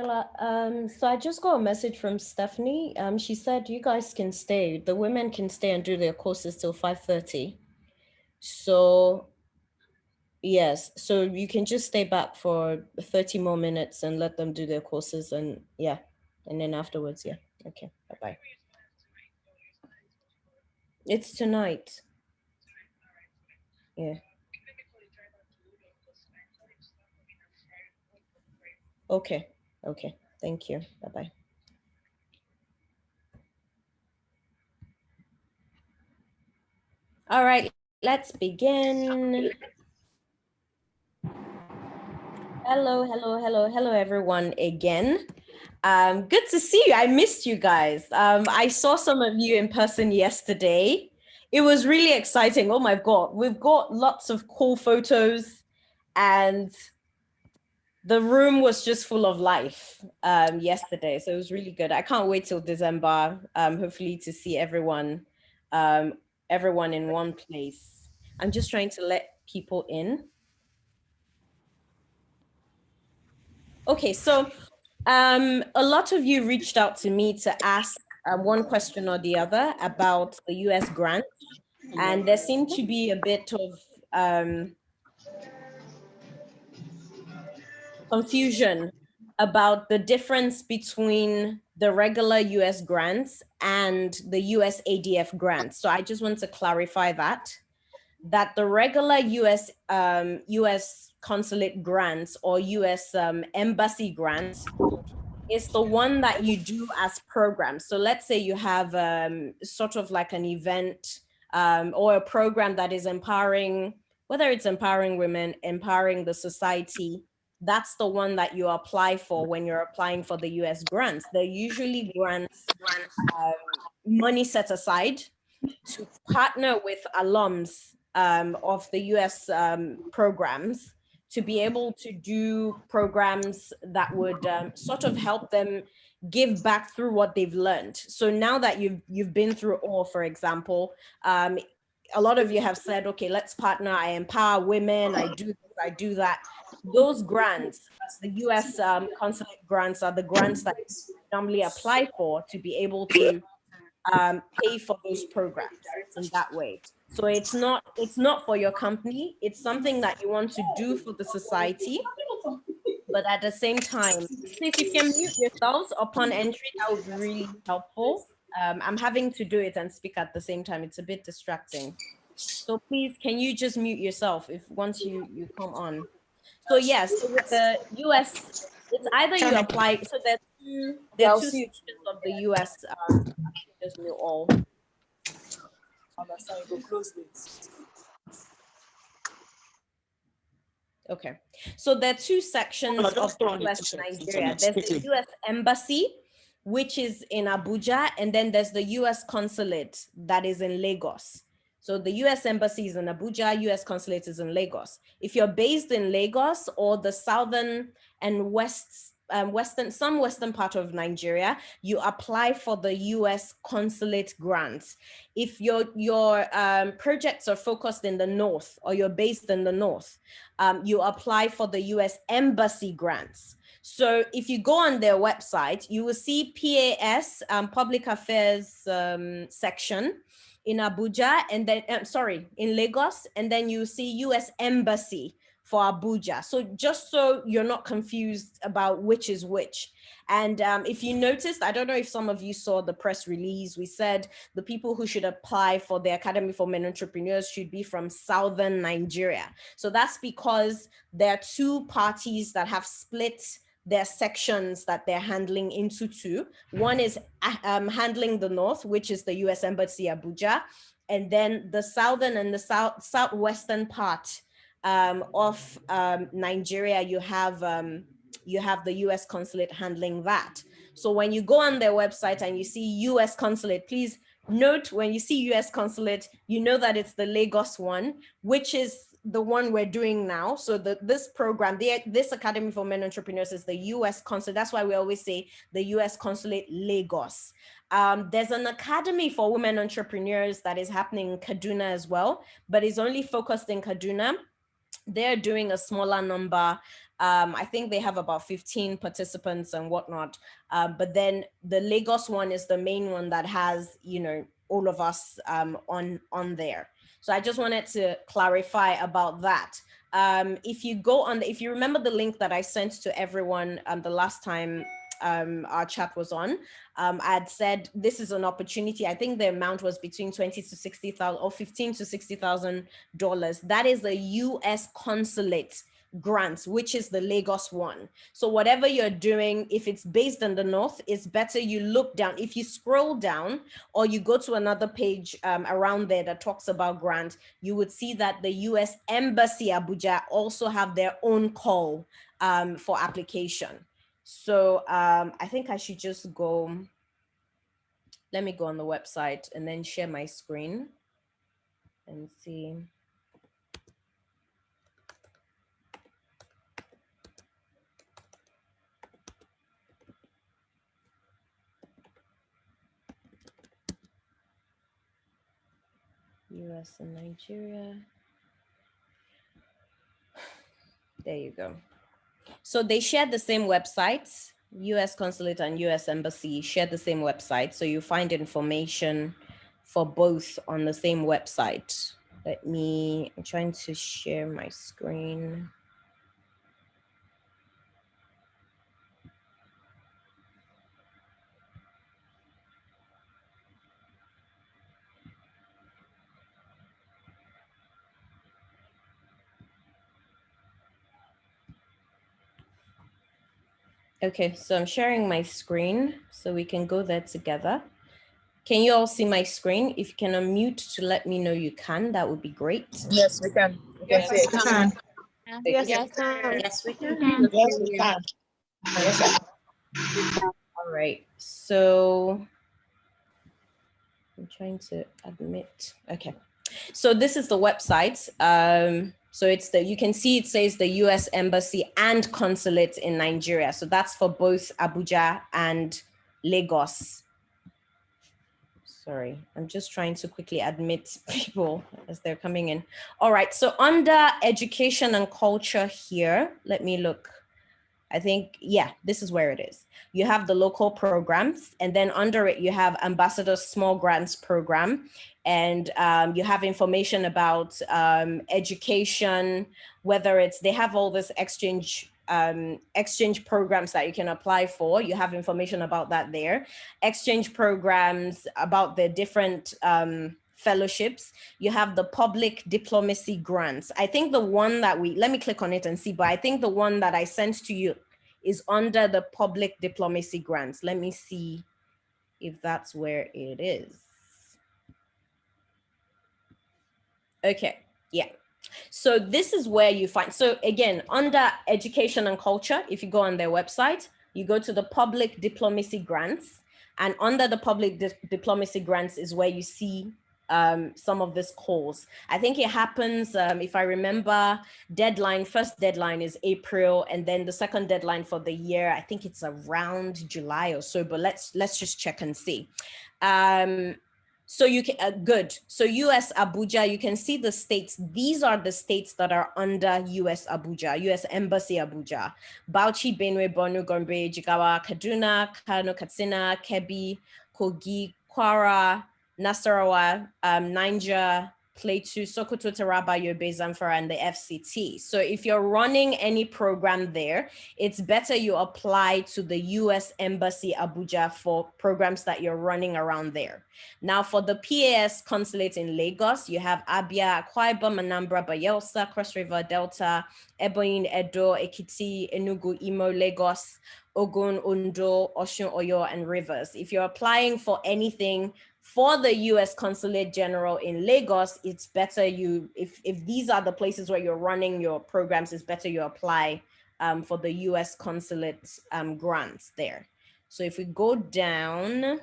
So I just got a message from Stephanie. She said you guys can stay. The women can stay and do their courses till 5:30. So yes, so you can just stay back for 30 more minutes and let them do their courses, and yeah, and then afterwards, yeah. Okay, bye-bye. It's tonight. Yeah. Okay. Okay. Thank you. Bye-bye. All right, let's begin. Hello, everyone again. Good to see you. I missed you guys. I saw some of you in person yesterday. It was really exciting. Oh my God, we've got lots of cool photos, and the room was just full of life yesterday. So it was really good. I can't wait till December, hopefully to see um, everyone in one place. I'm just trying to let people in. Okay, so a lot of you reached out to me to ask one question or the other about the US grant, and there seemed to be a bit of confusion about the difference between the regular US grants and the US ADF grants. So I just want to clarify that the regular US consulate grants or US embassy grants is the one that you do as programs. So let's say you have sort of like an event or a program that is empowering, whether it's empowering women, empowering the society, that's the one that you apply for when you're applying for the US grants. They're usually grants, money set aside to partner with alums of the US programs to be able to do programs that would sort of help them give back through what they've learned. So now that you've been through all, for example, a lot of you have said, okay, let's partner. I empower women. I do this, I do that. Those grants, the US consulate grants, are the grants that you normally apply for to be able to pay for those programs in that way. So it's not for your company. It's something that you want to do for the society, but at the same time, if you can mute yourselves upon entry, that would be really helpful. I'm having to do it and speak at the same time. It's a bit distracting. So please, can you just mute yourself if once you come on? So yes, so with the US, it's either you apply. So there are two sections of the US. Just mute all. Okay, so there are two sections of the US Nigeria. There's the US Embassy, which is in Abuja, and then there's the US Consulate that is in Lagos. So the US Embassy is in Abuja, US Consulate is in Lagos. If you're based in Lagos or the southern and western part of Nigeria, you apply for the US Consulate grants. If your projects are focused in the north or you're based in the north, you apply for the US Embassy grants. So if you go on their website, you will see PAS, Public Affairs section in Abuja, and then, in Lagos, and then you see US Embassy for Abuja. So just so you're not confused about which is which. And if you noticed, I don't know if some of you saw the press release, we said the people who should apply for the Academy for Men Entrepreneurs should be from Southern Nigeria. So that's because there are two parties that have split their sections that they're handling into two. One is handling the north, which is the US Embassy Abuja, and then the southern and the southwestern part of Nigeria, you have the US consulate handling that. So when you go on their website and you see US consulate, please note when you see US consulate, you know that it's the Lagos one, which is the one we're doing now. So this program, this Academy for Men Entrepreneurs is the US consulate. That's why we always say the US consulate Lagos. There's an Academy for Women Entrepreneurs that is happening in Kaduna as well, but it's only focused in Kaduna. They're doing a smaller number I think they have about 15 participants and whatnot. But then the Lagos one is the main one that has, you know, all of us on there. So I just wanted to clarify about that. If you go on, if you remember the link that I sent to everyone the last time our chat was on, I had said this is an opportunity. I think the amount was between 20 to 60,000 or 15 to $60,000. That is the U.S. consulate grants, which is the Lagos one. So whatever you're doing, if it's based in the north, it's better you look down. If you scroll down or you go to another page around there that talks about grant, you would see that the U.S. Embassy Abuja also have their own call for application. So I think I should just go, let me go on the website and then share my screen and see. US and Nigeria. There you go. So they share the same websites. US Consulate and US Embassy share the same website. So you find information for both on the same website. I'm trying to share my screen. Okay, so I'm sharing my screen so we can go there together. Can you all see my screen? If you can unmute to let me know you can, that would be great. Yes, we can. Yes, we can. Yes, yes, we can. Yes, we can. Yes. All right, so I'm trying to admit. Okay, so this is the website. So it's you can see it says the US Embassy and Consulate in Nigeria. So that's for both Abuja and Lagos. Sorry, I'm just trying to quickly admit people as they're coming in. All right, so under education and culture here, let me look. I think, yeah, this is where it is. You have the local programs, and then under it, you have Ambassador Small Grants Program, and you have information about education, whether it's, they have all this exchange programs that you can apply for. You have information about that there. Exchange programs, about the different fellowships. You have the public diplomacy grants. I think the one that let me click on it and see, but I think the one that I sent to you is under the public diplomacy grants. Let me see if that's where it is. Okay, yeah. So this is where you find, so again, under education and culture, if you go on their website, you go to the public diplomacy grants, and under the public diplomacy grants is where you see some of this calls. I think it happens, if I remember, first deadline is April, and then the second deadline for the year, I think it's around July or so, but let's just check and see. So you can, good. So US Abuja, you can see the states. These are the states that are under US Abuja, US Embassy Abuja. Bauchi, Benue, Borno, Gombe, Jigawa, Kaduna, Kano, Katsina, Kebbi, Kogi, Kwara, Nasarawa, Niger, Plateau, Sokoto, Taraba, Yobe, Zamfara, and the FCT. So if you're running any program there, it's better you apply to the US Embassy Abuja for programs that you're running around there. Now for the PAS consulate in Lagos, you have Abia, Akwa Ibom, Anambra, Bayelsa, Cross River, Delta, Ebonyi, Edo, Ekiti, Enugu, Imo, Lagos, Ogun, Ondo, Osun, Oyo, and Rivers. If you're applying for anything for the US Consulate General in Lagos, it's better if these are the places where you're running your programs, it's better you apply for the US Consulate grants there. So if we go down,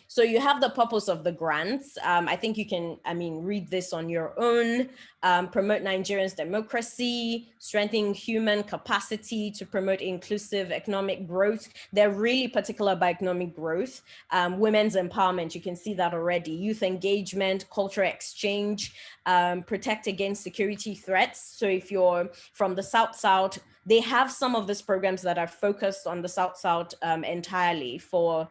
So you have the purpose of the grants. I think you can, read this on your own. Promote Nigerians' democracy, strengthening human capacity to promote inclusive economic growth. They're really particular about economic growth. Women's empowerment, you can see that already. Youth engagement, cultural exchange, protect against security threats. So if you're from the South, they have some of these programs that are focused on the South entirely for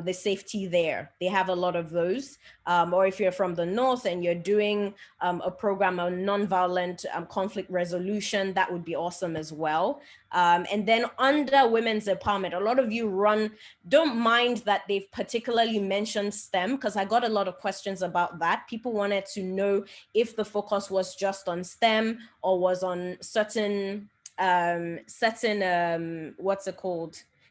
the safety there. They have a lot of those. Or if you're from the North and you're doing a program on nonviolent conflict resolution, that would be awesome as well. And then under women's empowerment, a lot of you don't mind that they've particularly mentioned STEM, because I got a lot of questions about that. People wanted to know if the focus was just on STEM or was on certain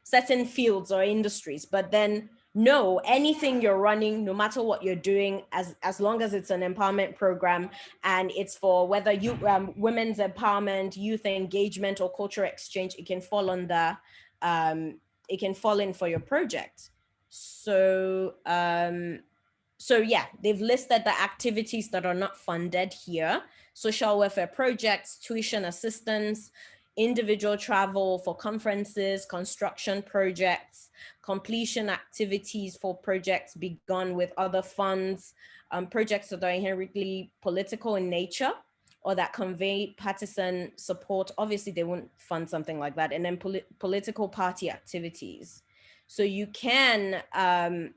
certain fields or industries. But then no, anything you're running, no matter what you're doing, as long as it's an empowerment program and it's for whether you women's empowerment, youth engagement, or cultural exchange, it can fall under it can fall in for your project. So yeah, they've listed the activities that are not funded here: social welfare projects, tuition assistance, individual travel for conferences, construction projects, completion activities for projects begun with other funds, projects that are inherently political in nature or that convey partisan support. Obviously, they won't fund something like that. And then political party activities. So you can, so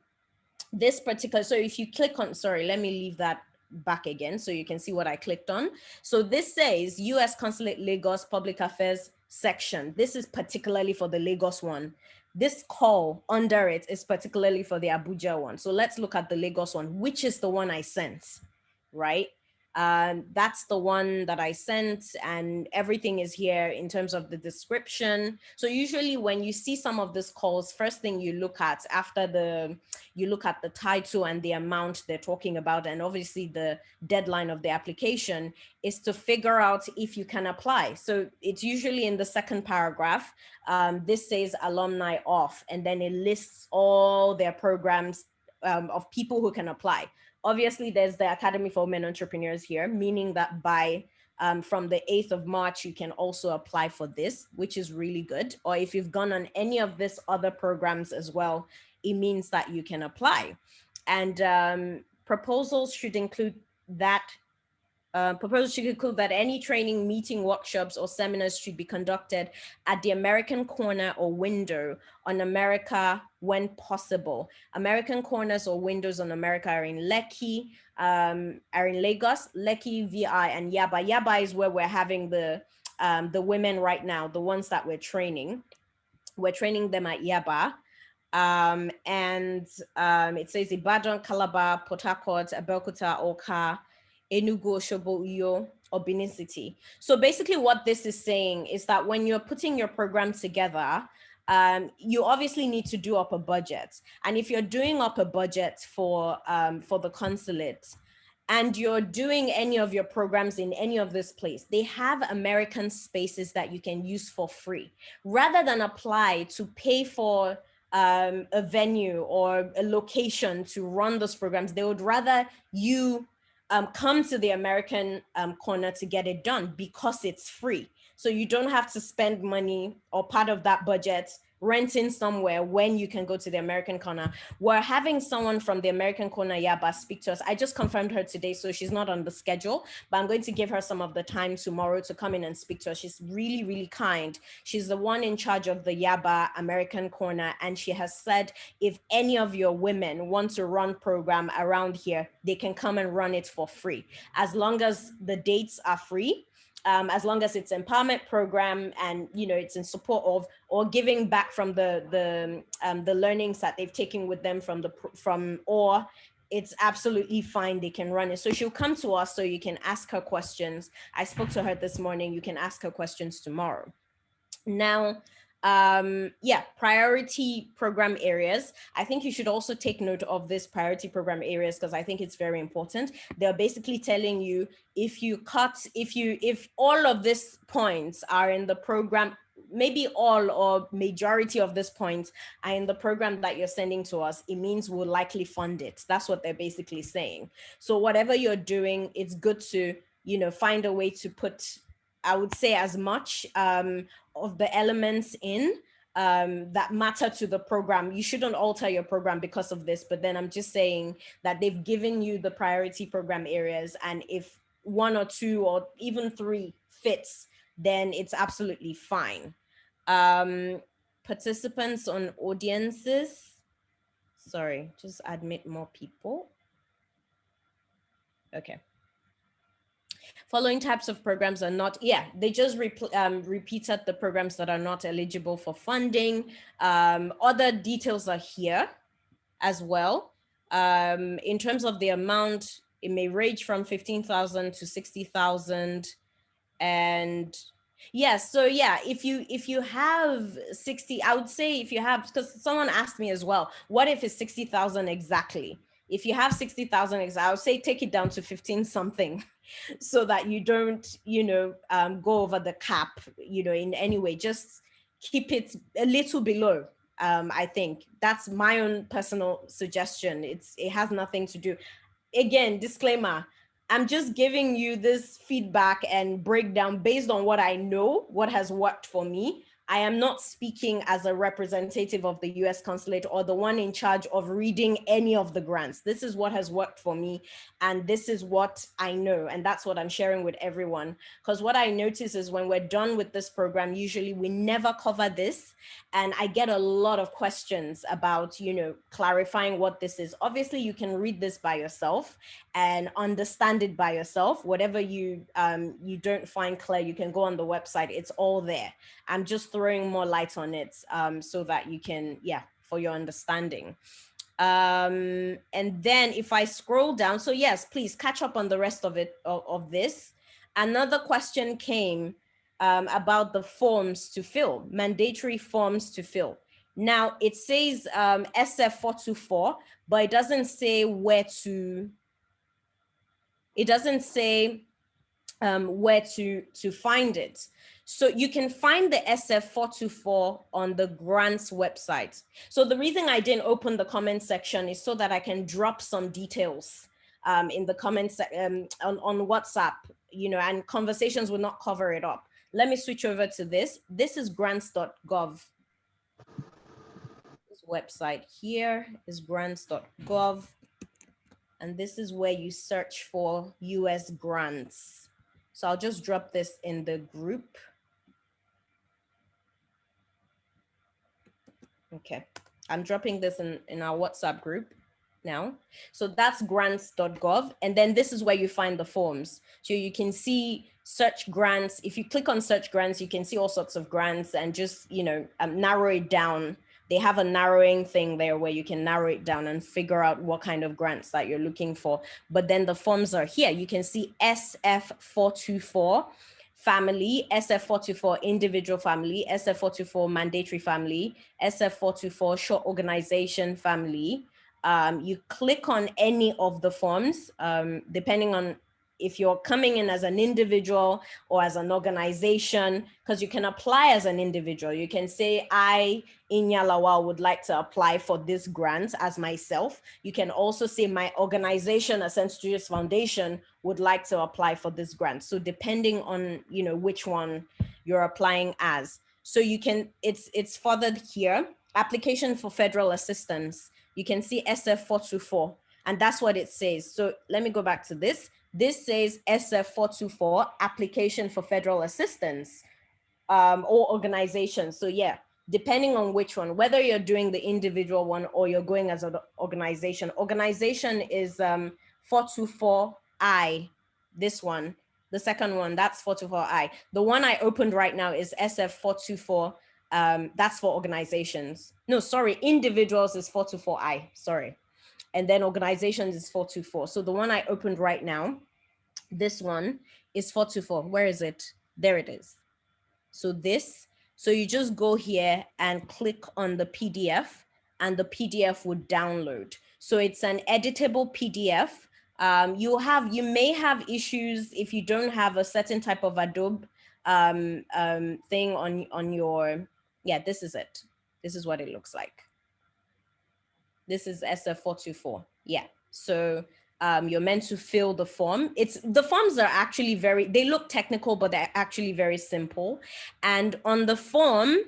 if you click on, sorry, let me leave that back again so you can see what I clicked on. So this says U.S. Consulate Lagos Public Affairs section. This is particularly for the Lagos one. This call under it is particularly for the Abuja one. So let's look at the Lagos one, which is the one I sent, right? That's the one that I sent, and everything is here in terms of the description. So usually when you see some of these calls, first thing you look at you look at the title and the amount they're talking about, and obviously the deadline of the application is to figure out if you can apply. So it's usually in the second paragraph. This says alumni off, and then it lists all their programs of people who can apply. Obviously, there's the Academy for Women Entrepreneurs here, meaning that by from the 8th of March, you can also apply for this, which is really good. Or if you've gone on any of these other programs as well, it means that you can apply. And proposals should include that. Proposals should include that any training, meeting, workshops, or seminars should be conducted at the American corner or window on America when possible. American corners or windows on America are in Lekki, are in Lagos, Lekki, VI, and Yaba. Yaba is where we're having the women right now, the ones that we're training. We're training them at Yaba. It says Ibadan, Calabar, Port Harcourt, Abeokuta, Oka, Enugu, Osogbo, Uyo, or Benin City. So basically what this is saying is that when you're putting your program together, you obviously need to do up a budget. And if you're doing up a budget for the consulate, and you're doing any of your programs in any of this place, they have American spaces that you can use for free. Rather than apply to pay for a venue or a location to run those programs, they would rather you come to the American corner to get it done because it's free. So you don't have to spend money or part of that budget renting somewhere when you can go to the American corner. We're having someone from the American corner, Yaba, speak to us. I just confirmed her today, so she's not on the schedule, but I'm going to give her some of the time tomorrow to come in and speak to us. She's really, really kind. She's the one in charge of the Yaba American corner, and she has said if any of your women want to run program around here, they can come and run it for free, as long as the dates are free. As long as it's empowerment program and it's in support of or giving back from the learnings that they've taken with them or it's absolutely fine, they can run it. So she'll come to us so you can ask her questions. I spoke to her this morning. You can ask her questions tomorrow. Now, priority program areas. I think you should also take note of this priority program areas because I think it's very important. They're basically telling you if all of these points are in the program, maybe all or majority of these points are in the program that you're sending to us, it means we'll likely fund it. That's what they're basically saying. So whatever you're doing, it's good to, find a way to put, I would say, as much of the elements in that matter to the program. You shouldn't alter your program because of this, but then I'm just saying that they've given you the priority program areas, and if one or two or even three fits, then it's absolutely fine. Participants on audiences. Sorry, just admit more people. Okay. Following types of programs are not, they just repeated the programs that are not eligible for funding. Other details are here as well. In terms of the amount, it may range from 15,000 to 60,000. And yes, so yeah, if you have 60, I would say if you have, because someone asked me as well, what if it's 60,000 exactly? If you have 60,000, I would say take it down to 15 something so that you don't, go over the cap, in any way. Just keep it a little below. I think that's my own personal suggestion. It has nothing to do. Again, disclaimer, I'm just giving you this feedback and breakdown based on what I know, what has worked for me. I am not speaking as a representative of the US consulate or the one in charge of reading any of the grants. This is what has worked for me, and this is what I know, and that's what I'm sharing with everyone. Because what I notice is when we're done with this program, usually we never cover this, and I get a lot of questions about, clarifying what this is. Obviously, you can read this by yourself and understand it by yourself. Whatever you don't find clear, you can go on the website. It's all there. I'm just throwing more light on it so that you can, for your understanding. And then if I scroll down, so yes, please catch up on the rest of it, of this. Another question came about the forms to fill, mandatory forms to fill. Now it says SF424, but it doesn't say where to, it doesn't say where to find it. So you can find the SF424 on the grants website. So the reason I didn't open the comment section is so that I can drop some details in the comments on WhatsApp, and conversations will not cover it up. Let me switch over to this. This is grants.gov. This website here is grants.gov. And this is where you search for US grants. So I'll just drop this in the group. Okay, I'm dropping this in our WhatsApp group now. So that's grants.gov. And then this is where you find the forms. So you can see search grants. If you click on search grants, you can see all sorts of grants and just, narrow it down. They have a narrowing thing there where you can narrow it down and figure out what kind of grants that you're looking for. But then the forms are here. You can see SF424 family, SF424 individual family, SF424 mandatory family, SF424 short organization family. You click on any of the forms, depending on if you're coming in as an individual or as an organization, because you can apply as an individual. You can say, I, Inya Lawal, would like to apply for this grant as myself. You can also say my organization, Ascent Studios Foundation, would like to apply for this grant. So depending on, which one you're applying as. So you can, it's furthered here, application for federal assistance. You can see SF424, and that's what it says. So let me go back to this. This says SF424, application for federal assistance or organization. So yeah, depending on which one, whether you're doing the individual one or you're going as an organization. Organization is 424I, this one. The second one, that's 424I. The one I opened right now is SF424. That's for organizations. No, sorry, individuals is 424I, sorry. And then organizations is 424. So the one I opened right now, this one is 424. Where is it? There it is. So so you just go here and click on the PDF and the PDF would download. So it's an editable PDF. You may have issues if you don't have a certain type of Adobe thing on your, yeah, this is it. This is what it looks like. This is SF424. Yeah. So you're meant to fill the form. The forms are actually they look technical, but they're actually very simple. And on the form,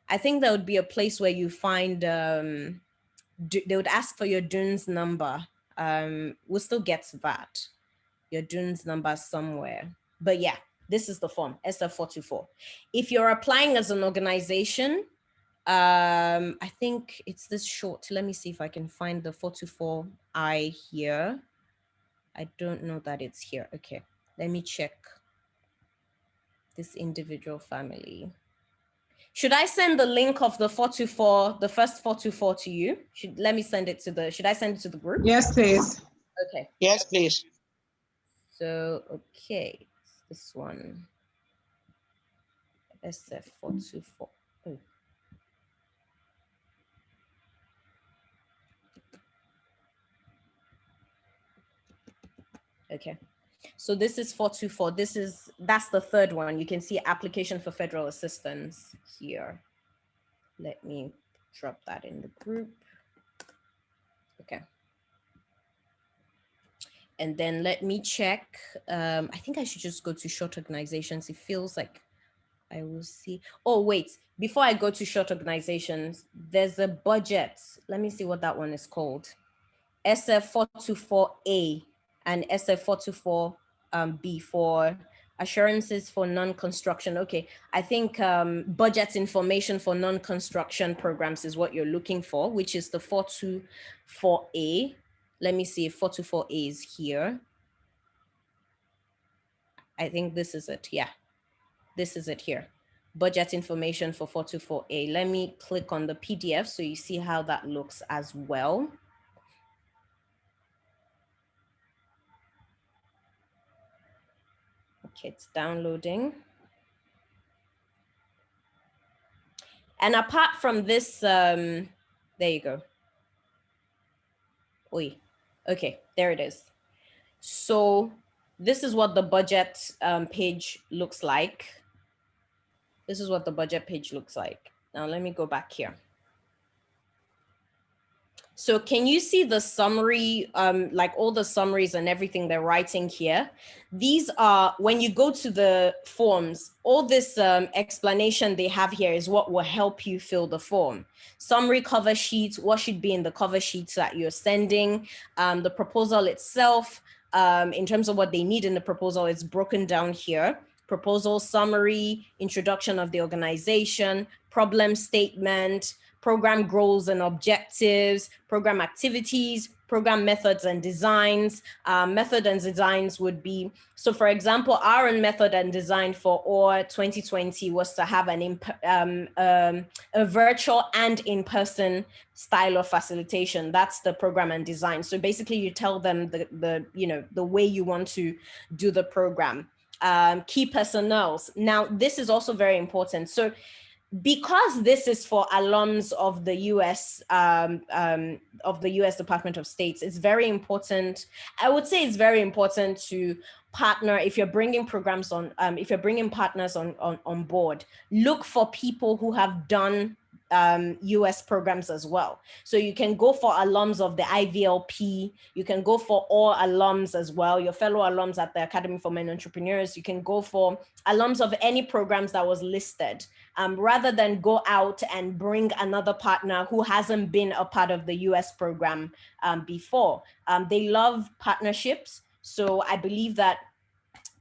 I think there would be a place where you find, they would ask for your DUNS number. We'll still get to that. Your DUNS number somewhere. But yeah, this is the form, SF424. If you're applying as an organization, I think it's this short. Let me see if I can find the 424I here. I don't know that it's here. Okay, let me check this individual family. Should I send the link of the 424, the first 424 to you? Let me send it to should I send it to the group? Yes, please. Okay. Yes, please. So, okay, this one, SF424. Oh. Okay, so this is 424. That's the third one. You can see application for federal assistance here. Let me drop that in the group. Okay. And then let me check. I think I should just go to short organizations. It feels like I will see. Oh, wait, before I go to short organizations, there's a budget. Let me see what that one is called. SF424A and SF424B for assurances for non-construction. Okay, I think budget information for non-construction programs is what you're looking for, which is the 424A. Let me see if 424A is here. I think this is it. Yeah, this is it here. Budget information for 424A. Let me click on the PDF so you see how that looks as well. Okay, it's downloading. And apart from this, there you go. Oi. Okay, there it is. So this is what the budget page looks like. This is what the budget page looks like. Now let me go back here. So can you see the summary, like all the summaries and everything they're writing here? These are, when you go to the forms, all this explanation they have here is what will help you fill the form. Summary cover sheet, what should be in the cover sheets that you're sending, the proposal itself, in terms of what they need in the proposal, it's broken down here. Proposal summary, introduction of the organization, problem statement, program goals and objectives, program activities, program methods and designs. Method and designs would be, so for example, our own method and design for OR 2020 was to have a virtual and in-person style of facilitation. That's the program and design. So basically you tell them the way you want to do the program. Key personnel. Now, this is also very important. So because this is for alums of the US Department of State, it's very important. I would say it's very important to partner if you're bringing programs on. If you're bringing partners on board, look for people who have done US programs as well. So you can go for alums of the IVLP, you can go for all alums as well, your fellow alums at the Academy for Men Entrepreneurs, you can go for alums of any programs that was listed, rather than go out and bring another partner who hasn't been a part of the US program before. They love partnerships. So I believe that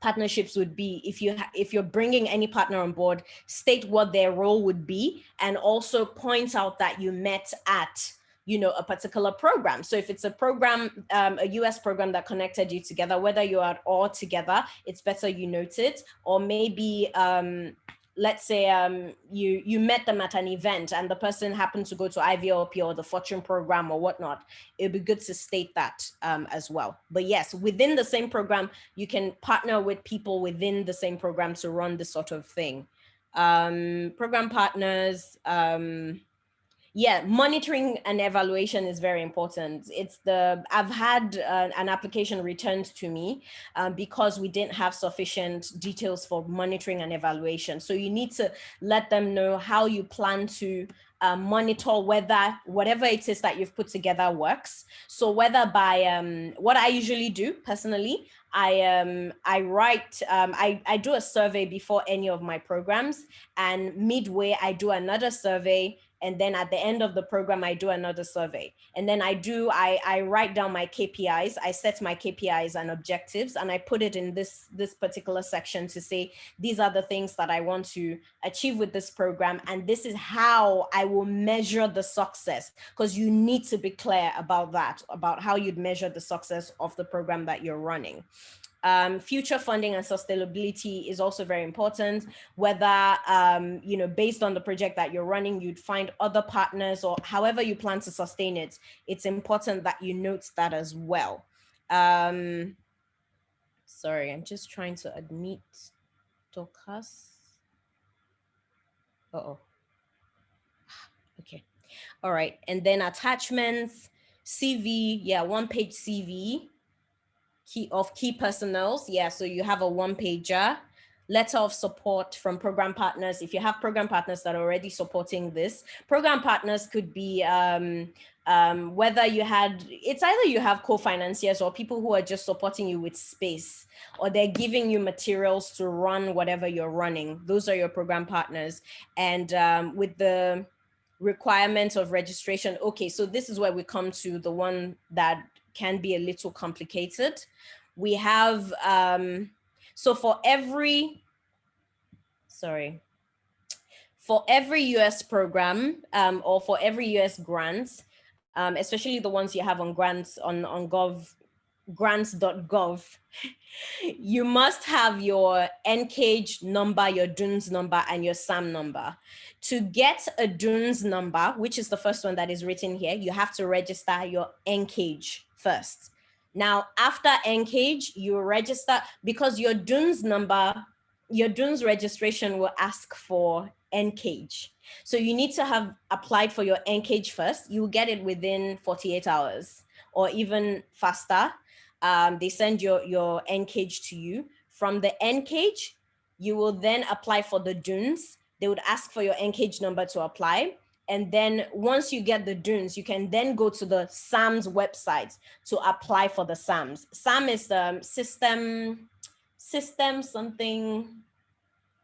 partnerships would be, if you're bringing any partner on board, state what their role would be, and also point out that you met at a particular program. So if it's a program, a US program that connected you together, whether you are all together, it's better you note it. Or maybe let's say you met them at an event and the person happened to go to IVLP or the Fortune program or whatnot, it'd be good to state that as well. But yes, within the same program, you can partner with people within the same program to run this sort of thing. Program partners, Yeah, monitoring and evaluation is very important. I've had an application returned to me because we didn't have sufficient details for monitoring and evaluation. So you need to let them know how you plan to monitor whether whatever it is that you've put together works. So whether by what I usually do personally, I do a survey before any of my programs, and midway I do another survey, and then at the end of the program I do another survey, and then I write down my KPIs. I set my KPIs and objectives, and I put it in this particular section to say these are the things that I want to achieve with this program, and this is how I will measure the success, because you need to be clear about that, about how you'd measure the success of the program that you're running. Future funding and sustainability is also very important, whether, based on the project that you're running, you'd find other partners or however you plan to sustain it. It's important that you note that as well. Sorry, I'm just trying to admit Dorcas. Okay. All right. And then attachments, CV, yeah, one-page CV. Key personnels. Yeah, so you have a one-pager. Letter of support from program partners. If you have program partners that are already supporting this, program partners could be whether it's either you have co-financiers or people who are just supporting you with space, or they're giving you materials to run whatever you're running. Those are your program partners. And with the requirement of registration, okay, so this is where we come to the one that can be a little complicated. We have, so for every US program or for every US grant, especially the ones you have on grants on grants.gov, you must have your NCAGE number, your DUNS number, and your SAM number. To get a DUNS number, which is the first one that is written here, you have to register your NCAGE first. Now, after NCAGE, you register, because your DUNS number, your DUNS registration will ask for NCAGE. So you need to have applied for your NCAGE first. You will get it within 48 hours or even faster. They send your NCAGE to you. From the NCAGE, you will then apply for the DUNS. They would ask for your NCAGE number to apply. And then once you get the DUNS, you can then go to the SAM's website to apply for the SAMs. SAM is the system something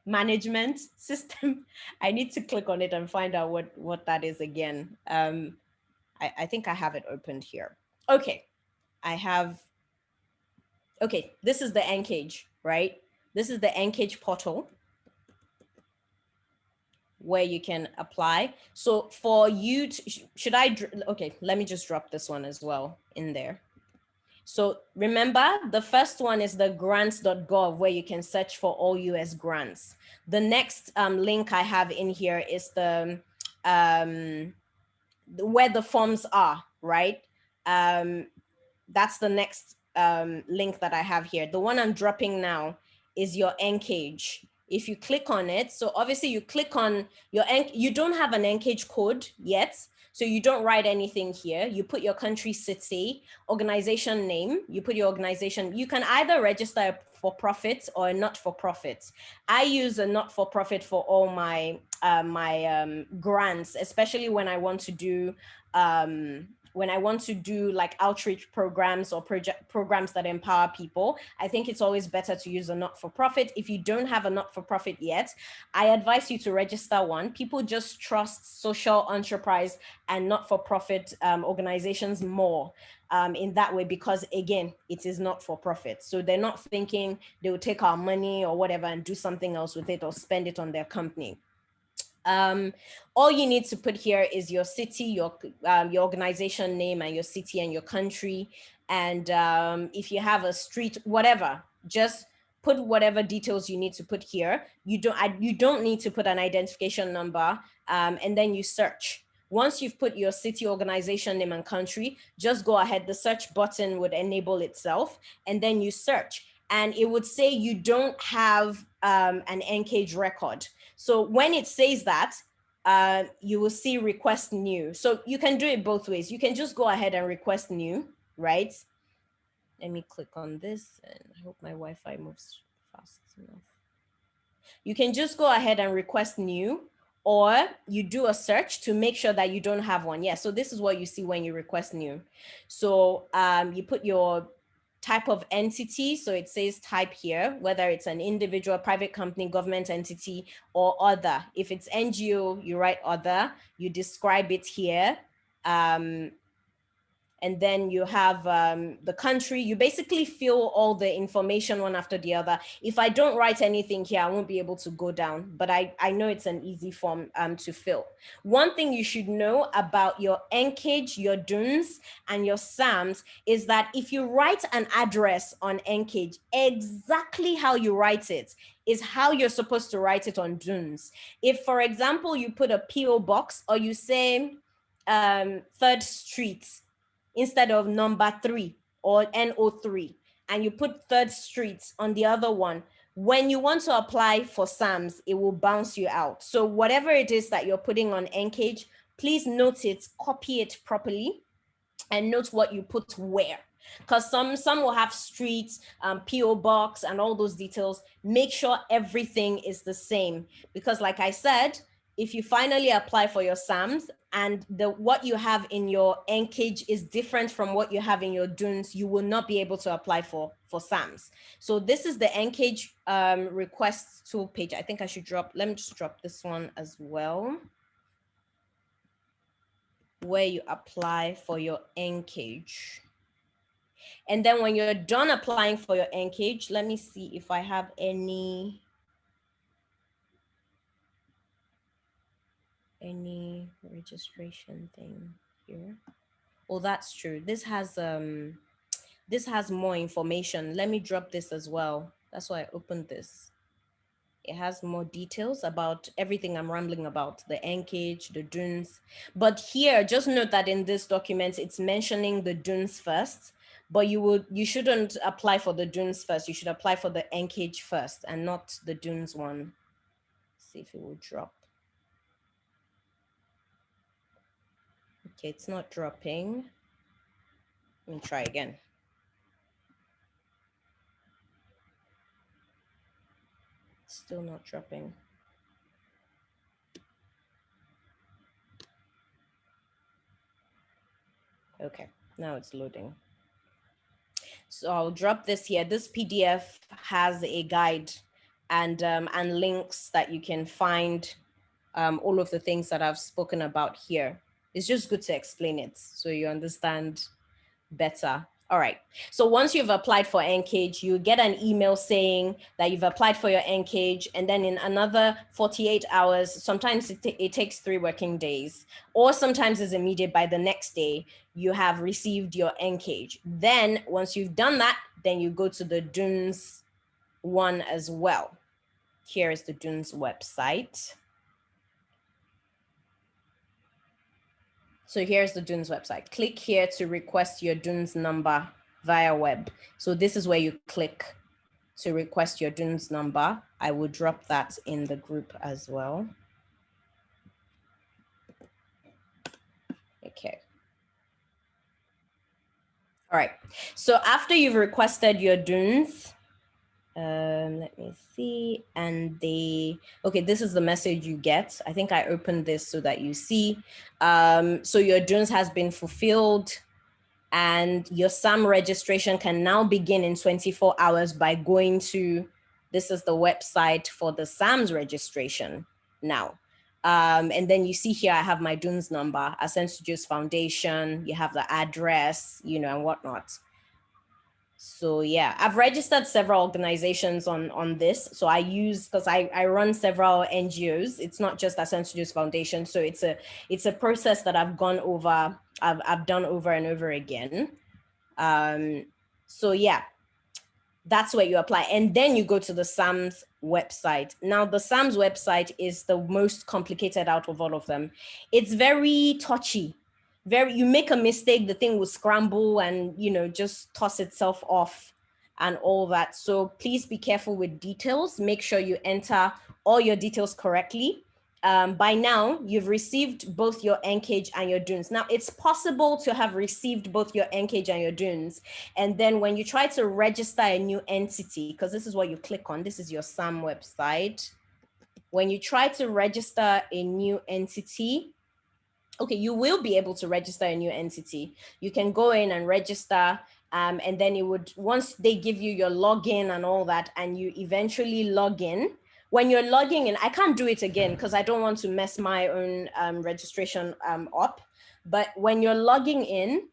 management system. I need to click on it and find out what that is again. I think I have it opened here. Okay, okay, this is the NCAGE, right? This is the NCAGE portal where you can apply. So for you to, okay, let me just drop this one as well in there. So remember, the first one is the grants.gov, where you can search for all US grants. The next link I have in here is the where the forms are, right? That's the next link that I have here. The one I'm dropping now is your NCAGE. If you click on it, so obviously you click on your, you don't have an NCAGE code yet, so you don't write anything here. You put your country, city, organization name, you put your organization. You can either register for profit or a not-for-profit. I use a not-for-profit for all my grants, especially when I want to do like outreach programs or programs that empower people. I think it's always better to use a not-for-profit. If you don't have a not-for-profit yet, I advise you to register one. People just trust social enterprise and not-for-profit organizations more in that way, because again, it is not-for-profit. So they're not thinking they will take our money or whatever and do something else with it or spend it on their company. All you need to put here is your city, your organization name, and your city and your country. And if you have a street, whatever, just put whatever details you need to put here. You don't need to put an identification number, and then you search. Once you've put your city, organization name, and country, just go ahead. The search button would enable itself, and then you search. And it would say you don't have an NCAGE record. So when it says that, you will see request new. So you can do it both ways. You can just go ahead and request new, right? Let me click on this, and I hope my Wi-Fi moves fast enough. You can just go ahead and request new, or you do a search to make sure that you don't have one. Yeah, so this is what you see when you request new. So you put your type of entity. So it says type here, whether it's an individual, private company, government entity, or other. If it's NGO, you write other, you describe it here. And then you have the country. You basically fill all the information one after the other. If I don't write anything here, I won't be able to go down, but I know it's an easy form to fill. One thing you should know about your NCAGE, your DUNS, and your SAMS is that if you write an address on NCAGE, exactly how you write it is how you're supposed to write it on DUNS. If, for example, you put a PO box, or you say 3rd Street, instead of number 3 or NO3, and you put 3rd Street on the other one, when you want to apply for SAMS, it will bounce you out. So whatever it is that you're putting on NCAGE, please note it, copy it properly, and note what you put where. Because some will have streets, PO box, and all those details. Make sure everything is the same, because like I said, if you finally apply for your SAMS and what you have in your NCAGE is different from what you have in your DUNS, you will not be able to apply for SAMS. So this is the NCAGE requests tool page. I think I should let me just drop this one as well, where you apply for your NCAGE. And then when you're done applying for your NCAGE, let me see if I have any registration thing here. Oh, that's true. This has more information. Let me drop this as well. That's why I opened this. It has more details about everything I'm rambling about, the NCAGE, the DUNS. But here, just note that in this document, it's mentioning the DUNS first, but you shouldn't apply for the DUNS first. You should apply for the NCAGE first and not the DUNS one. Let's see if it will drop. Okay, it's not dropping. Let me try again. Still not dropping. Okay, now it's loading. So I'll drop this here. This PDF has a guide and links that you can find all of the things that I've spoken about here. It's just good to explain it so you understand better. All right. So once you've applied for NCAGE, you get an email saying that you've applied for your NCAGE, and then in another 48 hours, sometimes it takes 3 working days, or sometimes it's immediate. By the next day, you have received your NCAGE. Then once you've done that, then you go to the DUNS one as well. Here is the DUNS website. So here's the DUNS website. Click here to request your DUNS number via web. So this is where you click to request your DUNS number. I will drop that in the group as well. Okay. All right. So after you've requested your DUNS, let me see, and okay, this is the message you get. I think I opened this so that you see. So your DUNS has been fulfilled, and your SAM registration can now begin in 24 hours by going to, this is the website for the SAMS registration now. And then you see here, I have my DUNS number, Ascent Studios Foundation, you have the address, and whatnot. So yeah, I've registered several organizations on this. So I use, because I run several NGOs. It's not just Ascent Studios Foundation. So it's a process that I've gone over, I've done over and over again. So yeah, that's where you apply. And then you go to the SAMS website. Now the SAMS website is the most complicated out of all of them. It's very touchy. You make a mistake, the thing will scramble and just toss itself off and all that. So please be careful with details. Make sure you enter all your details correctly. by now you've received both your NCAGE and your DUNS. Now it's possible to have received both your NCAGE and your DUNS, and then when you try to register a new entity, because this is what you click on, this is your SAM website. When you try to register a new entity, okay, you will be able to register a new entity. You can go in and register, and then it would, once they give you your login and all that, and you eventually log in, when you're logging in, I can't do it again because I don't want to mess my own registration up. But when you're logging in,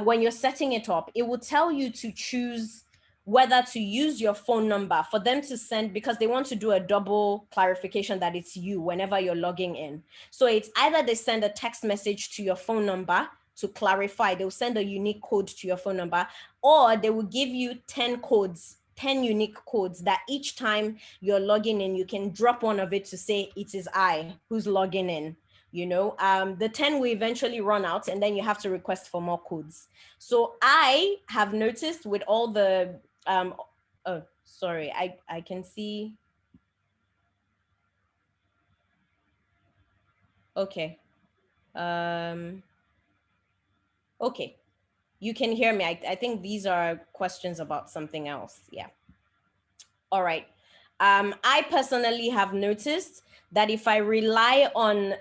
when you're setting it up, it will tell you to choose whether to use your phone number for them to send, because they want to do a double clarification that it's you whenever you're logging in. So it's either they send a text message to your phone number to clarify, they'll send a unique code to your phone number, or they will give you 10 codes, 10 unique codes that each time you're logging in, you can drop one of it to say, it is I who's logging in. You know, the 10 will eventually run out, and then you have to request for more codes. So I have noticed with all the, oh, sorry, I can see. Okay. Okay. You can hear me. I think these are questions about something else. Yeah. All right. I personally have noticed that if I rely on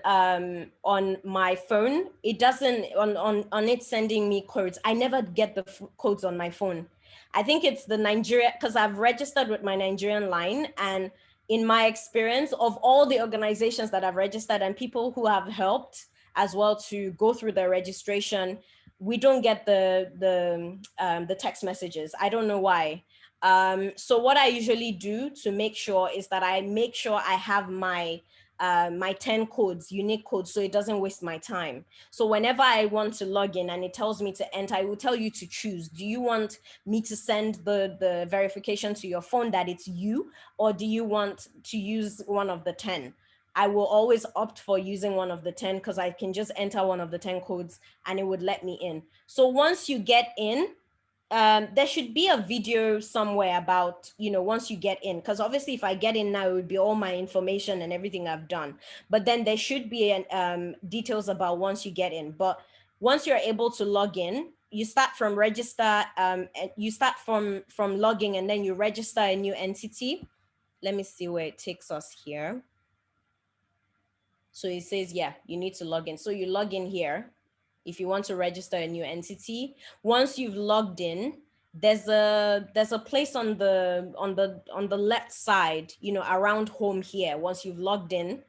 my phone, it doesn't, on it sending me codes, I never get the codes on my phone. I think it's the Nigeria, because I've registered with my Nigerian line, and in my experience of all the organizations that I've registered and people who have helped as well to go through the registration, we don't get the text messages. I don't know why. So what I usually do to make sure is that I make sure I have my 10 codes, unique codes, so it doesn't waste my time. So whenever I want to log in and it tells me to enter, I will tell you to choose. Do you want me to send the verification to your phone that it's you, or do you want to use one of the 10? I will always opt for using one of the 10 because I can just enter one of the 10 codes and it would let me in. So once you get in, there should be a video somewhere about, you know, once you get in, because obviously if I get in now, it would be all my information and everything I've done. But then there should be an, details about once you get in. But once you're able to log in, you start from register, and you start from logging, and then you register a new entity. Let me see where it takes us here. So it says, yeah, you need to log in. So you log in here if you want to register a new entity. Once you've logged in, there's a place on the left side, you know, around home here. Once you've logged in,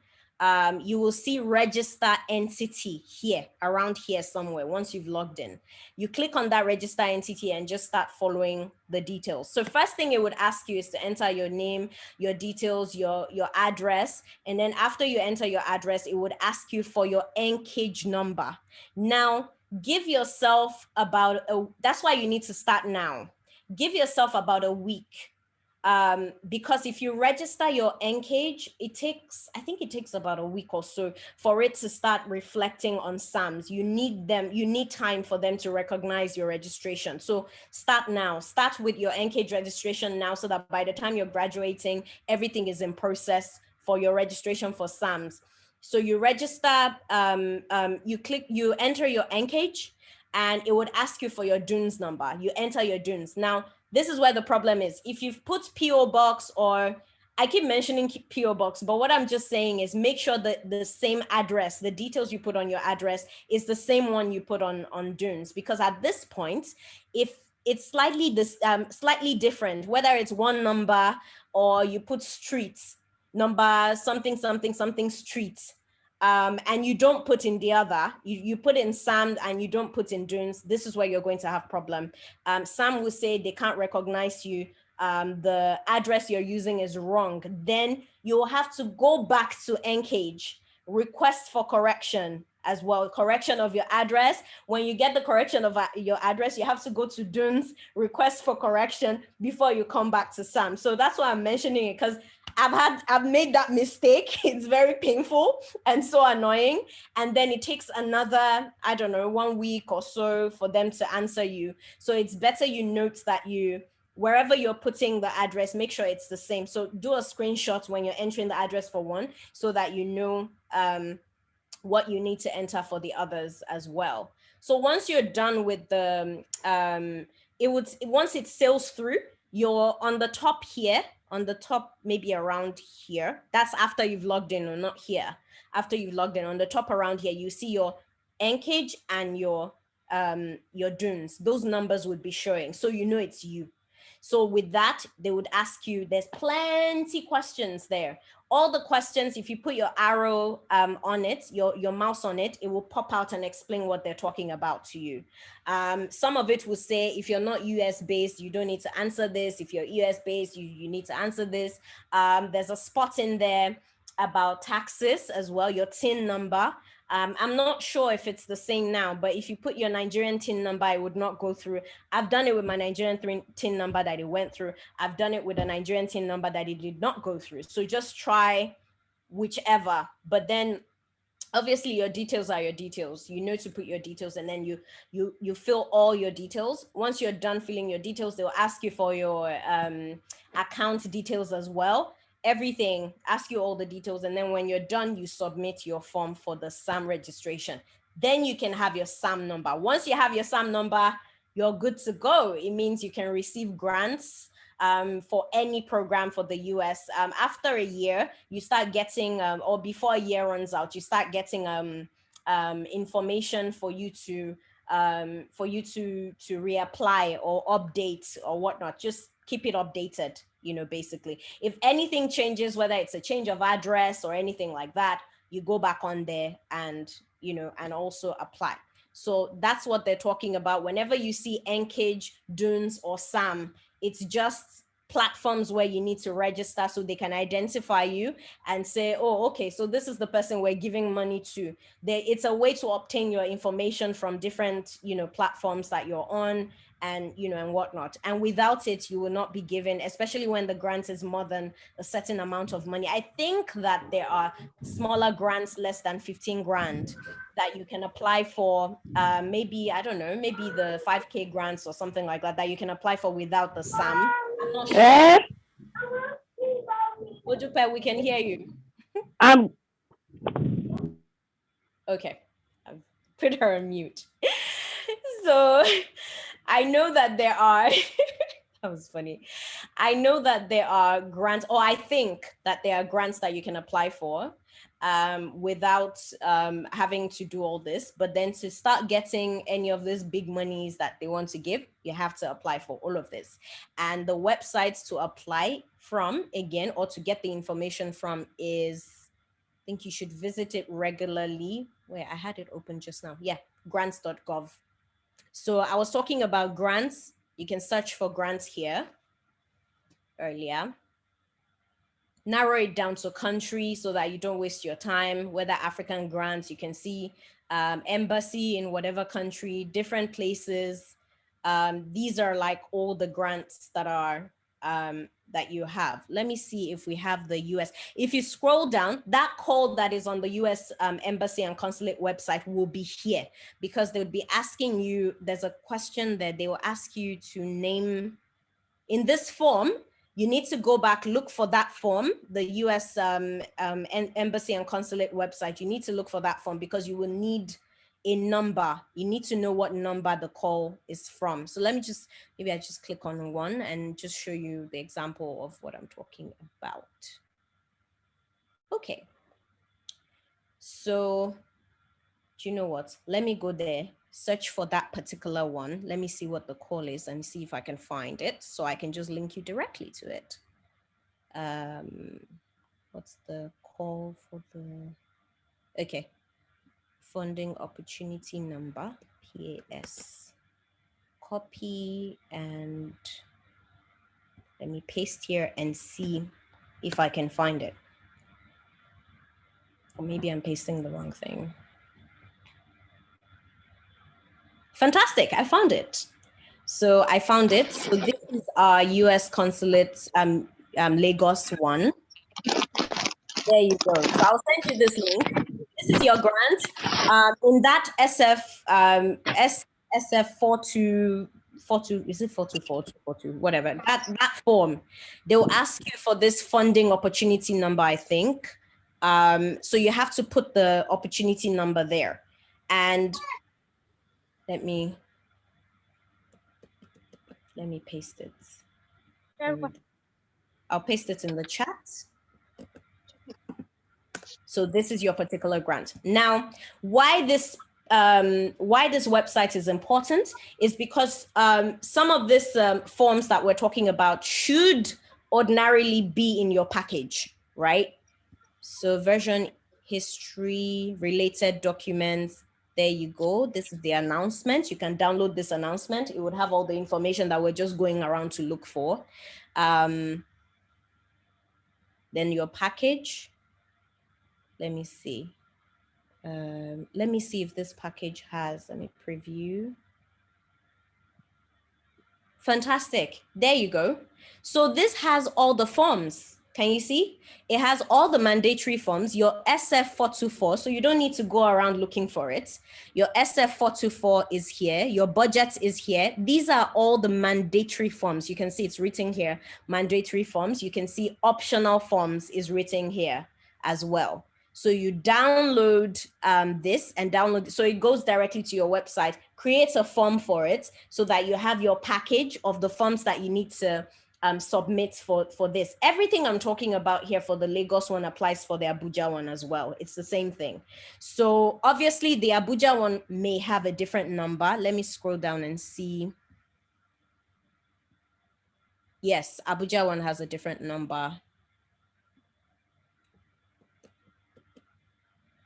you will see register entity here, around here somewhere. Once you've logged in, you click on that register entity and just start following the details. So first thing it would ask you is to enter your name, your details, your address. And then after you enter your address, it would ask you for your NCAGE number. Now, give yourself about that's why you need to start now. Give yourself about a week. Because if you register your NCAGE, I think it takes about a week or so for it to start reflecting on SAMs. You need time for them to recognize your registration. So start now, start with your NCAGE registration now, so that by the time you're graduating, everything is in process for your registration for SAMs. So you register, you enter your NCAGE, and it would ask you for your DUNS number. You enter your DUNS. Now, this is where the problem is. If you've put PO box, or I keep mentioning PO box, but what I'm just saying is make sure that the same address, the details you put on your address is the same one you put on DUNS, because at this point, if it's slightly different, whether it's one number or you put streets, number something, something, something streets, and you don't put in the other, you put in SAM and you don't put in DUNS, this is where you're going to have problem. SAM will say they can't recognize you, the address you're using is wrong. Then you'll have to go back to NCAGE, request for correction as well, correction of your address. When you get the correction of your address, you have to go to DUNS, request for correction before you come back to SAM. So that's why I'm mentioning it, because I've made that mistake. It's very painful and so annoying. And then it takes another, I don't know, 1 week or so for them to answer you. So it's better you note that you wherever you're putting the address, make sure it's the same. So do a screenshot when you're entering the address for one, so that you know what you need to enter for the others as well. So once you're done with the, once it sails through, you're on the top here, on the top, maybe around here. That's after you've logged in, or not here. After you've logged in, on the top around here, you see your NCAGE and your dunes. Those numbers would be showing, so you know it's you. So with that, they would ask you, there's plenty questions there. All the questions, if you put your arrow on it, your mouse on it, it will pop out and explain what they're talking about to you. Some of it will say, if you're not US based, you don't need to answer this. If you're US based, you need to answer this. There's a spot in there about taxes as well, your TIN number. I'm not sure if it's the same now, but if you put your Nigerian TIN number, it would not go through. I've done it with my Nigerian TIN number that it went through. I've done it with a Nigerian TIN number that it did not go through. So just try whichever, but then obviously your details are your details. You know to put your details, and then you fill all your details. Once you're done filling your details, they'll ask you for your account details as well. Everything, ask you all the details, and then when you're done, you submit your form for the SAM registration. Then you can have your SAM number. Once you have your SAM number, you're good to go. It means you can receive grants for any program for the US. After a year, you start getting, or before a year runs out, you start getting information for you to reapply or update or whatnot. Just keep it updated, basically. If anything changes, whether it's a change of address or anything like that, you go back on there and, and also apply. So that's what they're talking about. Whenever you see NCAGE, Dunes, or SAM, it's just platforms where you need to register so they can identify you and say, oh, okay, so this is the person we're giving money to. It's a way to obtain your information from different, platforms that you're on, and and whatnot. And without it, you will not be given, especially when the grant is more than a certain amount of money. I think that there are smaller grants, less than 15 grand, that you can apply for. Maybe, I don't know, maybe the 5K grants or something like that you can apply for without the SAM. I'm not sure. Ojupe, we can hear you. Okay, I've put her on mute. So I know that there are, that was funny. I know that there are grants, or I think that there are grants that you can apply for without having to do all this. But then to start getting any of these big monies that they want to give, you have to apply for all of this. And the websites to apply from, again, or to get the information from is, I think you should visit it regularly. Wait, I had it open just now. Yeah, grants.gov. So I was talking about grants. You can search for grants here earlier. Narrow it down to country so that you don't waste your time. Whether African grants, you can see embassy in whatever country, different places. These are like all the grants that are that you have. Let me see if we have the US. If you scroll down, that call that is on the US embassy and consulate website will be here, because they would be asking you, there's a question there, they will ask you to name, in this form, you need to go back, look for that form, the US embassy and consulate website. You need to look for that form because you will need a number. You need to know what number the call is from. So let me just, maybe I just click on one and just show you the example of what I'm talking about. Okay. So do you know what? Let me go there, search for that particular one. Let me see what the call is and see if I can find it so I can just link you directly to it. What's the call for the, okay. Funding opportunity number, PAS. Copy and let me paste here and see if I can find it. Or maybe I'm pasting the wrong thing. Fantastic, I found it. So I found it. So this is our US consulate, Lagos one. There you go. So I'll send you this link. This is your grant. In that SF 42, 42, is it 424, whatever, that form, they'll ask you for this funding opportunity number, I think. So you have to put the opportunity number there. And let me paste it. I'll paste it in the chat. So this is your particular grant. Now, why this website is important is because some of these forms that we're talking about should ordinarily be in your package, right? So version history, related documents, there you go. This is the announcement. You can download this announcement. It would have all the information that we're just going around to look for. Then your package. Let me see. Let me see if this package has, let me preview. Fantastic. There you go. So this has all the forms. Can you see? It has all the mandatory forms, your SF424, so you don't need to go around looking for it. Your SF424 is here. Your budget is here. These are all the mandatory forms. You can see it's written here, mandatory forms. You can see optional forms is written here as well. So you download this and download, so it goes directly to your website, create a form for it so that you have your package of the forms that you need to submit for this. Everything I'm talking about here for the Lagos one applies for the Abuja one as well. It's the same thing. So obviously the Abuja one may have a different number. Let me scroll down and see. Yes, Abuja one has a different number.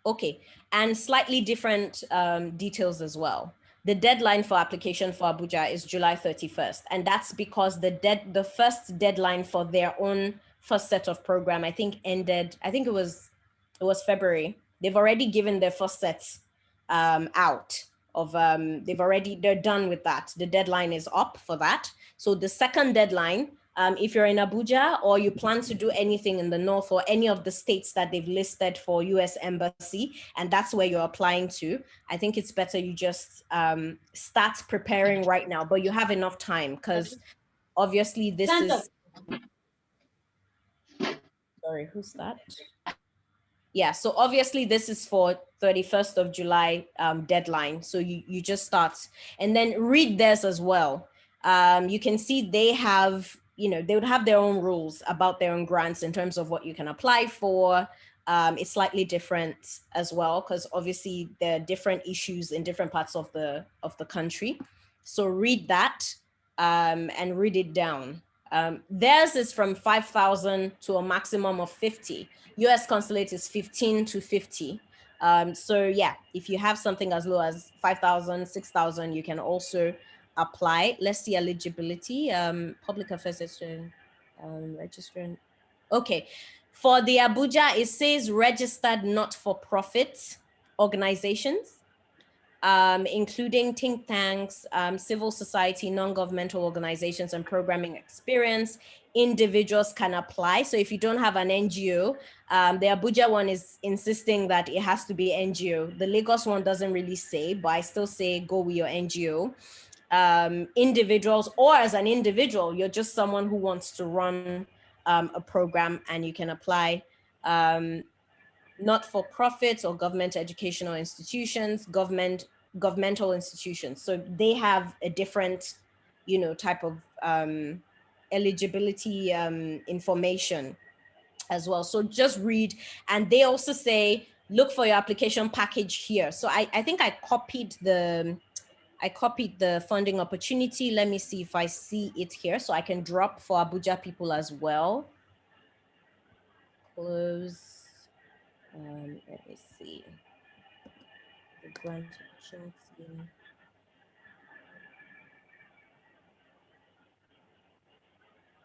Okay, and slightly different details as well. The deadline for application for Abuja is July 31st. And that's because the first deadline for their own first set of program, I think ended, I think it was February. They've already given their first set out of, they're done with that. The deadline is up for that. So the second deadline, if you're in Abuja or you plan to do anything in the north or any of the states that they've listed for US Embassy, and that's where you're applying to, I think it's better you just start preparing right now, but you have enough time because obviously this is, sorry, who's that? Yeah, so obviously this is for 31st of July deadline. So you just start and then read theirs as well. You can see they have, they would have their own rules about their own grants in terms of what you can apply for. It's slightly different as well, because obviously there are different issues in different parts of the country. So read that and read it down. Theirs is from 5,000 to a maximum of 50. US consulate is 15 to 50. So yeah, if you have something as low as 5,000, 6,000, you can also apply. Let's see eligibility, public affairs, registrant. Okay, for the Abuja, it says registered not-for-profit organizations, including think tanks, civil society, non-governmental organizations, and programming experience. Individuals can apply. So if you don't have an NGO, the Abuja one is insisting that it has to be NGO. The Lagos one doesn't really say, but I still say go with your NGO. Individuals, or as an individual, you're just someone who wants to run a program and you can apply. Not-for-profits or government educational institutions, governmental institutions. So they have a different, type of eligibility information as well. So just read, and they also say, look for your application package here. So I think I copied the funding opportunity. Let me see if I see it here. So I can drop for Abuja people as well. Close. Let me see. The grant opportunity.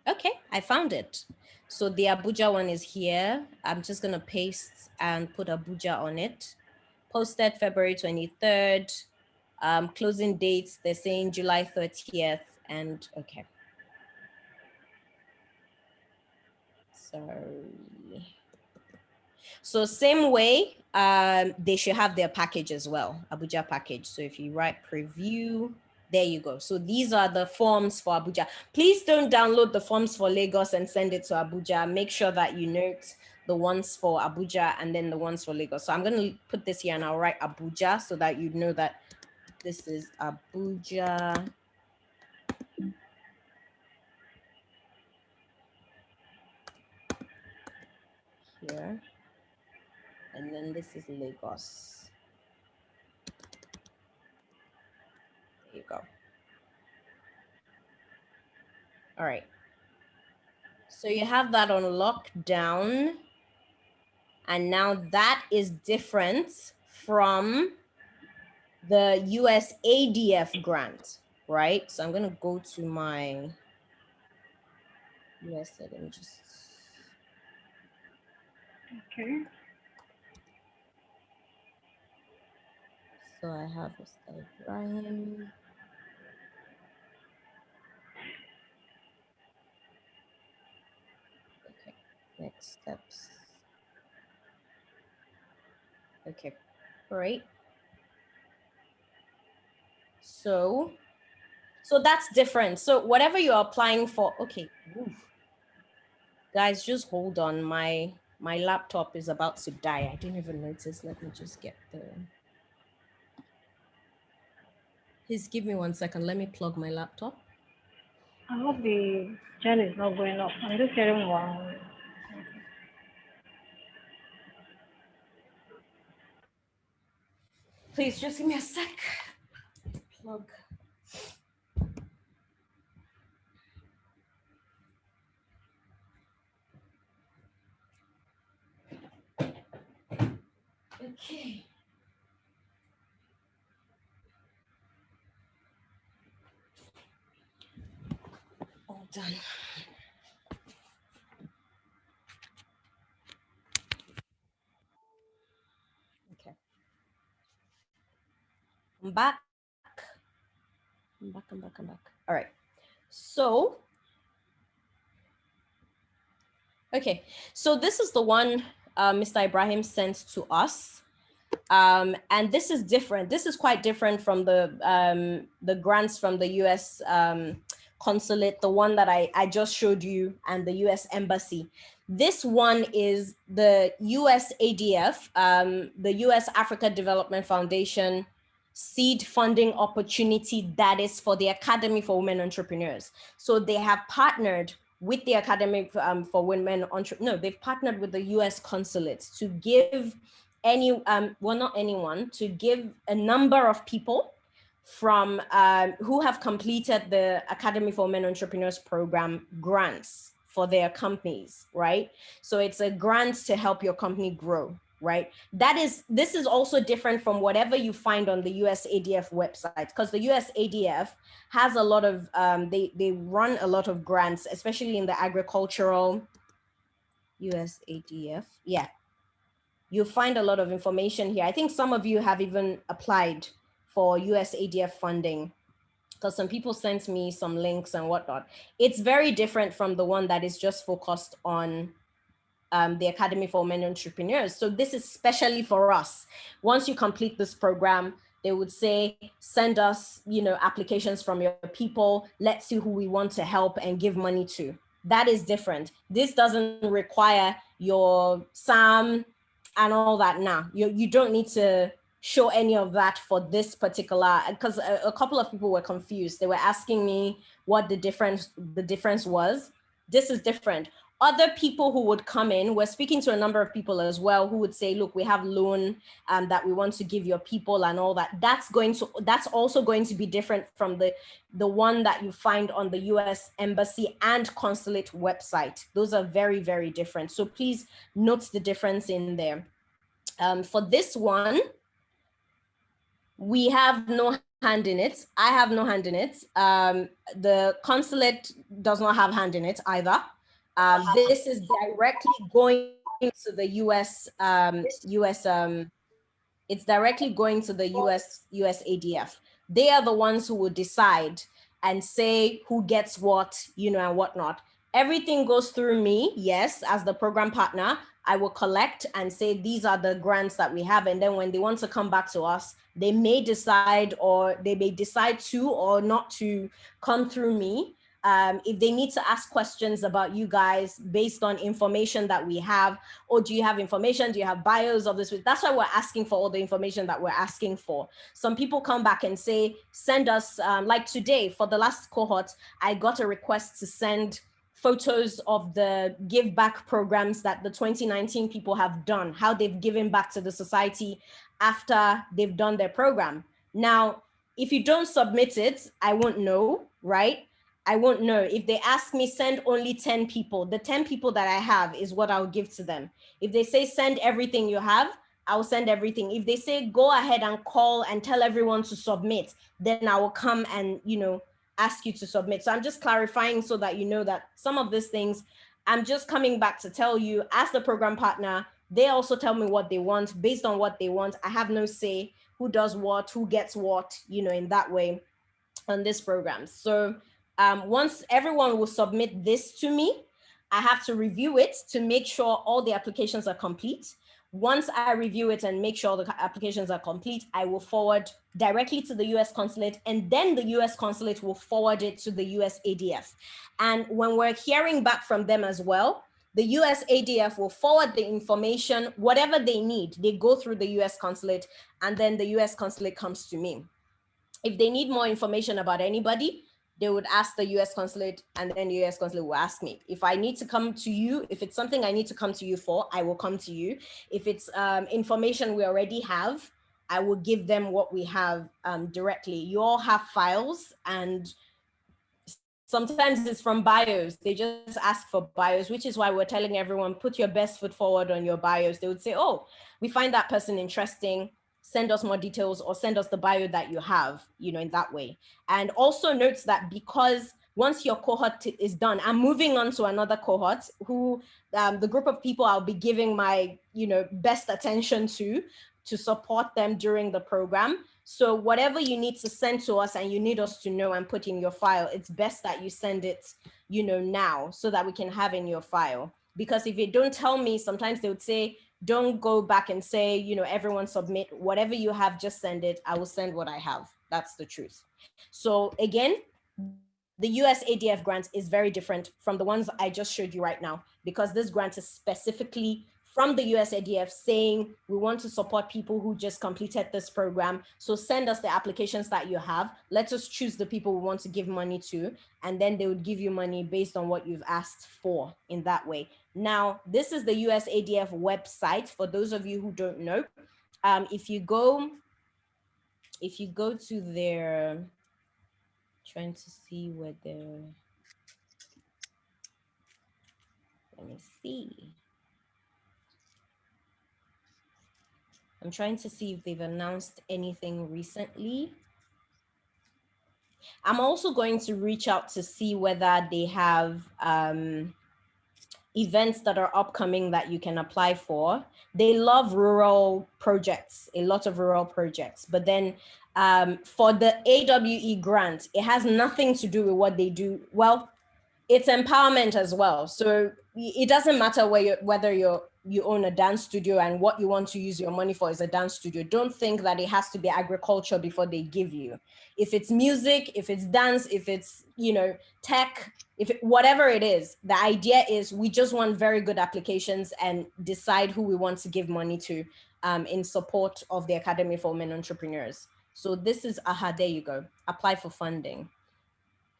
Okay, I found it. So the Abuja one is here. I'm just gonna paste and put Abuja on it. Posted February 23rd. Closing dates, they're saying July 30th. And okay. Sorry. So same way, they should have their package as well, Abuja package. So if you write preview, There you go. So these are the forms for Abuja. Please don't download the forms for Lagos and send it to Abuja. Make sure that you note the ones for Abuja and then the ones for Lagos. So I'm going to put this here and I'll write Abuja so that you know that this is Abuja. Here. And then this is Lagos. There you go. All right. So you have that on lockdown. And now that is different from the US ADF grant, right? So I'm going to go to my US, let me just. Okay. So I have Mr. Ibrahim. Okay, next steps. Okay, great. So that's different. So whatever you're applying for, okay. Oof. Guys, just hold on. My laptop is about to die. I didn't even notice. Let me just get the. Please give me 1 second. Let me plug my laptop. I hope the gen is not going off. I'm just getting one. Please just give me a sec. Plug. Okay. All done. Okay. I'm back. I'm back. All right. So, okay. So this is the one Mr. Ibrahim sent to us. And this is different. This is quite different from the grants from the US consulate, the one that I just showed you, and the US embassy. This one is the US ADF, the US Africa Development Foundation seed funding opportunity that is for the Academy for Women Entrepreneurs. So they have partnered with the Academy for Women Entrepreneurs. No, they've partnered with the US consulate to give not anyone, to give a number of people from who have completed the Academy for Women Entrepreneurs program grants for their companies, right? So it's a grant to help your company grow, right? This is also different from whatever you find on the US ADF website, because the US ADF has a lot of, they run a lot of grants, especially in the agricultural. US ADF, yeah. You'll find a lot of information here. I think some of you have even applied for US ADF funding, because some people sent me some links and whatnot. It's very different from the one that is just focused on the Academy for Women Entrepreneurs. So this is specially for us. Once you complete this program, they would say, send us, applications from your people. Let's see who we want to help and give money to. That is different. This doesn't require your SAM and all that now. You don't need to show any of that for this particular, because a couple of people were confused. They were asking me what the difference was. This is different. Other people who would come in, we're speaking to a number of people as well, who would say, look, we have loan that we want to give your people and all that. That's also going to be different from the one that you find on the US Embassy and Consulate website. Those are very, very different. So please note the difference in there. For this one, we have no hand in it. I have no hand in it. The Consulate does not have hand in it either. This is directly going to the it's directly going to the US ADF. They are the ones who will decide and say who gets what, and whatnot. Everything goes through me, yes, as the program partner, I will collect and say, these are the grants that we have. And then when they want to come back to us, they may decide, or they may decide to or not to come through me. If they need to ask questions about you guys based on information that we have, or do you have information? Do you have bios of this? That's why we're asking for all the information that we're asking for. Some people come back and say, send us, like today for the last cohort, I got a request to send photos of the give back programs that the 2019 people have done, how they've given back to the society after they've done their program. Now, if you don't submit it, I won't know, right? I won't know. If they ask me, send only 10 people, the 10 people that I have is what I'll give to them. If they say, send everything you have, I'll send everything. If they say, go ahead and call and tell everyone to submit, then I will come and, ask you to submit. So I'm just clarifying so that you know that some of these things, I'm just coming back to tell you, as the program partner, they also tell me what they want. Based on what they want, I have no say who does what, who gets what, in that way on this program. So once everyone will submit this to me, I have to review it to make sure all the applications are complete. Once I review it and make sure the applications are complete, I will forward directly to the US consulate, and then the US consulate will forward it to the US ADF. And when we're hearing back from them as well, the US ADF will forward the information, whatever they need. They go through the US consulate, and then the US consulate comes to me. If they need more information about anybody, they would ask the US consulate, and then the US consulate will ask me. If I need to come to you, if it's something I need to come to you for, I will come to you. If it's information we already have, I will give them what we have directly. You all have files, and sometimes it's from bios. They just ask for bios, which is why we're telling everyone, put your best foot forward on your bios. They would say, oh, we find that person interesting, send us more details, or send us the bio that you have, in that way. And also note that because once your cohort is done, I'm moving on to another cohort who the group of people I'll be giving my, best attention to support them during the program. So whatever you need to send to us and you need us to know and put in your file, it's best that you send it, now, so that we can have in your file. Because if you don't tell me, sometimes they would say, don't go back and say, everyone submit. Whatever you have, just send it. I will send what I have. That's the truth. So again, the US ADF grant is very different from the ones I just showed you right now, because this grant is specifically from the US ADF saying, we want to support people who just completed this program. So send us the applications that you have. Let us choose the people we want to give money to, and then they would give you money based on what you've asked for in that way. Now, this is the US ADF website. For those of you who don't know, if you go to their, trying to see where they're, let me see. I'm trying to see if they've announced anything recently. I'm also going to reach out to see whether they have events that are upcoming that you can apply for. They love rural projects, a lot of rural projects, but then for the AWE grant, it has nothing to do with what they do. Well, it's empowerment as well. So it doesn't matter whether you own a dance studio and what you want to use your money for is a dance studio. Don't think that it has to be agriculture before they give you. If it's music, if it's dance, if it's, tech, whatever it is, the idea is we just want very good applications and decide who we want to give money to in support of the Academy for Women Entrepreneurs. So this is, there you go, apply for funding.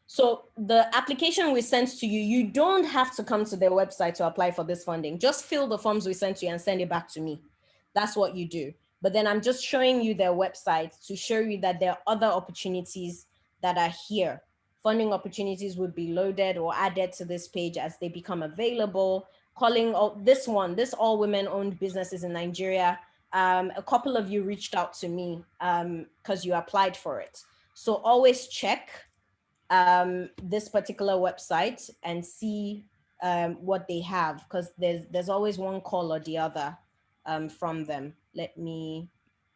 So the application we sent to you, you don't have to come to their website to apply for this funding. Just fill the forms we sent you and send it back to me. That's what you do. But then I'm just showing you their website to show you that there are other opportunities that are here. Funding opportunities would be loaded or added to this page as they become available. Calling this all women owned businesses in Nigeria. A couple of you reached out to me because you applied for it. So always check this particular website and see what they have, because there's always one call or the other from them.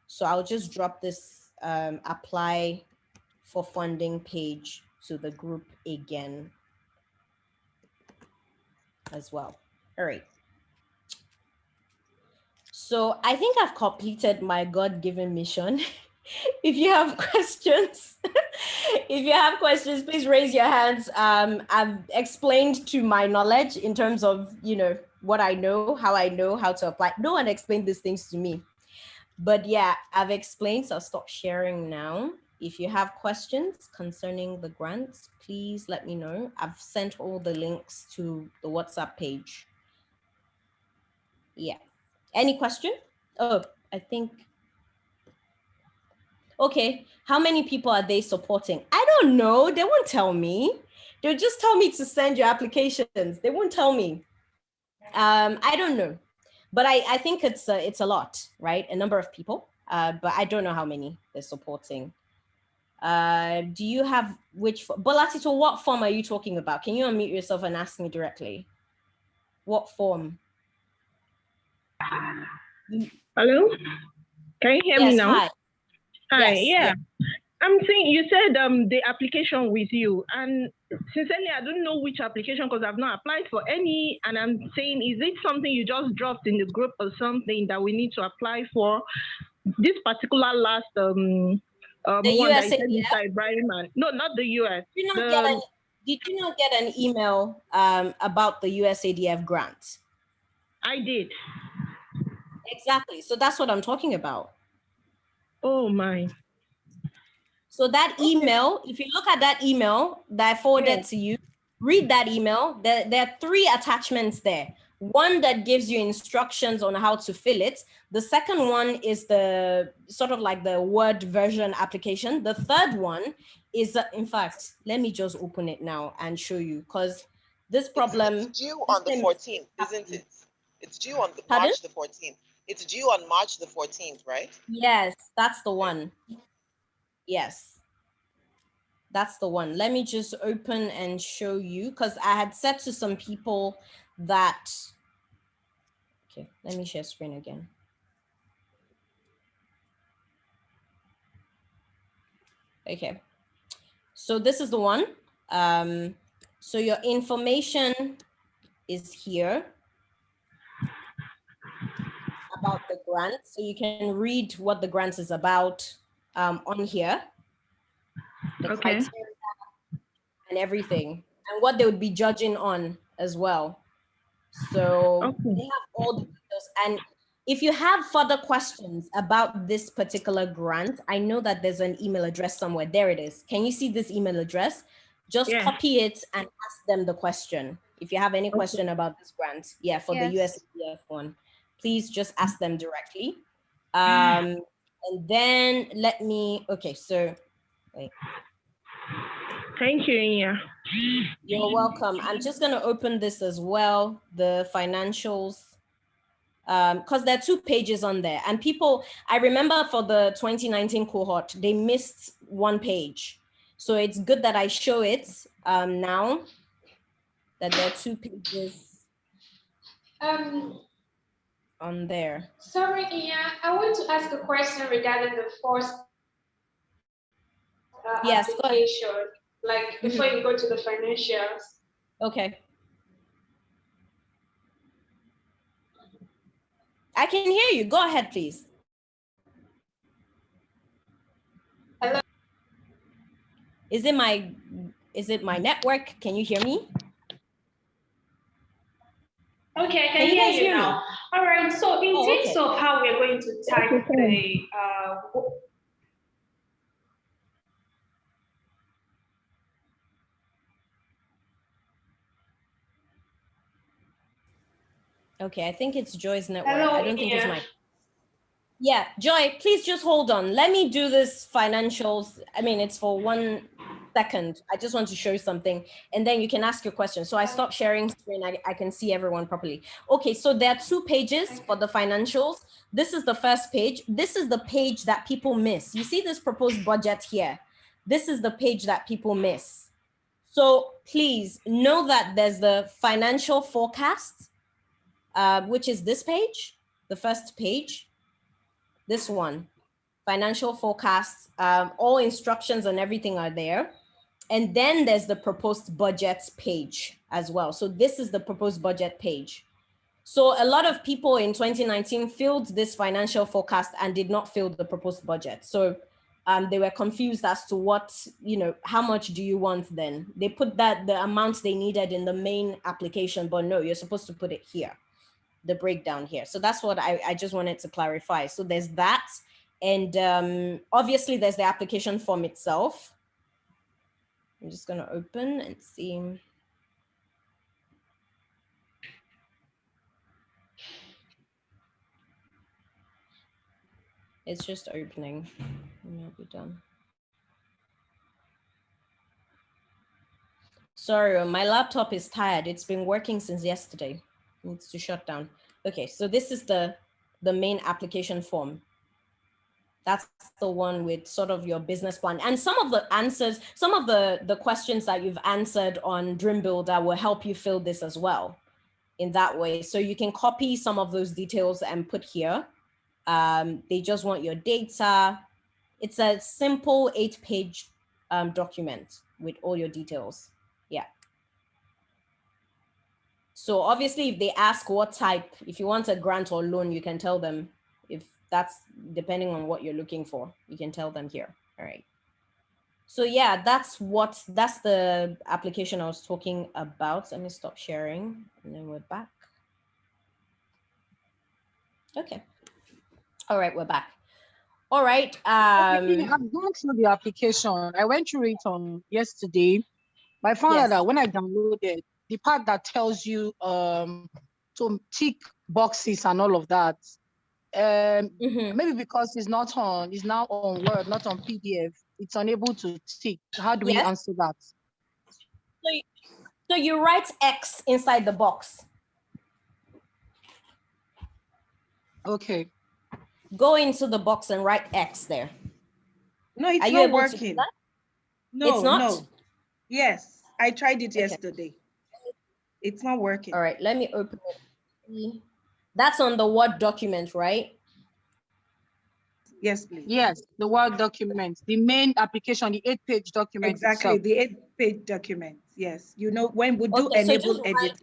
So I'll just drop this apply for funding page to the group again as well. All right. So I think I've completed my God-given mission. If you have questions, please raise your hands. I've explained to my knowledge in terms of, what I know how to apply. No one explained these things to me. But yeah, I've explained, so I'll stop sharing now. If you have questions concerning the grants, please let me know. I've sent all the links to the WhatsApp page. Yeah. Any question? Oh, I think. Okay, how many people are they supporting? I don't know. They won't tell me. They'll just tell me to send your applications. They won't tell me. I don't know. But I think it's a lot, right? A number of people, but I don't know how many they're supporting. Do you have Bolatito, what form are you talking about? Can you unmute yourself and ask me directly? What form? Hello? Can you hear me now? Hi. Hi, Yes, yeah. I'm saying, you said the application with you, and sincerely, I don't know which application because I've not applied for any, and I'm saying, is it something you just dropped in the group or something that we need to apply for? This particular last the one US, that you said, Ibrahim, no, not the US. Did you not get an email about the USADF grant? I did. Exactly. So that's what I'm talking about. Oh my. So that email, if you look at that email that I forwarded to you, read that email. There are 3 attachments there. One that gives you instructions on how to fill it. The second one is the sort of like the Word version application. The third one is, in fact, let me just open it now and show you, because this problem. It's due on the 14th, isn't it? It's due on March the 14th. It's due on March the 14th, right? Yes, that's the one. Yes, that's the one. Let me just open and show you, because I had said to some people that, okay, let me share screen again. Okay, so this is the one. So your information is here about the grant. So you can read what the grant is about on here. The criteria and everything, and what they would be judging on as well. So they have all the details. And if you have further questions about this particular grant, I know that there's an email address somewhere. There it is. Can you see this email address? Just copy it and ask them the question. If you have any question about this grant, for the USDF one, please just ask them directly. And then let me, so wait. Thank you, Inya. You're welcome. I'm just going to open this as well, the financials, because there are 2 pages on there. And people, I remember for the 2019 cohort, they missed 1 page. So it's good that I show it now, that there are 2 pages on there. Sorry, Inya, I want to ask a question regarding the first application, like before you go to the financials. Okay. I can hear you. Go ahead, please. Hello. Is it my network? Can you hear me? Okay, I can hear you now. All right, so in terms of how we're going to type the okay, I think it's Joy's network. Hello, I don't think it's mine. Yeah, Joy, please just hold on. Let me do this financials. I mean, it's for 1 second. I just want to show you something, and then you can ask your question. So I stopped sharing screen. I can see everyone properly. Okay, so there are 2 pages for the financials. This is the first page. This is the page that people miss. You see this proposed budget here. This is the page that people miss. So please know that there's the financial forecast, which is this page, the first page, this one, financial forecast, all instructions and everything are there. And then there's the proposed budget page as well. So this is the proposed budget page. So a lot of people in 2019 filled this financial forecast and did not fill the proposed budget. So they were confused as to what, how much do you want then? They put that the amount they needed in the main application, but no, you're supposed to put it here, the breakdown here. So that's what I just wanted to clarify. So there's that. And obviously there's the application form itself. I'm just gonna open and see. It's just opening. I'll be done. Sorry, my laptop is tired. It's been working since yesterday. It needs to shut down. Okay, so this is the main application form. That's the one with sort of your business plan. And some of the answers, some of the questions that you've answered on Dream Builder will help you fill this as well in that way. So you can copy some of those details and put here. They just want your data. It's a simple 8-page document with all your details. Yeah. So obviously if they ask what type, if you want a grant or loan, you can tell them. If that's depending on what you're looking for, you can tell them here. All right. So yeah, that's the application I was talking about. Let me stop sharing and then we're back. Okay. All right, we're back. All right. I've gone through the application. I went through it on yesterday. But I found out that when I downloaded the part that tells you to tick boxes and all of that, maybe because it's now on Word, not on PDF, it's unable to tick. How do we answer that? So you write X inside the box. Okay. Go into the box and write X there. No, it's not working. No, it's not? No. Yes, I tried it yesterday. It's not working. All right, let me open it. That's on the Word document, right? Yes, please. Yes, the Word document, the main application, the 8-page document. Exactly, itself. the 8-page document. Yes, when we do enable editing.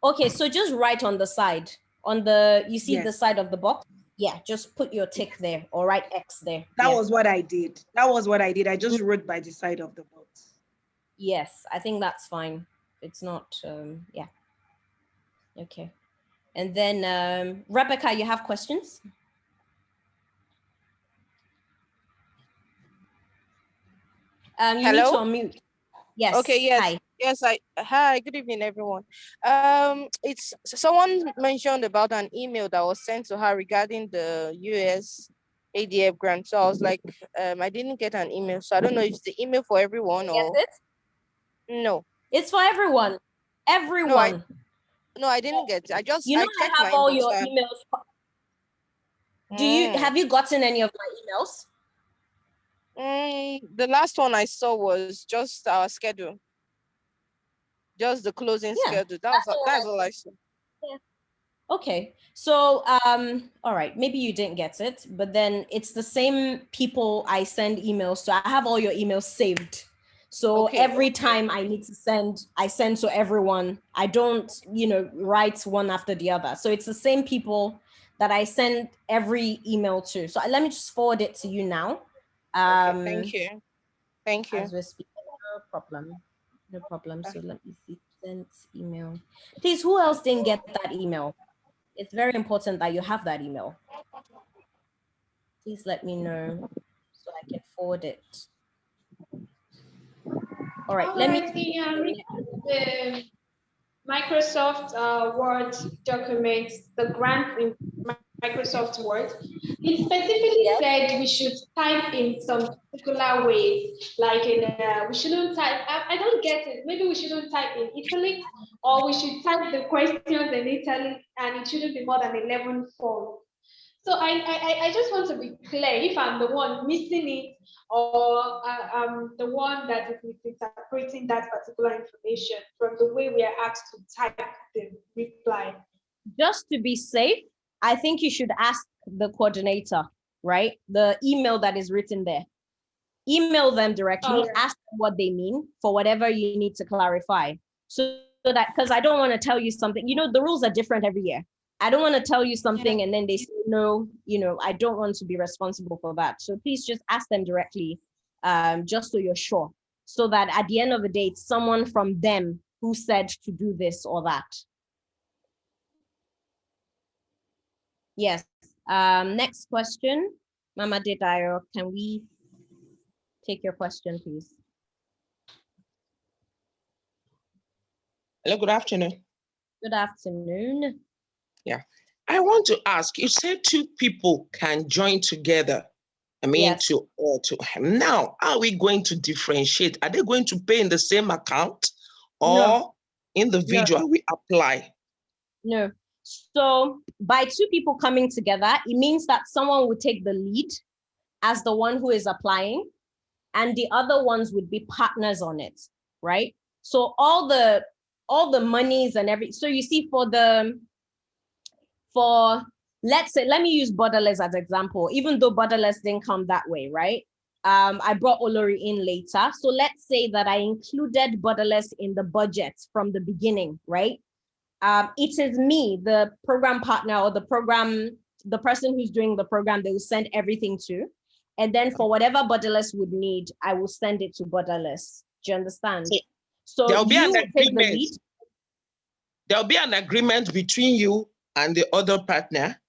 Okay, so just write on the side, you see the side of the box? Yeah, just put your tick there or write X there. That was what I did. I just wrote by the side of the box. Yes, I think that's fine. It's not, yeah. Okay. And then, Rebecca, you have questions? You need to unmute. Yes. Okay, yes. Hi. Yes, hi, good evening, everyone. It's someone mentioned about an email that was sent to her regarding the US ADF grant. So I was like, I didn't get an email. So I don't know if it's the email for everyone or get it? No. It's for everyone. Everyone. No, I didn't get it. I checked I have all your emails. Have you gotten any of my emails? The last one I saw was just our schedule. Just the closing schedule. That's all I saw. Yeah. Okay. So, all right, maybe you didn't get it, but then it's the same people I send emails to. I have all your emails saved. So every time I need to send, I send to everyone. I don't, write one after the other. So it's the same people that I send every email to. So let me just forward it to you now. Thank you. Thank you. As we're speaking, no problem. So let me see, sent email. Please, who else didn't get that email? It's very important that you have that email. Please let me know so I can forward it. All right, let me. The Microsoft Word documents, the grant in Microsoft Word, it specifically said we should type in some particular ways, like we shouldn't type, I don't get it, maybe we shouldn't type in italics, or we should type the questions in italics, and it shouldn't be more than 11 forms. So I just want to be clear if I'm the one missing it, or the one that is misinterpreting that particular information from the way we are asked to type the reply. Just to be safe, I think you should ask the coordinator, right? The email that is written there. Email them directly, ask them what they mean for whatever you need to clarify. So that, because I don't want to tell you something, the rules are different every year. I don't want to tell you something and then they say, no, I don't want to be responsible for that. So please just ask them directly, just so you're sure. So that at the end of the day, it's someone from them who said to do this or that. Yes. Next question, Mama Dedayo, can we take your question, please? Hello, good afternoon. Good afternoon. Yeah, I want to ask, you said two people can join together. I mean, Yes. to now, are we going to differentiate? Are they going to pay in the same account or No. individual we apply? No. So by two people coming together, it means that someone would take the lead as the one who is applying, and the other ones would be partners on it, right? So all the monies and so you see let's say, let me use Borderless as an example, even though Borderless didn't come that way, right? I brought Olori in later. So let's say that I included Borderless in the budget from the beginning, right? It is me, the program partner or the person who's doing the program, they will send everything to. And then for whatever Borderless would need, I will send it to Borderless. Do you understand? So there'll be an take the lead. There'll be an agreement between you and the other partner.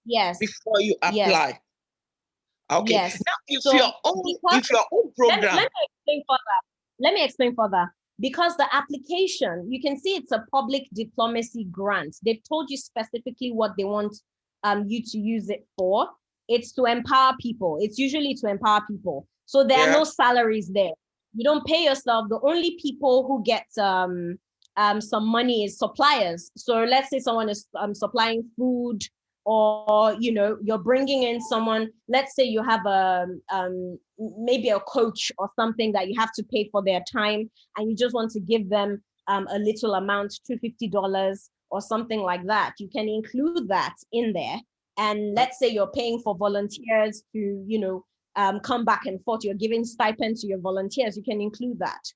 Yes. Before you apply. Yes. Okay. Yes. Now, if your own program. Let me explain further. Because the application, you can see it's a public diplomacy grant. They've told you specifically what they want you to use it for. It's to empower people. It's usually to empower people. So there are no salaries there. You don't pay yourself. The only people who get some money is suppliers. So let's say someone is supplying food, or you're bringing in someone. Let's say you have maybe a coach or something that you have to pay for their time, and you just want to give them a little amount, $250 or something like that. You can include that in there. And let's say you're paying for volunteers to come back and forth. You're giving stipends to your volunteers. You can include that.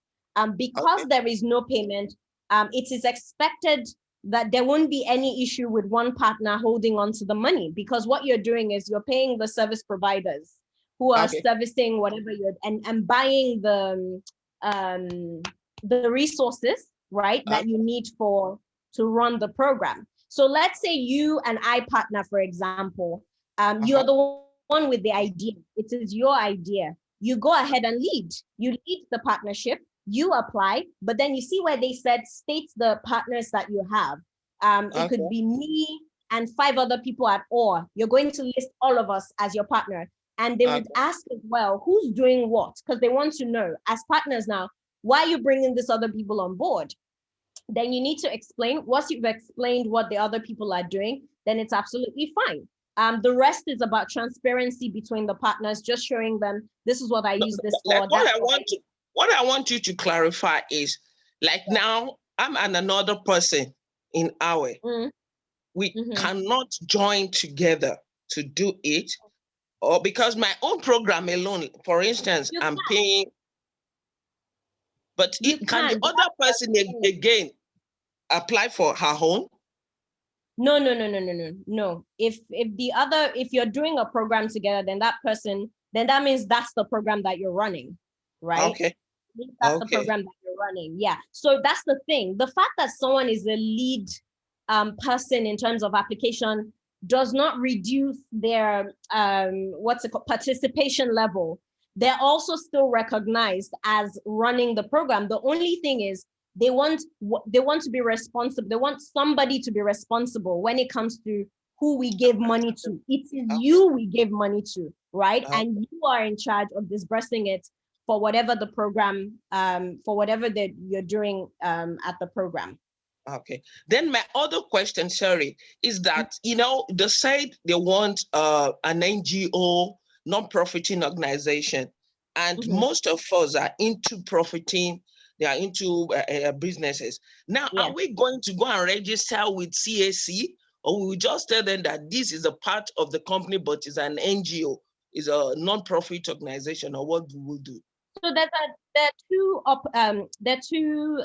Because there is no payment, it is expected that there won't be any issue with one partner holding on to the money, because what you're doing is you're paying the service providers who are servicing whatever and buying the resources, right, that you need to run the program. So let's say you and I partner, for example, you're the one with the idea. It is your idea. You go ahead and lead. You lead the partnership. You apply, but then you see where they said state the partners that you have. It could be me and 5 other people at all. You're going to list all of us as your partner. And they would ask as well, who's doing what? Because they want to know, as partners now, why are you bringing these other people on board? Then you need to explain. Once you've explained what the other people are doing, then it's absolutely fine. The rest is about transparency between the partners, just showing them, this is what I use this for. What I want you to clarify is, like, now I'm another person in our. We cannot join together to do it, or because my own program alone, for instance, I'm paying. But can the other person again apply for her own? No. If you're doing a program together, then that means that's the program that you're running, right? Okay. That's the program that you're running. Yeah. So that's the thing. The fact that someone is the lead person in terms of application does not reduce their participation level. They're also still recognized as running the program. The only thing is they want to be responsible. They want somebody to be responsible when it comes to who we give money to. It is you we give money to, right? And you are in charge of disbursing it for whatever the program, for whatever that you're doing at the program. Okay. Then my other question, sorry, is that, they said they want an NGO, non-profiting organization, and most of us are into profiting. They are into businesses. Now, are we going to go and register with CAC, or we will just tell them that this is a part of the company, but it's an NGO, is a non-profit organization, or what do we do? So there are two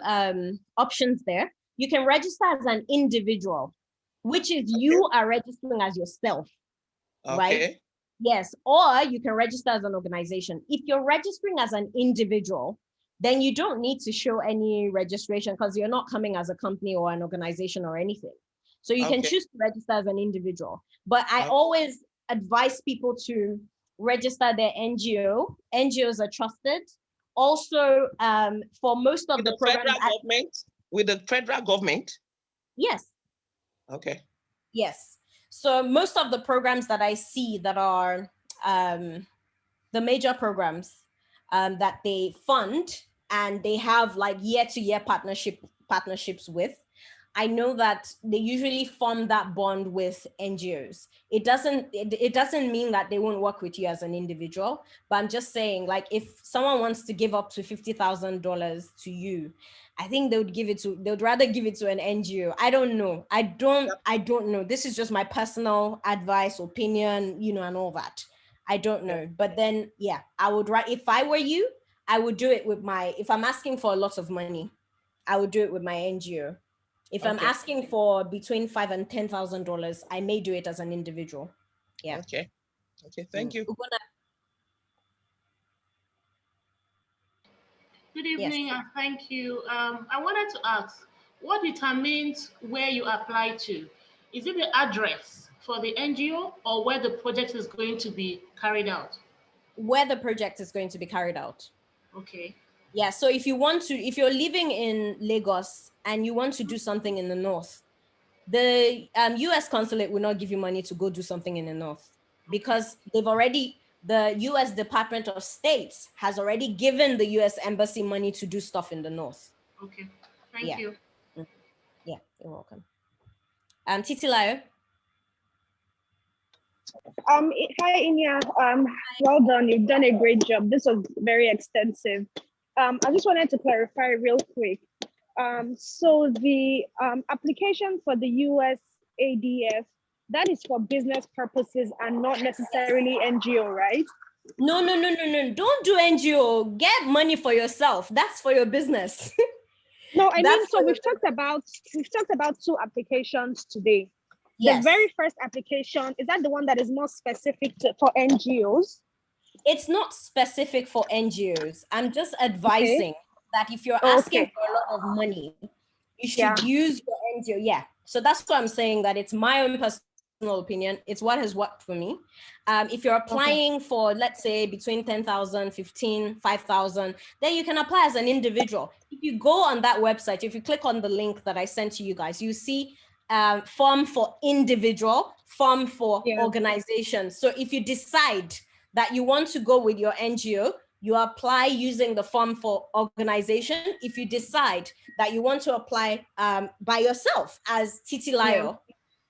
options there. You can register as an individual, which is you are registering as yourself, right? Yes, or you can register as an organization. If you're registering as an individual, then you don't need to show any registration because you're not coming as a company or an organization or anything. So you can choose to register as an individual. But I always advise people to register their NGO. NGOs are trusted. Also, for most of the programs, with the federal government. Yes. Okay. Yes. So most of the programs that I see that are the major programs that they fund and they have like year-to-year partnerships with, I know that they usually form that bond with NGOs. It doesn't mean that they won't work with you as an individual, but I'm just saying, like, if someone wants to give up to $50,000 to you, I think they would rather give it to an NGO. I don't know. I don't know. This is just my personal advice, opinion, and all that. I don't know. But then, yeah, I would if I were you, I would do it with if I'm asking for a lot of money, I would do it with my NGO. If I'm asking for between $5,000 and $10,000, I may do it as an individual. Yeah. Okay. Thank you. Good evening, and thank you. I wanted to ask, what determines where you apply to? Is it the address for the NGO or where the project is going to be carried out? Where the project is going to be carried out. Okay. Yeah, so if you're living in Lagos and you want to do something in the north, the US consulate will not give you money to go do something in the north because the US Department of State has already given the US Embassy money to do stuff in the north. Okay, thank you. Yeah, you're welcome. Titilayo. Hi, Inya. Well done. You've done a great job. This was very extensive. I just wanted to clarify real quick. So the application for the US ADF, that is for business purposes and not necessarily NGO, right? No. Don't do NGO. Get money for yourself. That's for your business. No, I mean, so we've talked about two applications today. Yes. The very first application, is that the one that is more specific for NGOs? It's not specific for NGOs. I'm just advising that if you're asking for a lot of money, you should use your NGO. Yeah. So that's what I'm saying, that it's my own personal opinion. It's what has worked for me. If you're applying for, let's say, between 10,000, 15, 5,000, then you can apply as an individual. If you go on that website, if you click on the link that I sent to you guys, you see form for individual, form for organization. So if you decide that you want to go with your NGO, you apply using the form for organization. If you decide that you want to apply by yourself as Titilayo,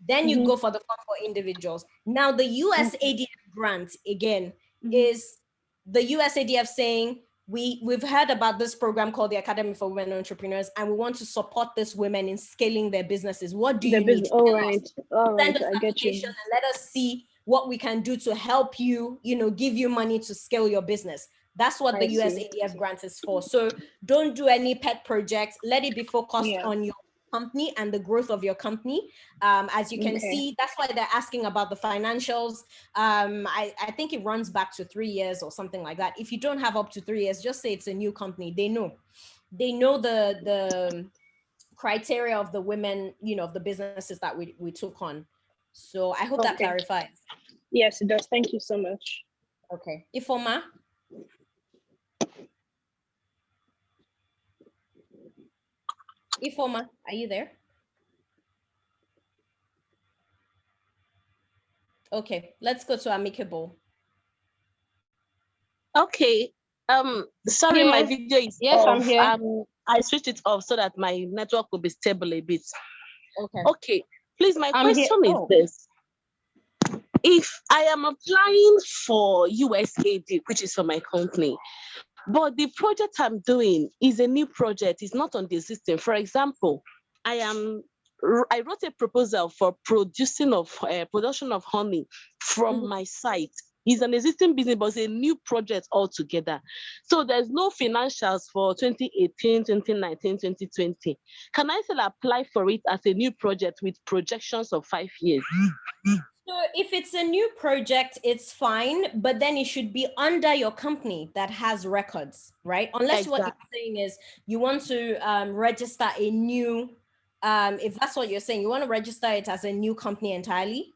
then you go for the form for individuals. Now the US ADF grant, again, is the US ADF saying, we've heard about this program called the Academy for Women Entrepreneurs, and we want to support these women in scaling their businesses. What do you need? All right, Send us I get you. and let us see what we can do to help you, give you money to scale your business. That's what the US ADF grant is for. So don't do any pet projects. Let it be focused on your company and the growth of your company. As you can see, that's why they're asking about the financials. I think it runs back to 3 years or something like that. If you don't have up to 3 years, just say it's a new company. They know the criteria of the women, of the businesses that we took on. So I hope that clarifies. Yes, it does. Thank you so much. Okay. Ifoma? Ifoma, are you there? Okay, let's go to amicable. Okay. Sorry, my video is off. I'm here. I switched it off so that my network will be stable a bit. Okay. Please, my I'm question is this. If I am applying for USAID, which is for my company, but the project I'm doing is a new project, it's not on the system. For example, I wrote a proposal for production of honey from my site It's an existing business, but it's a new project altogether. So there's no financials for 2018, 2019, 2020. Can I still apply for it as a new project with projections of 5 years? So if it's a new project, it's fine, but then it should be under your company that has records, right? Unless what you're saying is you want to register a new, if that's what you're saying, you want to register it as a new company entirely?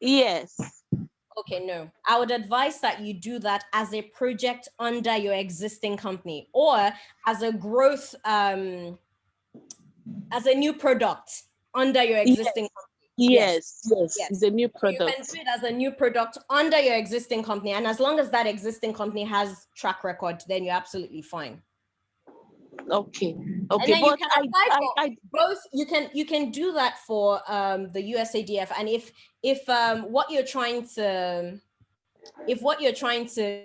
Yes. Okay, no. I would advise that you do that as a project under your existing company, or as a growth, as a new product under your existing company. Yes, it's a new product. So you can do it as a new product under your existing company, and as long as that existing company has track record, then you're absolutely fine. Okay. And then you can apply for both. You can do that for the USADF, and if what you're trying to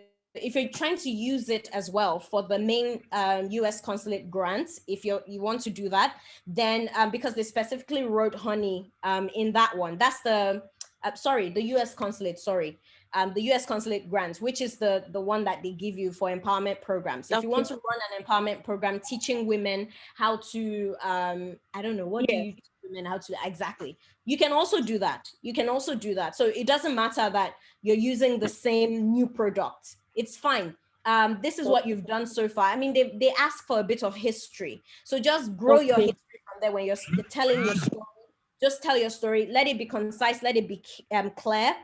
use it as well for the main US consulate grants, if you want to do that, then because they specifically wrote honey in that one, that's the the US consulate, the US consulate grants, which is the one that they give you for empowerment programs. If you want to run an empowerment program teaching women how to I don't know, what do you teach women how to exactly, you can also do that. So it doesn't matter that you're using the same new product. It's fine. This is what you've done so far. I mean, they ask for a bit of history. So just grow your history from there when you're telling your story. Just tell your story. Let it be concise. Let it be clear.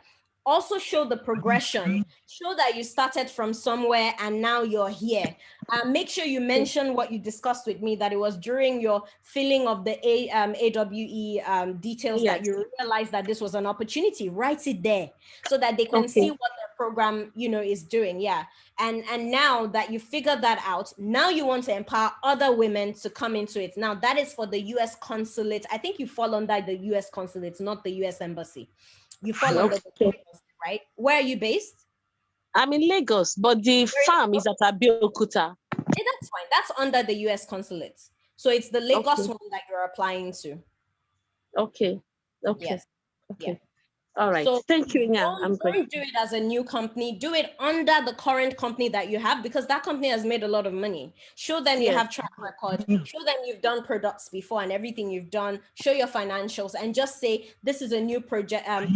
Also show the progression. Show that you started from somewhere and now you're here. Make sure you mention what you discussed with me, that it was during your filling of the AWE details that you realized that this was an opportunity. Write it there so that they can see what their program, is doing. Yeah. And now that you figured that out, now you want to empower other women to come into it. Now that is for the US consulate. I think you fall under the US consulate, not the US embassy. You fall under the consulate, right? Where are you based? I'm in Lagos, but the farm is at Abeokuta. Yeah, that's fine. That's under the US consulate. So it's the Lagos one that you're applying to. Okay. Yes. Okay. All right. So thank you, Inya. Don't do it as a new company. Do it under the current company that you have, because that company has made a lot of money. Show them you have track record. Show them you've done products before and everything you've done. Show your financials and just say this is a new product that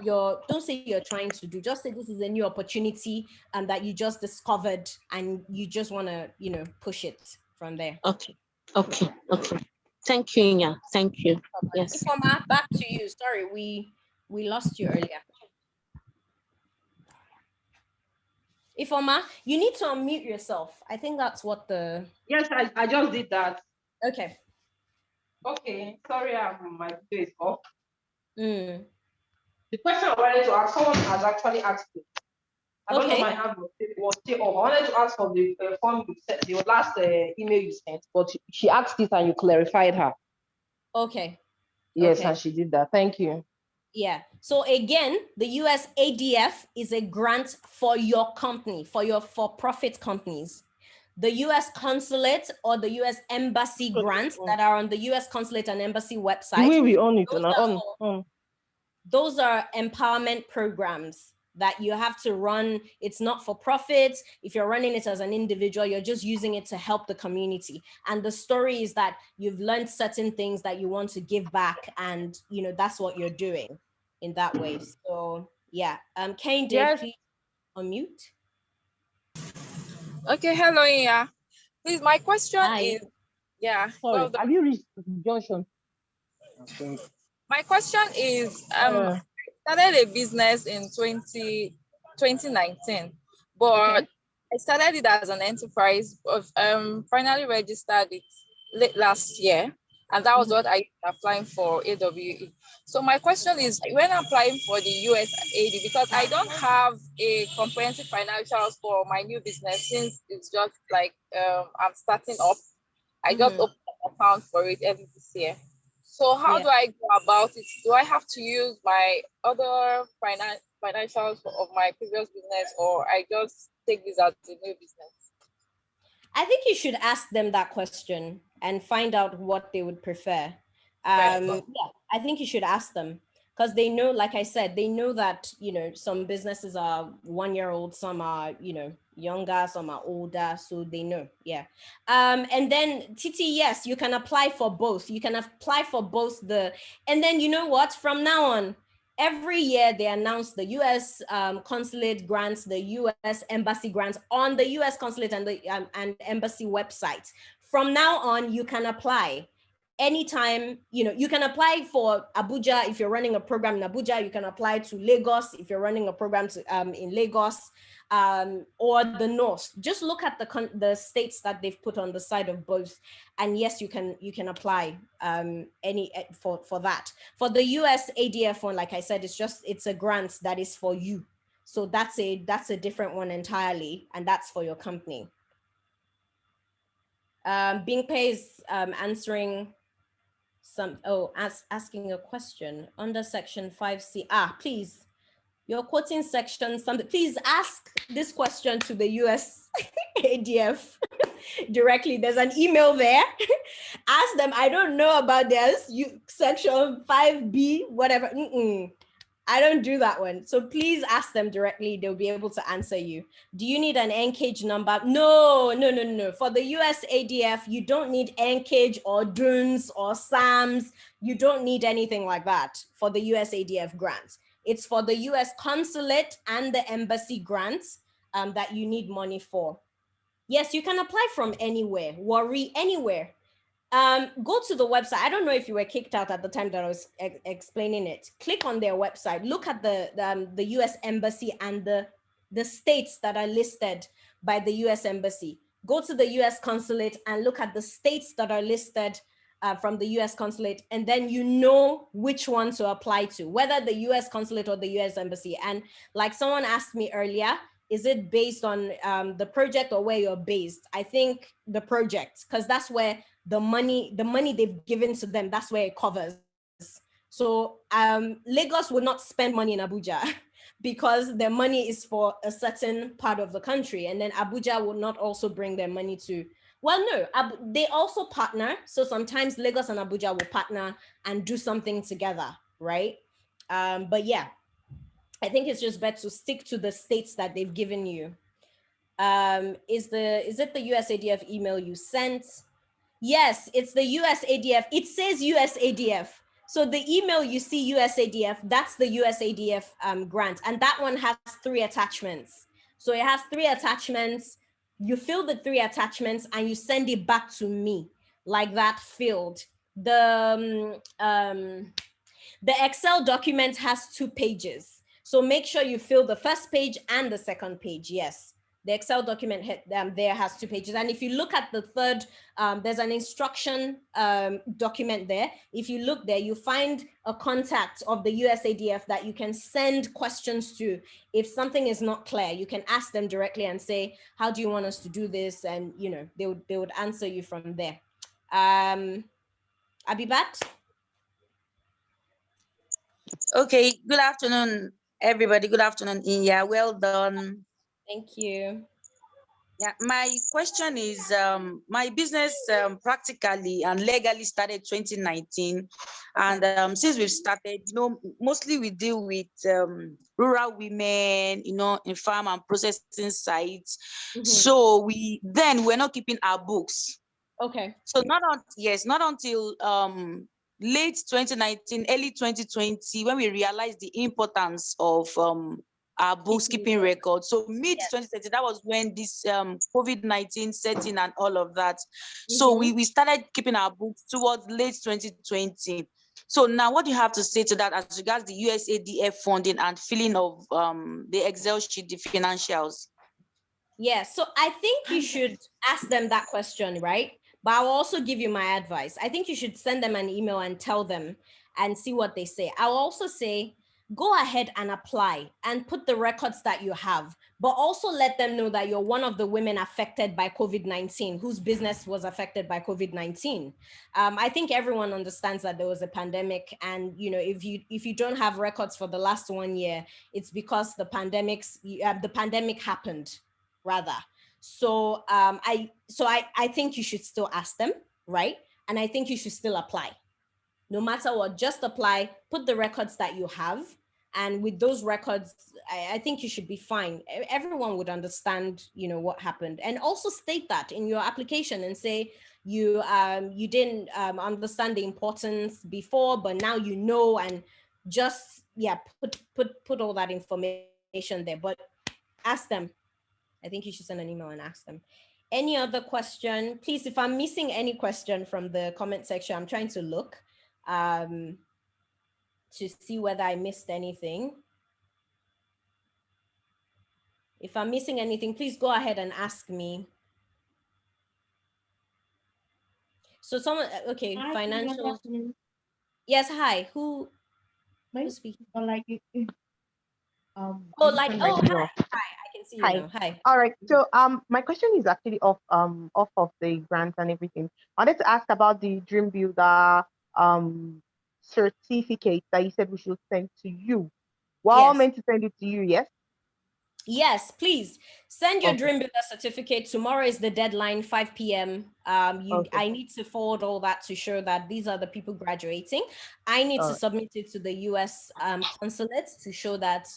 don't say you're trying to do. Just say this is a new opportunity that you just discovered and you just want to push it from there. Okay. Thank you, Inya. Thank you. Yes. Ifeoma, back to you. Sorry, we lost you earlier. Ifeoma, you need to unmute yourself. I think that's what the... Yes, I just did that. Okay. Okay, sorry, my video is off. The question I wanted to ask, someone has actually asked me. I don't know my hand was still off. I wanted to ask for the form you sent, the last email you sent, but she asked it and you clarified her. Okay. Yes, and she did that. Thank you. Yeah. So again, the US ADF is a grant for your company, for your for-profit companies. The US consulate or the US embassy grants that are on the US consulate and embassy website. We own it. Those are empowerment programs that you have to run. It's not for profit. If you're running it as an individual, you're just using it to help the community. And the story is that you've learned certain things that you want to give back, and that's what you're doing in that way. So yeah, Kane, please unmute. Okay, hello, Inya. Please, my question is, sorry, have you reached the junction? My question is, I started a business in 2019, but I started it as an enterprise, but finally registered it late last year, and that was what I was applying for AWE. So my question is, when applying for the USAID, because I don't have a comprehensive financials for my new business, since it's just like I'm starting up, I just opened an account for it early this year. So how do I go about it? Do I have to use my other financials of my previous business, or I just take this as a new business? I think you should ask them that question and find out what they would prefer. I think you should ask them, because they know, like I said, they know that, you know, some businesses are 1 year old, some are, you know, younger, some are older, so they know. Yeah. And then Titi, yes, you can apply for both. You can apply for both and then you know what, from now on, every year they announce the US consulate grants, the US embassy grants on the US consulate and the and embassy website. From now on, you can apply anytime. You know, you can apply for Abuja if you're running a program in Abuja. You can apply to Lagos if you're running a program in Lagos, or the North. Just look at the states that they've put on the side of both, and yes, you can apply for that. For the US ADF one, like I said, it's a grant that is for you. So that's a different one entirely, and that's for your company. Bingpei is answering asking a question under section 5C. Please, you're quoting section something. Please ask this question to the US ADF directly. There's an email there. Ask them. I don't know about this. Section 5B, whatever. I don't do that one. So please ask them directly. They'll be able to answer you. Do you need an NCAGE number? No. For the US ADF, you don't need NCAGE or DUNS or SAMS. You don't need anything like that for the US ADF grants. It's for the US consulate and the embassy grants that you need money for. Yes, you can apply from anywhere, anywhere. Go to the website. I don't know if you were kicked out at the time that I was explaining it. Click on their website. Look at the US Embassy and the states that are listed by the US Embassy. Go to the US Consulate and look at the states that are listed from the US Consulate, and then you know which one to apply to, whether the US Consulate or the US Embassy. And like someone asked me earlier, is it based on the project or where you're based? I think the project, because that's where the money they've given to them, that's where it covers. So Lagos would not spend money in Abuja because their money is for a certain part of the country. And then Abuja will not also bring their money to, well, no, they also partner. So sometimes Lagos and Abuja will partner and do something together, right? But yeah, I think it's just better to stick to the states that they've given you. Is it the USADF email you sent? Yes, it's the USADF. It says USADF. So the email you see USADF, that's the USADF grant. And that one has 3 attachments. So it has 3 attachments. You fill the 3 attachments and you send it back to me like that filled. The Excel document has 2 pages. So make sure you fill the first page and the second page, yes. The Excel document there has 2 pages. And if you look at the third, there's an instruction document there. If you look there, you find a contact of the USADF that you can send questions to. If something is not clear, you can ask them directly and say, how do you want us to do this? And you know, they would answer you from there. Abibat? Okay, good afternoon, everybody. Good afternoon, Inya. Well done. Thank you. Yeah, my question is, my business practically and legally started 2019. And since we've started, you know, mostly we deal with rural women, you know, in farm and processing sites. So we're not keeping our books. Okay. So not until late 2019, early 2020, when we realized the importance of our bookkeeping record. So mid 2020, that was when this COVID-19 set in and all of that. So we started keeping our books towards late 2020. So now what do you have to say to that as regards the USADF funding and filling of the Excel sheet, the financials? Yeah, so I think you should ask them that question, right? But I'll also give you my advice. I think you should send them an email and tell them and see what they say. I'll also say, go ahead and apply and put the records that you have, but also let them know that you're one of the women affected by COVID-19, whose business was affected by COVID-19. I think everyone understands that there was a pandemic, and you know, if you don't have records for the last 1 year, it's because the pandemic happened, rather. So I think you should still ask them, right? And I think you should still apply. no matter what, just apply, put the records that you have. And with those records, I think you should be fine. Everyone would understand, what happened. And also state that in your application and say you didn't understand the importance before, but now you know, and just, put all that information there. But ask them. I think you should send an email and ask them. Any other question? Please, if I'm missing any question from the comment section, I'm trying to look to see whether I missed anything. If I'm missing anything, please go ahead and ask me. So someone, okay, Hi, financial. Yes, hi. Who's speaking? Hi, hi, I can see you hi. now. Hi. All right. So my question is actually off of the grants and everything. I wanted to ask about the Dream Builder certificate that you said we should send to you. We're all meant to send it to you, yes? Yes, please send your Dream Builder certificate. Tomorrow is the deadline, 5 p.m. I need to forward all that to show that these are the people graduating. I need to submit it to the US consulate to show that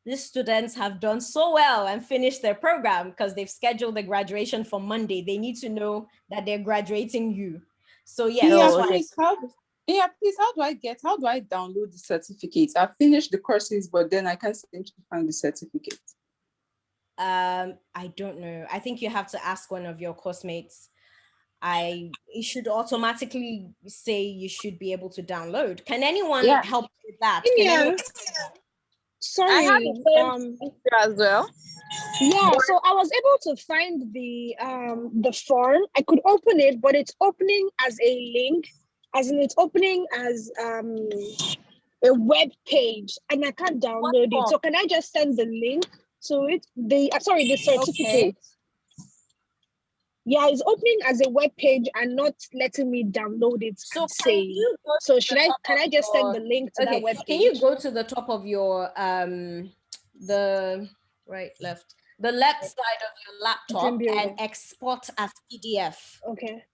these students have done so well and finished their program, because they've scheduled the graduation for Monday. They need to know that they're graduating you. So yes, please, how do I download the certificate? I've finished the courses, but then I can't seem to find the certificate. I don't know. I think you have to ask one of your course mates. It should automatically say you should be able to download. Can anyone help with that? Sorry, I had the same issue as well. Yeah, so I was able to find the form. I could open it, but it's opening as a link, as in it's opening as a web page, and I can't download it. So can I just send the link to it? The certificate. Okay. Yeah, it's opening as a web page and not letting me download it. So can I just send the link to that web page? Can you go to the top of your the left side of your laptop and export as PDF? Okay.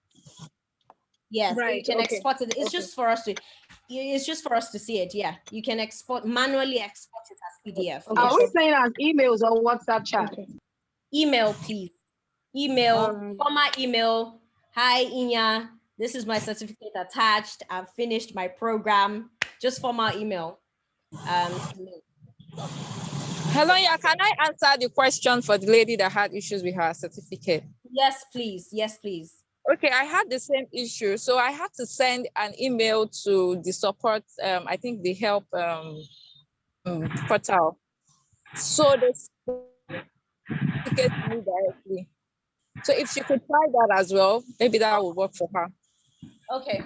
Yes, right. You can export it. It's just for us to see it. Yeah, you can manually export it as PDF. Are we saying as emails or WhatsApp chat? Email, please. Former email. Hi, Inya. This is my certificate attached. I've finished my program. Just formal email. Hello, yeah. Can I answer the question for the lady that had issues with her certificate? Yes, please. Yes, please. Okay, I had the same issue. So I had to send an email to the support, I think the help portal. So they get me directly. So if she could try that as well, maybe that will work for her. Okay.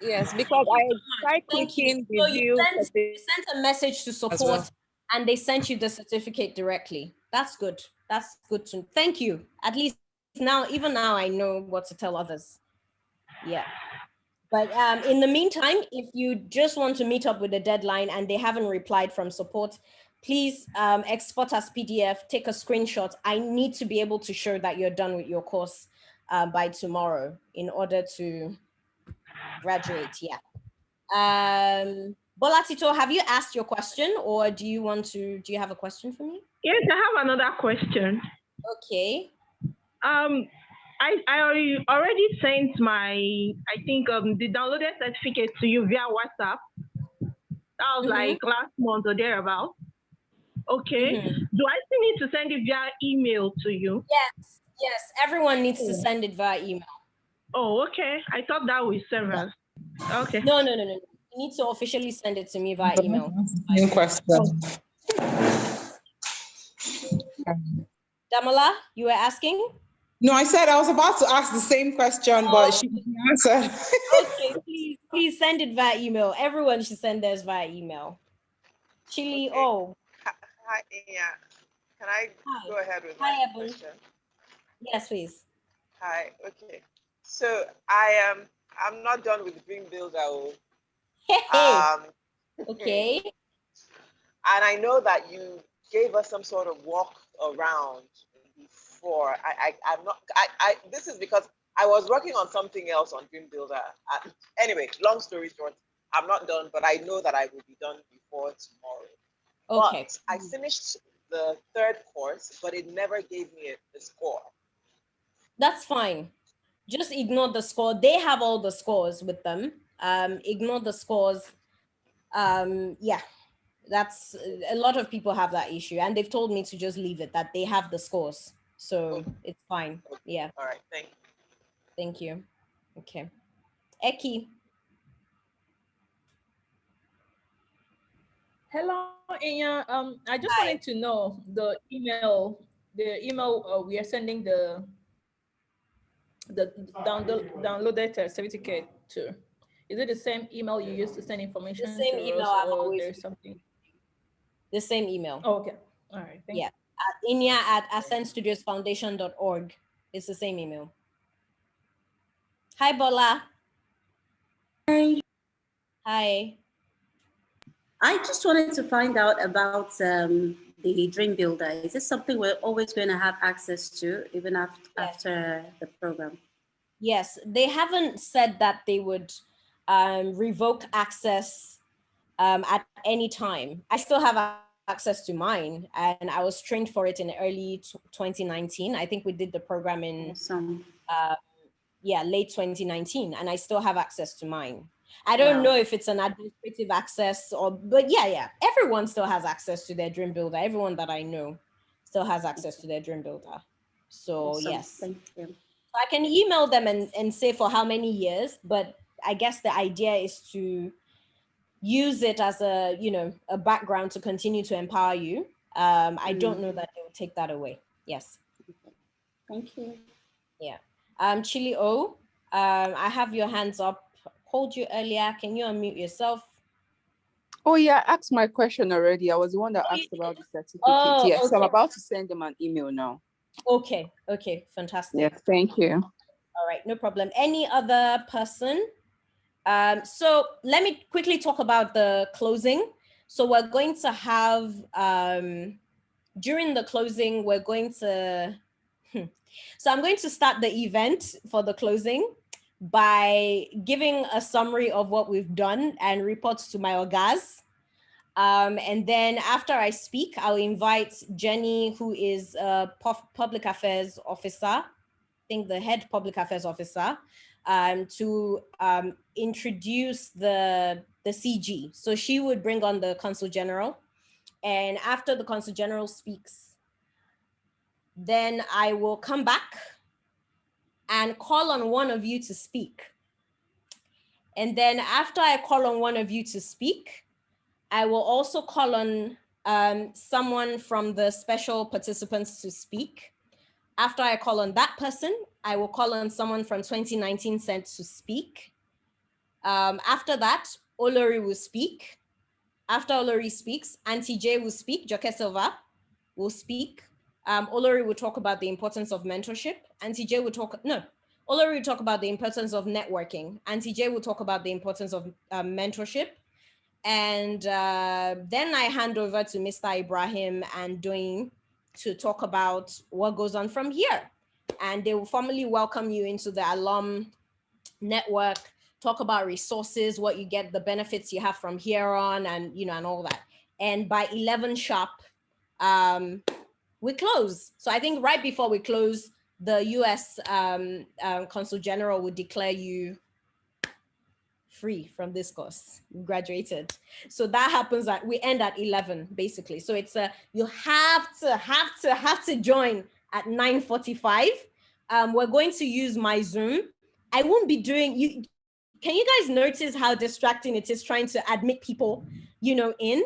Yes, because I tried clicking so you sent a message to support and they sent you the certificate directly. That's good. That's good to thank you. At least now, even now, I know what to tell others. Yeah. But in the meantime, if you just want to meet up with the deadline and they haven't replied from support, please export as PDF, take a screenshot. I need to be able to show that you're done with your course by tomorrow in order to graduate. Yeah. Bolatito, have you asked your question, or do you have a question for me? Yes, I have another question. Okay. I already sent the downloaded certificate to you via WhatsApp. That was like last month or thereabout. Okay. Do I still need to send it via email to you? Yes. Everyone needs to send it via email. Oh, okay. I thought that was several. Okay. No. You need to officially send it to me via email. New question. Damola, you were asking? No, I said I was about to ask the same question, but she didn't answer. Okay, please send it via email. Everyone should send theirs via email. Chili, Hi, Inya. Can I go ahead with my question? Yes, please. Hi. Okay. So I'm not done with Dream Builder. Okay. And I know that you gave us some sort of walk around before. This is because I was working on something else on Dream Builder. Anyway, long story short, I'm not done, but I know that I will be done before tomorrow. Okay. But I finished the third course, but it never gave me a score. That's fine. Just ignore the score. They have all the scores with them. Ignore the scores. Yeah, that's a lot of people have that issue, and they've told me to just leave it, that they have the scores. So it's fine. Yeah. All right. Thank you. Thank you. Okay. Eki. Hello, Inya. I just wanted to know the email we are sending the downloaded certificate to. Is it the same email you used to send information The same to email us, I've or always there's something? The same email. Oh, okay. All right. Thank Yeah. Inya at ascentstudiosfoundation.org. It's the same email. Hi, Bola. Hi. Hi. I just wanted to find out about the Dream Builder. Is this something we're always going to have access to, even after the program? Yes, they haven't said that they would revoke access at any time. I still have access to mine, and I was trained for it in early 2019. I think we did the program in late 2019, and I still have access to mine. I don't know if it's an administrative access but yeah, everyone still has access to their Dream Builder. Everyone that I know still has access to their Dream Builder. So yes. Thank you. So I can email them and say for how many years, but I guess the idea is to use it as a background to continue to empower you. I don't know that they will take that away. Yes. Thank you. Yeah. Chili O, I have your hands up. Called you earlier. Can you unmute yourself? Oh yeah, I asked my question already. I was the one that asked about the certificate. Yes, so I'm about to send them an email now. Okay, fantastic. Yes, thank you. All right, no problem. Any other person? So let me quickly talk about the closing. So we're going to have, during the closing, we're going to, so I'm going to start the event for the closing by giving a summary of what we've done and reports to my orgas. And then after I speak, I'll invite Jenny, who is a public affairs officer, I think the head public affairs officer, to introduce the CG. So she would bring on the Consul General. And after the Consul General speaks, then I will come back and call on one of you to speak. And then after I call on one of you to speak, I will also call on someone from the special participants to speak. After I call on that person, I will call on someone from 2019 Cent to speak. After that, Olori will speak. After Olori speaks, Auntie J will speak, Joke Silva will speak. Olori will talk about the importance of mentorship. Auntie J will Olori will talk about the importance of networking. Auntie J will talk about the importance of mentorship. And then I hand over to Mr. Ibrahim and Doyin to talk about what goes on from here. And they will formally welcome you into the alum network, talk about resources, what you get, the benefits you have from here on, and and all that. And by 11 sharp, we close. So I think right before we close, the US Consul General would declare you free from this course. You graduated. So that happens we end at 11 basically. So it's you have to join at 9:45. We're going to use my Zoom. I won't be doing you. Can you guys notice how distracting it is trying to admit people, in?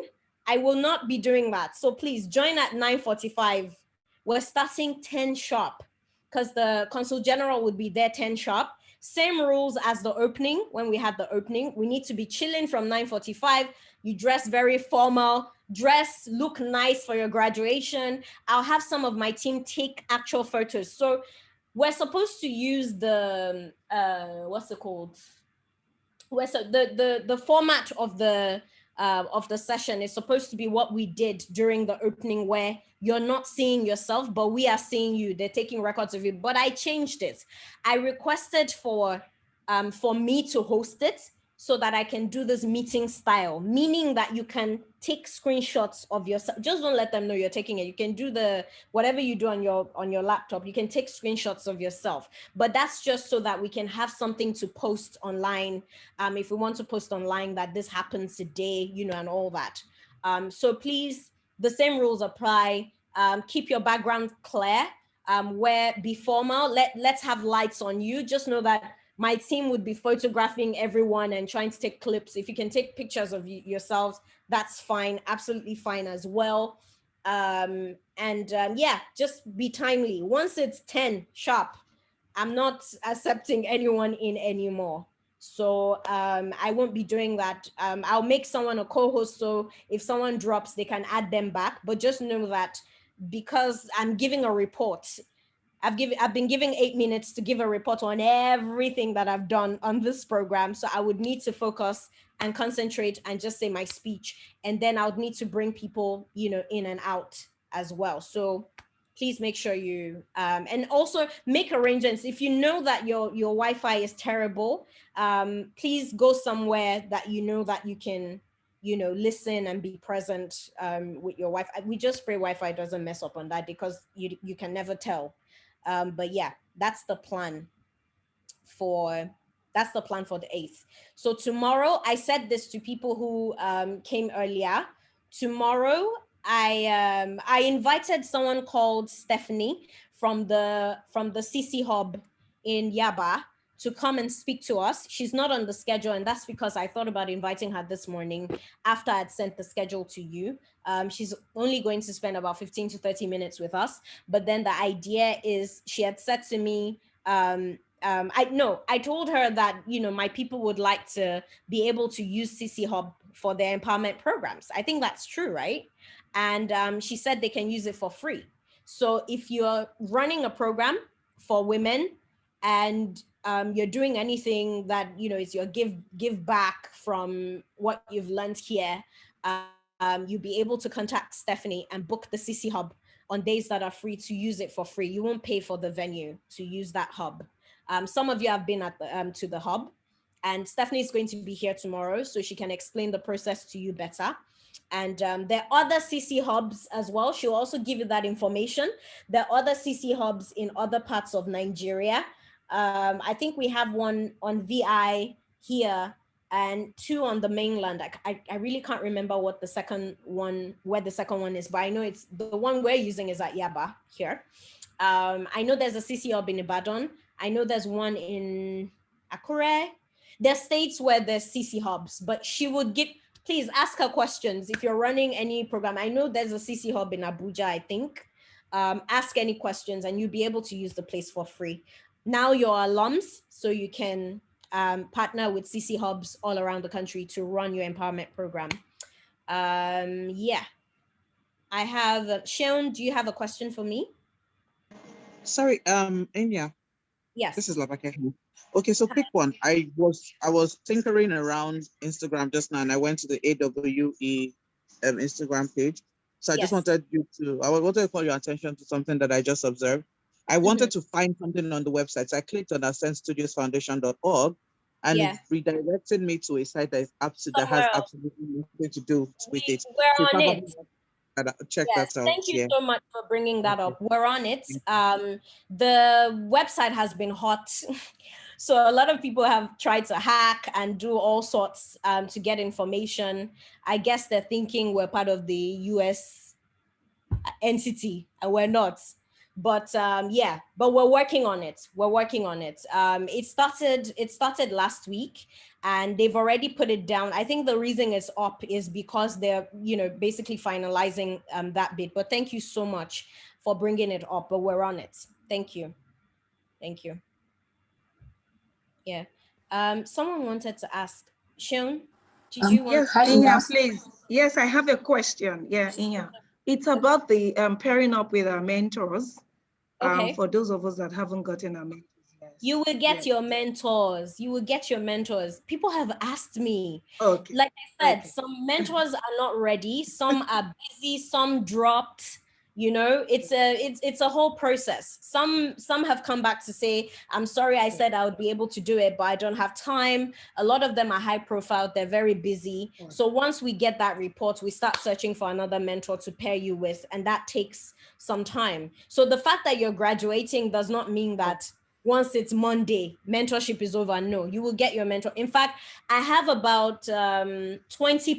I will not be doing that. So please join at 9:45. We're starting 10 sharp because the Consul General would be there 10 sharp. Same rules as the opening. When we had the opening, we need to be chilling from 9:45. You dress very formal, look nice for your graduation. I'll have some of my team take actual photos. So we're supposed to use the, what's it called? The format of the of the session is supposed to be what we did during the opening, where you're not seeing yourself, but we are seeing you. They're taking records of you. But I changed it. I requested for me to host it so that I can do this meeting style, meaning that you can take screenshots of yourself. Just don't let them know you're taking it. You can do whatever you do on your laptop. You can take screenshots of yourself, but that's just so that we can have something to post online. If we want to post online that this happens today, and all that. So please, the same rules apply. Keep your background clear. Be formal. Let's have lights on you. Just know that my team would be photographing everyone and trying to take clips. If you can take pictures of yourselves, that's fine, absolutely fine as well. Yeah, just be timely. Once it's 10 sharp, I'm not accepting anyone in anymore. So I won't be doing that. I'll make someone a co-host, so if someone drops, they can add them back. But just know that because I'm giving a report, I've been given 8 minutes to give a report on everything that I've done on this program. So I would need to focus and concentrate and just say my speech. And then I would need to bring people, in and out as well. So please make sure you, and also make arrangements. If you know that your Wi-Fi is terrible, please go somewhere that that you can, listen and be present with your Wi-Fi. We just pray Wi-Fi doesn't mess up on that, because you can never tell. But yeah, that's the plan for the 8th. So tomorrow, I said this to people who came earlier. Tomorrow, I invited someone called Stephanie from the CC Hub in Yaba to come and speak to us. She's not on the schedule, and that's because I thought about inviting her this morning after I'd sent the schedule to you. She's only going to spend about 15 to 30 minutes with us. But then the idea is, she had said to me, I told her that, my people would like to be able to use CC Hub for their empowerment programs. I think that's true, right? And she said they can use it for free. So if you're running a program for women and you're doing anything that, is your give back from what you've learned here, you'll be able to contact Stephanie and book the CC Hub on days that are free to use it for free. You won't pay for the venue to use that hub. Some of you have been at to the hub, and Stephanie is going to be here tomorrow, so she can explain the process to you better. And there are other CC hubs as well. She'll also give you that information. There are other CC hubs in other parts of Nigeria. I think we have one on VI here and 2 on the mainland. I really can't remember where the second one is, but I know it's the one we're using is at Yaba here. I know there's a CC hub in Ibadan. I know there's one in Akure. There's states where there's CC hubs, but she would please ask her questions if you're running any program. I know there's a CC hub in Abuja, I think. Ask any questions and you'll be able to use the place for free. Now you're alums, so you can partner with CC hubs all around the country to run your empowerment program. Yeah, I have, Shaun, do you have a question for me? Sorry, Inya. Yes. This is Labake. Okay, so quick one. I was tinkering around Instagram just now, and I went to the AWE Instagram page. So I just wanted I wanted to call your attention to something that I just observed. I wanted to find something on the website. So I clicked on ascentstudiosfoundation.org, and it redirected me to a site that has absolutely nothing to do with it. We're on it. Check that out. Thank you so much for bringing that up. We're on it. The website has been hot. So a lot of people have tried to hack and do all sorts to get information. I guess they're thinking we're part of the US entity, and we're not. But yeah, but we're working on it. It started last week, and they've already put it down. I think the reason it's up is because they're, basically finalizing that bit. But thank you so much for bringing it up. But we're on it. Thank you. Yeah. Someone wanted to ask, Shaun, did you want? Yes, Inya, please. Yes, I have a question. Yeah, Inya. It's about the pairing up with our mentors. For those of us that haven't gotten our mentors You will get your mentors. You will get your mentors. People have asked me. Okay. Like I said, some mentors are not ready. Some are busy. Some dropped. You know, it's a whole process. Some have come back to say, I'm sorry, I said I would be able to do it, but I don't have time. A lot of them are high profile. They're very busy. So once we get that report, we start searching for another mentor to pair you with, and that takes some time. So the fact that you're graduating does not mean that once it's Monday, mentorship is over. No, you will get your mentor. In fact, I have about 20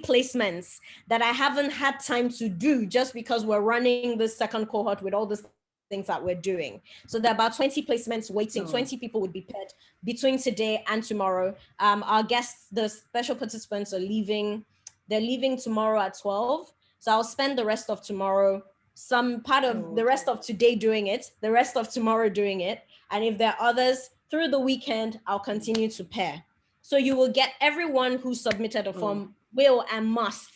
placements that I haven't had time to do just because we're running the second cohort with all the things that we're doing. So there are about 20 placements waiting. 20 people would be paired between today and tomorrow. Our guests, the special participants are leaving. They're leaving tomorrow at 12. So I'll spend the rest of tomorrow, some part of the rest of today doing it, the rest of tomorrow doing it. And if there are others through the weekend, I'll continue to pair. So you will get everyone who submitted a form will and must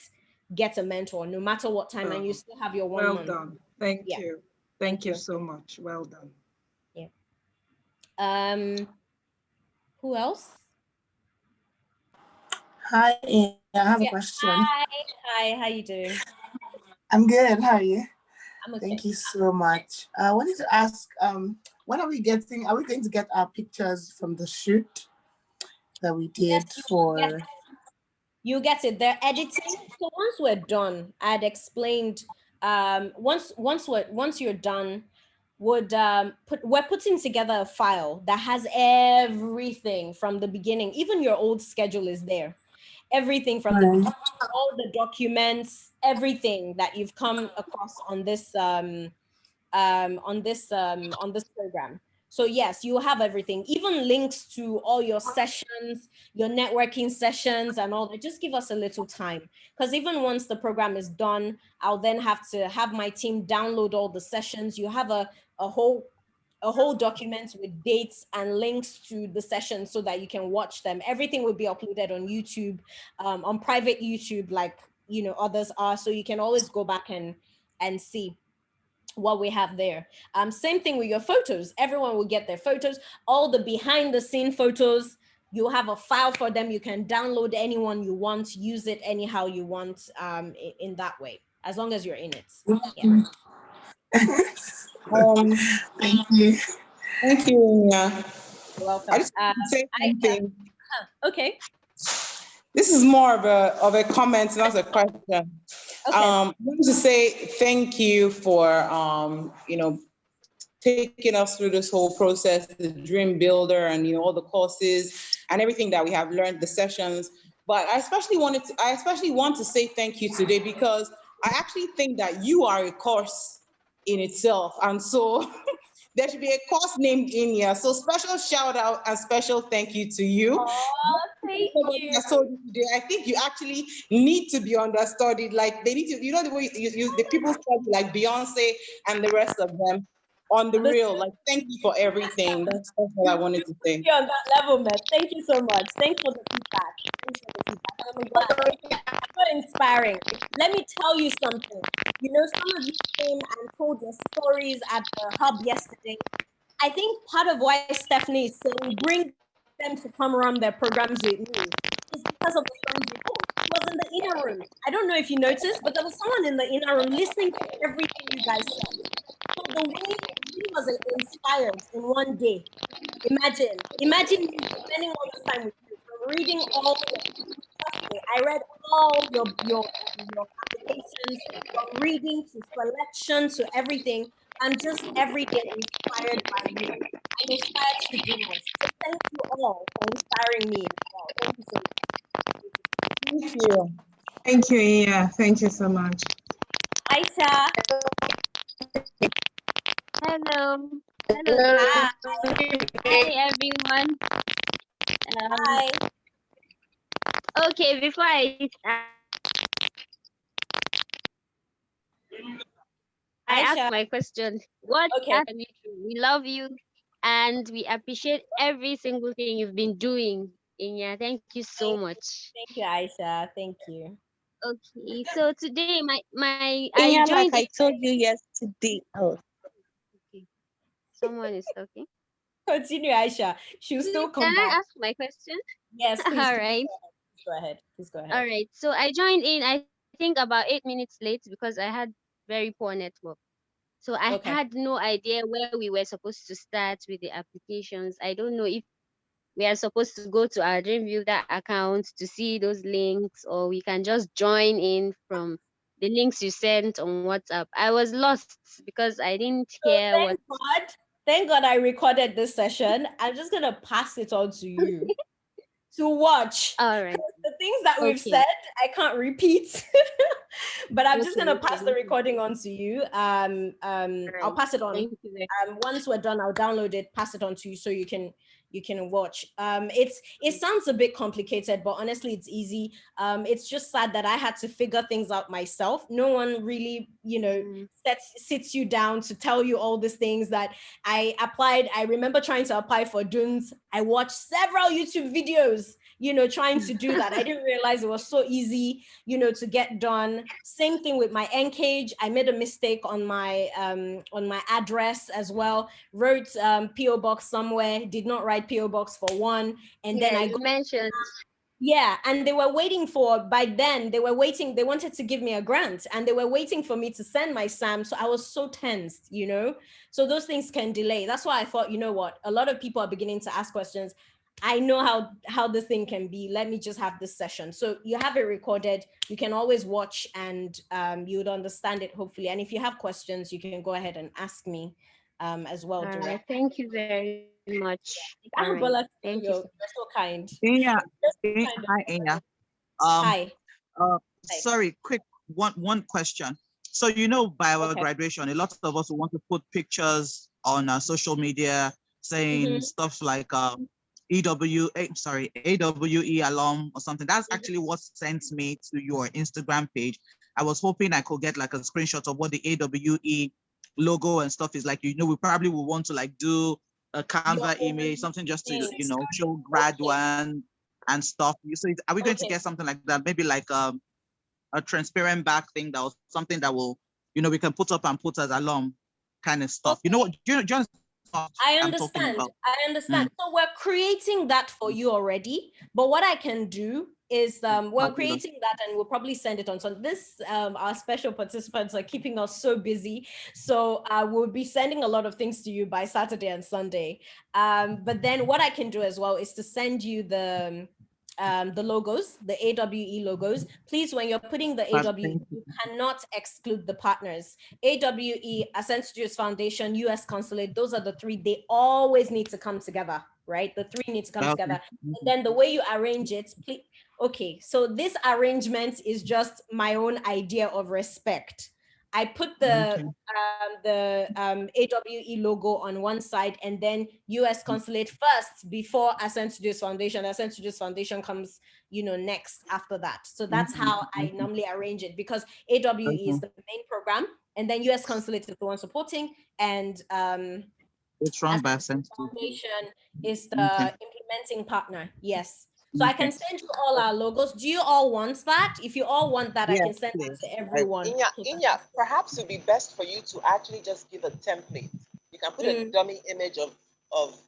get a mentor no matter what time, and you still have your 1 month. Well done. Thank you. Thank you so much. Well done. Yeah. Who else? Hi, Inya. I have a question. Hi, how you doing? I'm good. How are you? I'm okay. Thank you so much. I wanted to ask, when are we going to get our pictures from the shoot that we did for? You get it. They're editing. So once we're done, I'd explained. Once you're done, we're putting together a file that has everything from the beginning. Even your old schedule is there. Everything from the beginning, all the documents, everything that you've come across on this program. So yes, you have everything, even links to all your sessions, your networking sessions and all that. Just give us a little time, because even once the program is done, I'll then have to have my team download all the sessions. You have a whole document with dates and links to the sessions so that you can watch them. Everything will be uploaded on YouTube, on private YouTube, like, you know, others are. So you can always go back and see what we have there. Same thing with your photos. Everyone will get their photos, all the behind the scene photos. You'll have a file for them. You can download anyone you want, use it anyhow you want, in that way, as long as you're in it. Yeah. Thank you. Thank you, Inya. You're welcome. I just want to say something. Okay. This is more of a comment, not a question. Okay. I want to say thank you for taking us through this whole process, the Dream Builder, and all the courses and everything that we have learned, the sessions. But I especially want to say thank you today, because I actually think that you are a course in itself, and so there should be a course named Inya. So special shout out and special thank you to you. Oh, thank you. I think you actually need to be understudied. Like they need to, the way the people study like Beyonce and the rest of them on the real. Like, thank you for everything. That's all I wanted to say. You're on that level, man. Thank you so much. Thanks for the feedback. I'm glad. It's so inspiring. Let me tell you something. Some of you came and told your stories at the hub yesterday. I think part of why Stephanie is saying bring them to come run their programs with me is because of the stories you told. It was in the inner room. I don't know if you noticed, but there was someone in the inner room listening to everything you guys said. So the way he was inspired in one day. Imagine you spending all this time with you, from reading all I read all your applications, from reading to selection to everything. I'm just every day inspired by you. I'm inspired to do more. So thank you all for inspiring me as well. Thank you so much. Thank you. Thank you, Inya. Thank you so much. Aisha. Hello. Hello. Hi, everyone. Hi. Okay, before I ask my question, we love you and we appreciate every single thing you've been doing. Inya, thank you so much. Thank you, Aisha. Thank you. Okay, so today I Inya, joined. like I told you yesterday. Oh. Okay. Someone is talking. Continue, Aisha. She'll still come Can back. I ask my question? Yes, please. All right. Go ahead. Please go ahead. All right. So I joined in, I think about 8 minutes late because I had very poor network. So I had no idea where we were supposed to start with the applications. I don't know if we are supposed to go to our Dream Builder account to see those links, or we can just join in from the links you sent on WhatsApp. I was lost because I didn't hear what. Thank God I recorded this session. I'm just gonna pass it on to you to watch. All right. The things that we've said, I can't repeat. But I'm just gonna pass the recording on to you. I'll pass it on. Once we're done, I'll download it, pass it on to you so you can watch. It sounds a bit complicated, but honestly, it's easy. It's just sad that I had to figure things out myself. No one really, sits you down to tell you all these things that I applied. I remember trying to apply for DUNS. I watched several YouTube videos, trying to do that. I didn't realize it was so easy, to get done. Same thing with my NCAGE. I made a mistake on my address as well. Wrote PO box somewhere, did not write PO box for one, and then I mentioned. Yeah, and they were waiting by then they wanted to give me a grant, and they were waiting for me to send my SAM. So I was so tensed, so those things can delay. That's why I thought, you know what, a lot of people are beginning to ask questions. I know how the thing can be. Let me just have this session. So you have it recorded. You can always watch, and you would understand it, hopefully. And if you have questions, you can go ahead and ask me as well. All right. Thank you very much. All right. Thank you. You're so kind. Inya, hi, Inya. Hi. Sorry, quick one question. So by our graduation, a lot of us want to put pictures on our social media saying stuff like AWE alum or something. That's actually what sent me to your Instagram page. I was hoping I could get like a screenshot of what the AWE logo and stuff is like. We probably will want to like do a Canva image, something just to show graduate and stuff. So are we going to get something like that? Maybe like a transparent back thing that was something that will we can put up and put as alum kind of stuff. You know what? Do you understand? I understand. So we're creating that for you already. But what I can do is we're creating that, and we'll probably send it on. So this our special participants are keeping us so busy. So we'll be sending a lot of things to you by Saturday and Sunday. But then what I can do as well is to send you the logos, the AWE logos. Please, when you're putting the AWE, you cannot exclude the partners. AWE, Ascent Studios Foundation, US Consulate, those are the three. They always need to come together, right? The three need to come together. And then the way you arrange it, please, okay, so this arrangement is just my own idea of respect. I put the AWE logo on one side, and then US Consulate first before Ascent Studios Foundation. Ascent Studios Foundation comes, next after that. So that's how I normally arrange it, because AWE is the main program, and then US Consulate is the one supporting, and it's run by Ascent Foundation is the implementing partner. Yes. So I can send you all our logos. Do you all want that? If you all want that, I can send it to everyone. Inya, perhaps it would be best for you to actually just give a template. You can put a dummy image of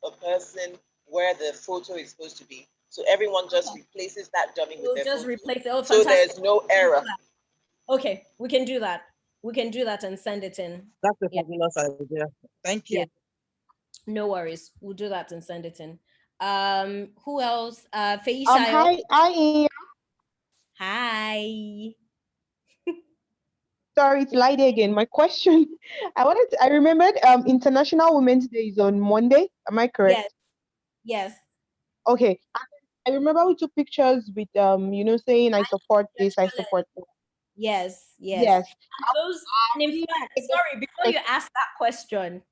a person where the photo is supposed to be. So everyone just replaces that dummy with their photo. Replace it. Oh, so there's no error. Okay, we can do that. We can do that and send it in. That's a fabulous idea. Thank you. Yeah. No worries. We'll do that and send it in. Who else? Faisal. Hi. Hi. Sorry, it's Lide again. My question, I remembered International Women's Day is on Monday. Am I correct? Yes. Okay. I remember we took pictures with saying I support this, I support that. Yes. Yes. And in fact, sorry, before you ask that question,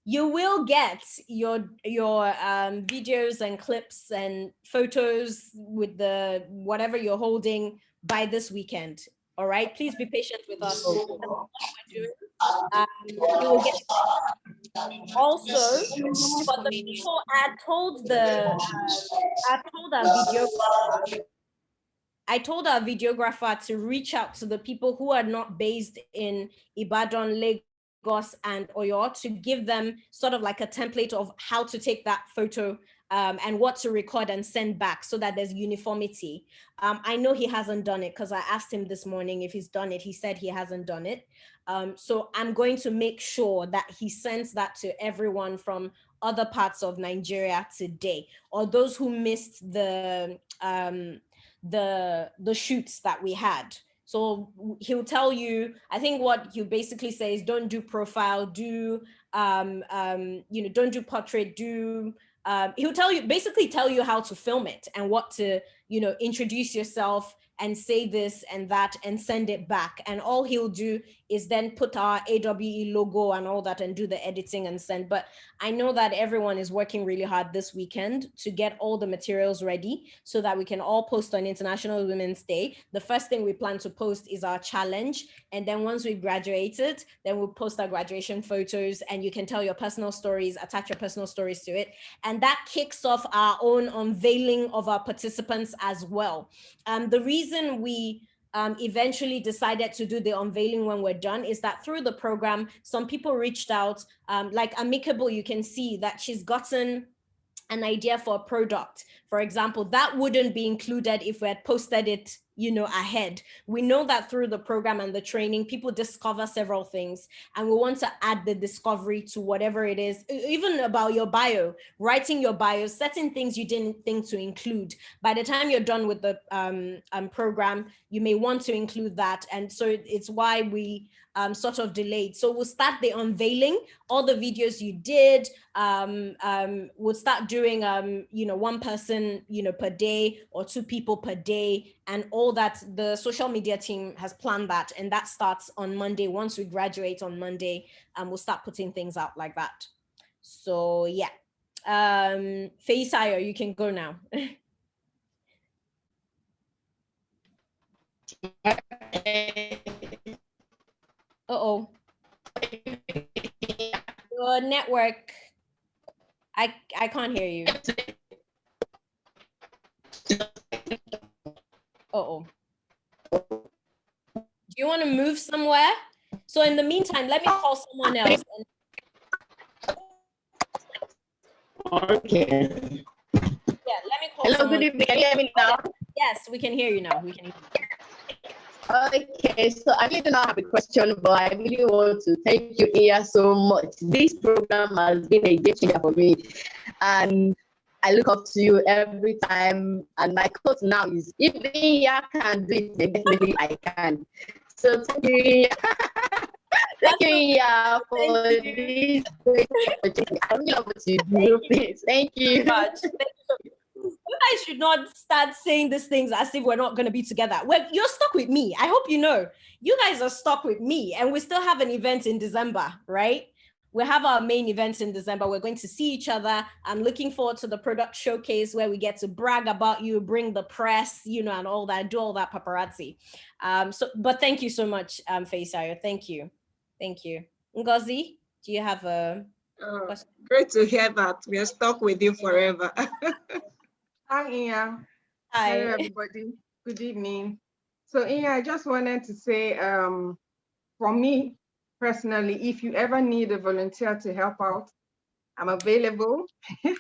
you will get your videos and clips and photos with the whatever you're holding by this weekend. All right, please be patient with us. You will get also for the people. I told our videographer to reach out to the people who are not based in Ibadan, Lagos, Lagos and Oyo to give them sort of like a template of how to take that photo and what to record and send back so that there's uniformity. I know he hasn't done it because I asked him this morning if he's done it. He said he hasn't done it. So I'm going to make sure that he sends that to everyone from other parts of Nigeria today, or those who missed the shoots that we had. So he'll tell you, I think what he'll basically say is don't do profile, do, don't do portrait, do, he'll basically tell you how to film it and what to, introduce yourself and say this and that and send it back. And all he'll do is then put our AWE logo and all that and do the editing and send. But I know that everyone is working really hard this weekend to get all the materials ready so that we can all post on International Women's Day. The first thing we plan to post is our challenge. And then once we've graduated, then we'll post our graduation photos and you can tell your personal stories, attach your personal stories to it. And that kicks off our own unveiling of our participants as well. The reason we eventually decided to do the unveiling when we're done is that through the program, some people reached out, like Amicable, you can see that she's gotten an idea for a product. For example, that wouldn't be included if we had posted it, ahead. We know that through the program and the training, people discover several things, and we want to add the discovery to whatever it is, even about your bio, writing your bio, certain things you didn't think to include. By the time you're done with the program, you may want to include that. And so it's why we sort of delayed. So we'll start the unveiling, all the videos you did, we'll start doing, one person, per day or 2 people per day, and all that. The social media team has planned that, and that starts on Monday. Once we graduate on Monday, we'll start putting things out like that. So yeah, Feisayo, you can go now. Uh-oh. Your network, I can't hear you. Uh-oh. Do you want to move somewhere? So in the meantime, let me call someone else. Okay. Yeah, let me call Hello, someone. good evening. Can you hear me now? Yes, we can hear you now. We can hear you. Okay, so I really do not have a question, but I really want to thank you, Inya, so much. This program has been a game changer for me, and I look up to you every time. And my quote now is, if Inya can do it, then definitely I can. So thank you, Inya. Thank you, Inya, for this great opportunity. I really love what you do. Please, thank you. Much. Thank you. You guys should not start saying these things as if we're not going to be together. Well, you're stuck with me. I hope you know. You guys are stuck with me, and we still have an event in December, right? We have our main event in December. We're going to see each other. I'm looking forward to the product showcase where we get to brag about you, bring the press, and all that, do all that paparazzi. But thank you so much, Feisayo. Thank you. Thank you. Ngozi, do you have a question? Great to hear that. We are stuck with you forever. Hi, Inya. Hi. Hello, everybody. Good evening. So, Inya, I just wanted to say, for me personally, if you ever need a volunteer to help out, I'm available. And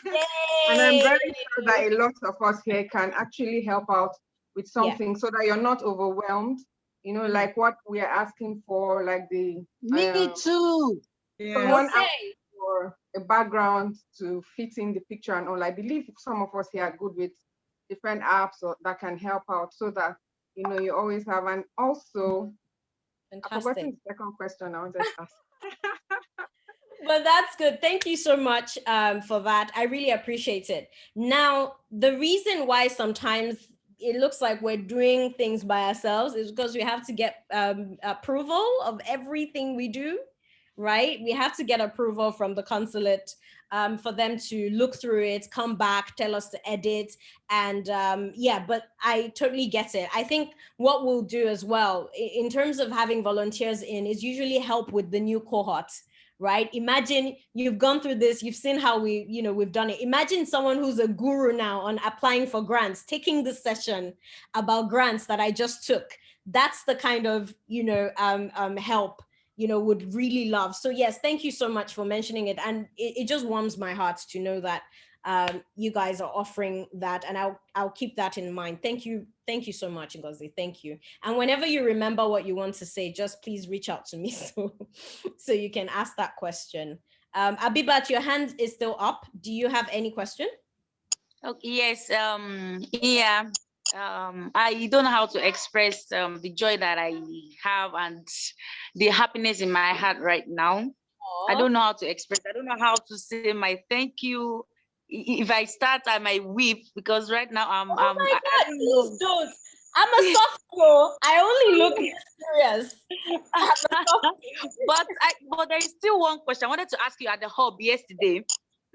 I'm very sure that a lot of us here can actually help out with something so that you're not overwhelmed. Like what we are asking for, like the Me too. Someone asking for a background to fit in the picture and all. I believe some of us here are good with different apps that can help out so that you always have. And also, I've forgotten the second question I wanted to ask. But that's good. Thank you so much for that. I really appreciate it. Now, the reason why sometimes it looks like we're doing things by ourselves is because we have to get approval of everything we do, right? We have to get approval from the consulate for them to look through it, come back, tell us to edit. And but I totally get it. I think what we'll do as well, in terms of having volunteers in, is usually help with the new cohort. Right? Imagine you've gone through this, you've seen how we've done it. Imagine someone who's a guru now on applying for grants, taking this session about grants that I just took. That's the kind of, help would really love. So yes, thank you so much for mentioning it. And it just warms my heart to know that you guys are offering that, and I'll keep that in mind. Thank you so much, Ngozi. Thank you. And whenever you remember what you want to say, just please reach out to me so you can ask that question. Abibat, your hand is still up. Do you have any question? Okay, yes. Yeah. I don't know how to express the joy that I have and the happiness in my heart right now. Aww. I don't know how to express. I don't know how to say my thank you. If I start, I might weep because right now I'm. Oh my God! Please don't. I'm a soft girl. I only look serious. But there is still one question I wanted to ask you at the hub yesterday.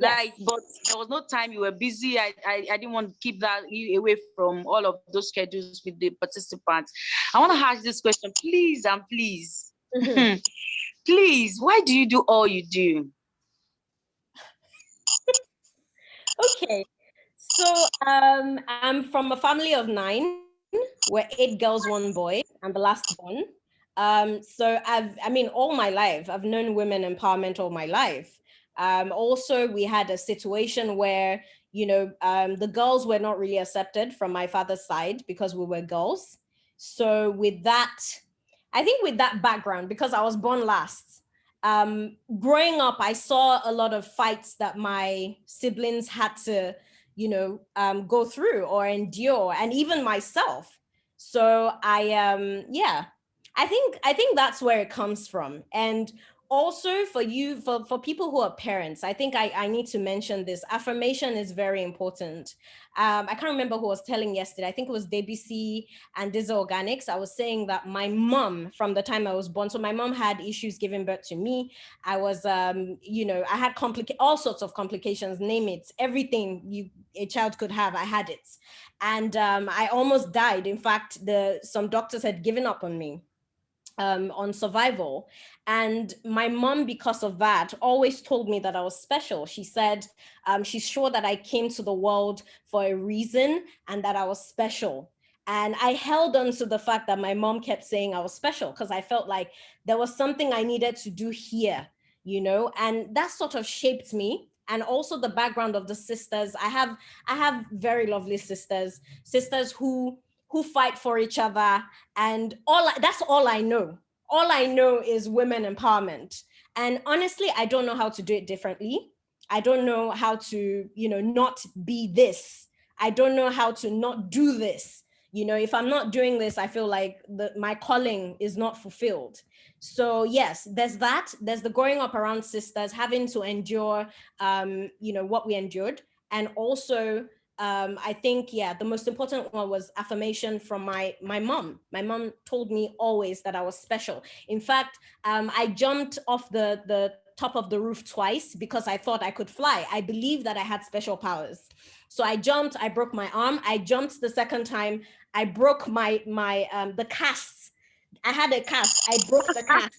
Like, yes. But there was no time, you were busy. I didn't want to keep you away from all of those schedules with the participants. I want to ask this question, please and please. Mm-hmm. Please, why do you do all you do? Okay, so I'm from a family of 9. We're 8 girls, 1 boy. I'm the last born. So all my life, I've known women empowerment all my life. Also, we had a situation where, the girls were not really accepted from my father's side because we were girls. So with that, I think with that background, because I was born last, growing up, I saw a lot of fights that my siblings had to, go through or endure, and even myself. So I think that's where it comes from. And also for people who are parents, I think I need to mention this. Affirmation is very important. I can't remember who was telling yesterday. I think it was DBC and Diza Organics. I was saying that my mom, from the time I was born, so my mom had issues giving birth to me. I was, I had all sorts of complications, name it, everything a child could have, I had it. And I almost died. In fact, some doctors had given up on me. On survival. And my mom, because of that, always told me that I was special. She said she's sure that I came to the world for a reason and that I was special. And I held on to the fact that my mom kept saying I was special because I felt like there was something I needed to do here, and that sort of shaped me. And also the background of the sisters. I have very lovely sisters who fight for each other, and that's all I know. All I know is women empowerment. And honestly, I don't know how to do it differently. I don't know how to, not be this. I don't know how to not do this. If I'm not doing this, I feel like my calling is not fulfilled. So yes, there's that. There's the growing up around sisters, having to endure, what we endured. And also, I think, the most important one was affirmation from my mom. My mom told me always that I was special. In fact, I jumped off the top of the roof twice because I thought I could fly. I believed that I had special powers. So I jumped, I broke my arm. I jumped the second time, I broke the cast. I had a cast, I broke the cast,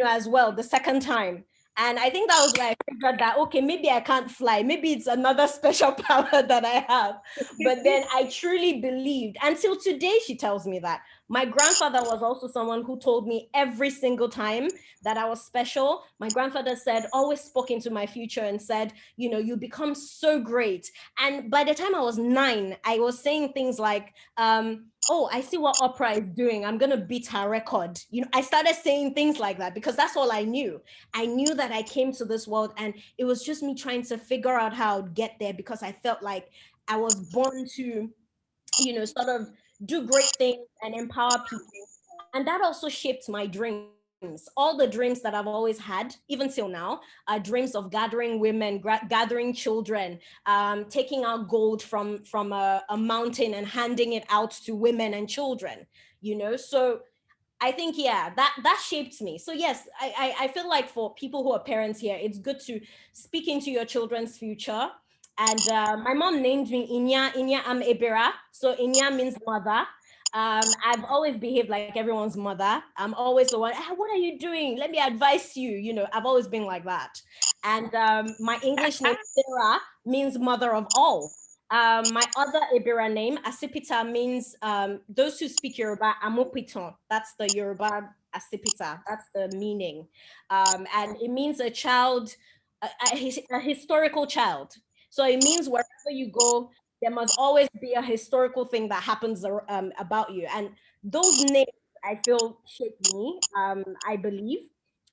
as well, the second time. And I think that was where I figured that, okay, maybe I can't fly. Maybe it's another special power that I have. But then I truly believed, until today, she tells me that. My grandfather was also someone who told me every single time that I was special. My grandfather always spoke into my future and said, you become so great. And by the time I was 9, I was saying things like, oh, I see what Oprah is doing. I'm going to beat her record. I started saying things like that because that's all I knew. I knew that I came to this world and it was just me trying to figure out how I'd get there because I felt like I was born to, sort of do great things and empower people. And that also shaped my dreams. All the dreams that I've always had, even till now, are dreams of gathering women, gathering children, taking out gold from a mountain and handing it out to women and children, So I think, that shaped me. So yes, I feel like for people who are parents here, it's good to speak into your children's future. And my mom named me Inya. Inya, I'm Ebera. So Inya means mother. I've always behaved like everyone's mother. I'm always the one, what are you doing? Let me advise you. I've always been like that. And my English name, Sarah, means mother of all. My other Ebira name, Asipita, means those who speak Yoruba, Amopiton. That's the Yoruba Asipita. That's the meaning. And it means a child, a historical child. So it means wherever you go, there must always be a historical thing that happens about you. And those names, I feel, shape me, I believe,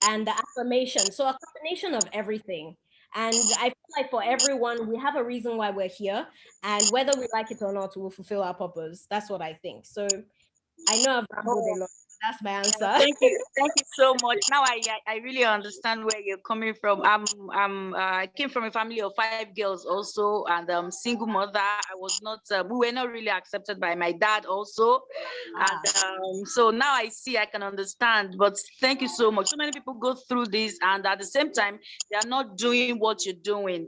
and the affirmation. So a combination of everything. And I feel like for everyone, we have a reason why we're here. And whether we like it or not, we'll fulfill our purpose. That's what I think. So I know I've rambled a lot. That's my answer. Thank you so much. Now I really understand where you're coming from. I came from a family of 5 girls also, and single mother. I was not. We were not really accepted by my dad also, and so now I see, I can understand. But thank you so much. So many people go through this, and at the same time, they are not doing what you're doing.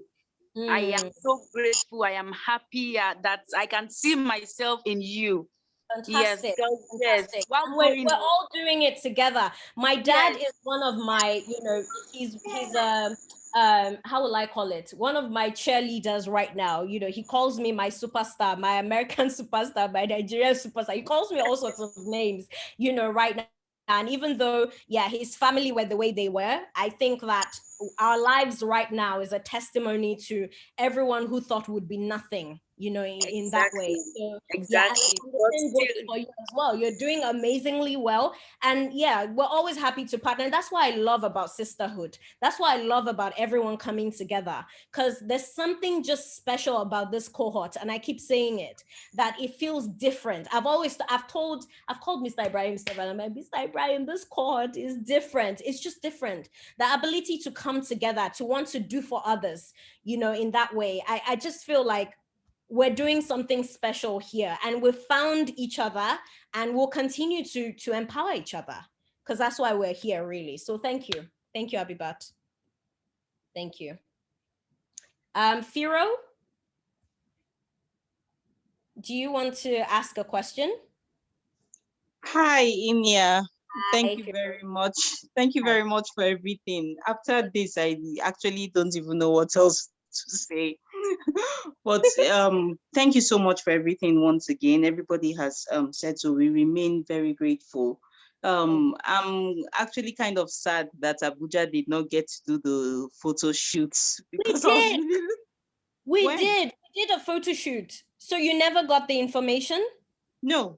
I am so grateful. I am happy that I can see myself in you. Fantastic. Yes. We're all doing it together. My dad is one of my, he's how will I call it? One of my cheerleaders right now. He calls me my superstar, my American superstar, my Nigerian superstar. He calls me all sorts of names, right now. And even though, his family were the way they were, I think that our lives right now is a testimony to everyone who thought would be nothing, in that way. So, exactly. And the same goes for you as well. You're doing amazingly well. And we're always happy to partner. And that's what I love about sisterhood. That's what I love about everyone coming together, because there's something just special about this cohort. And I keep saying it, that it feels different. I've called Mr. Ibrahim Stefan. I'm like, Mr. Ibrahim, this cohort is different. It's just different. The ability to come together, to want to do for others, in that way. I just feel like we're doing something special here, and we've found each other, and we'll continue to empower each other, because that's why we're here, really. So thank you, Abibat. Thank you. Firo, do you want to ask a question? Hi, Inya. Thank you very much. Thank you very much for everything. After this, I actually don't even know what else to say. But thank you so much for everything once again. Everybody has said so. We remain very grateful. I'm actually kind of sad that Abuja did not get to do the photo shoots. We did a photo shoot. So you never got the information? No.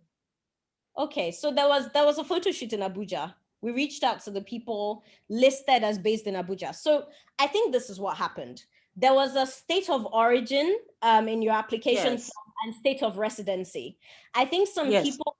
Okay, so there was a photo shoot in Abuja. We reached out to the people listed as based in Abuja. So I think this is what happened. There was a state of origin in your application form and state of residency. I think some people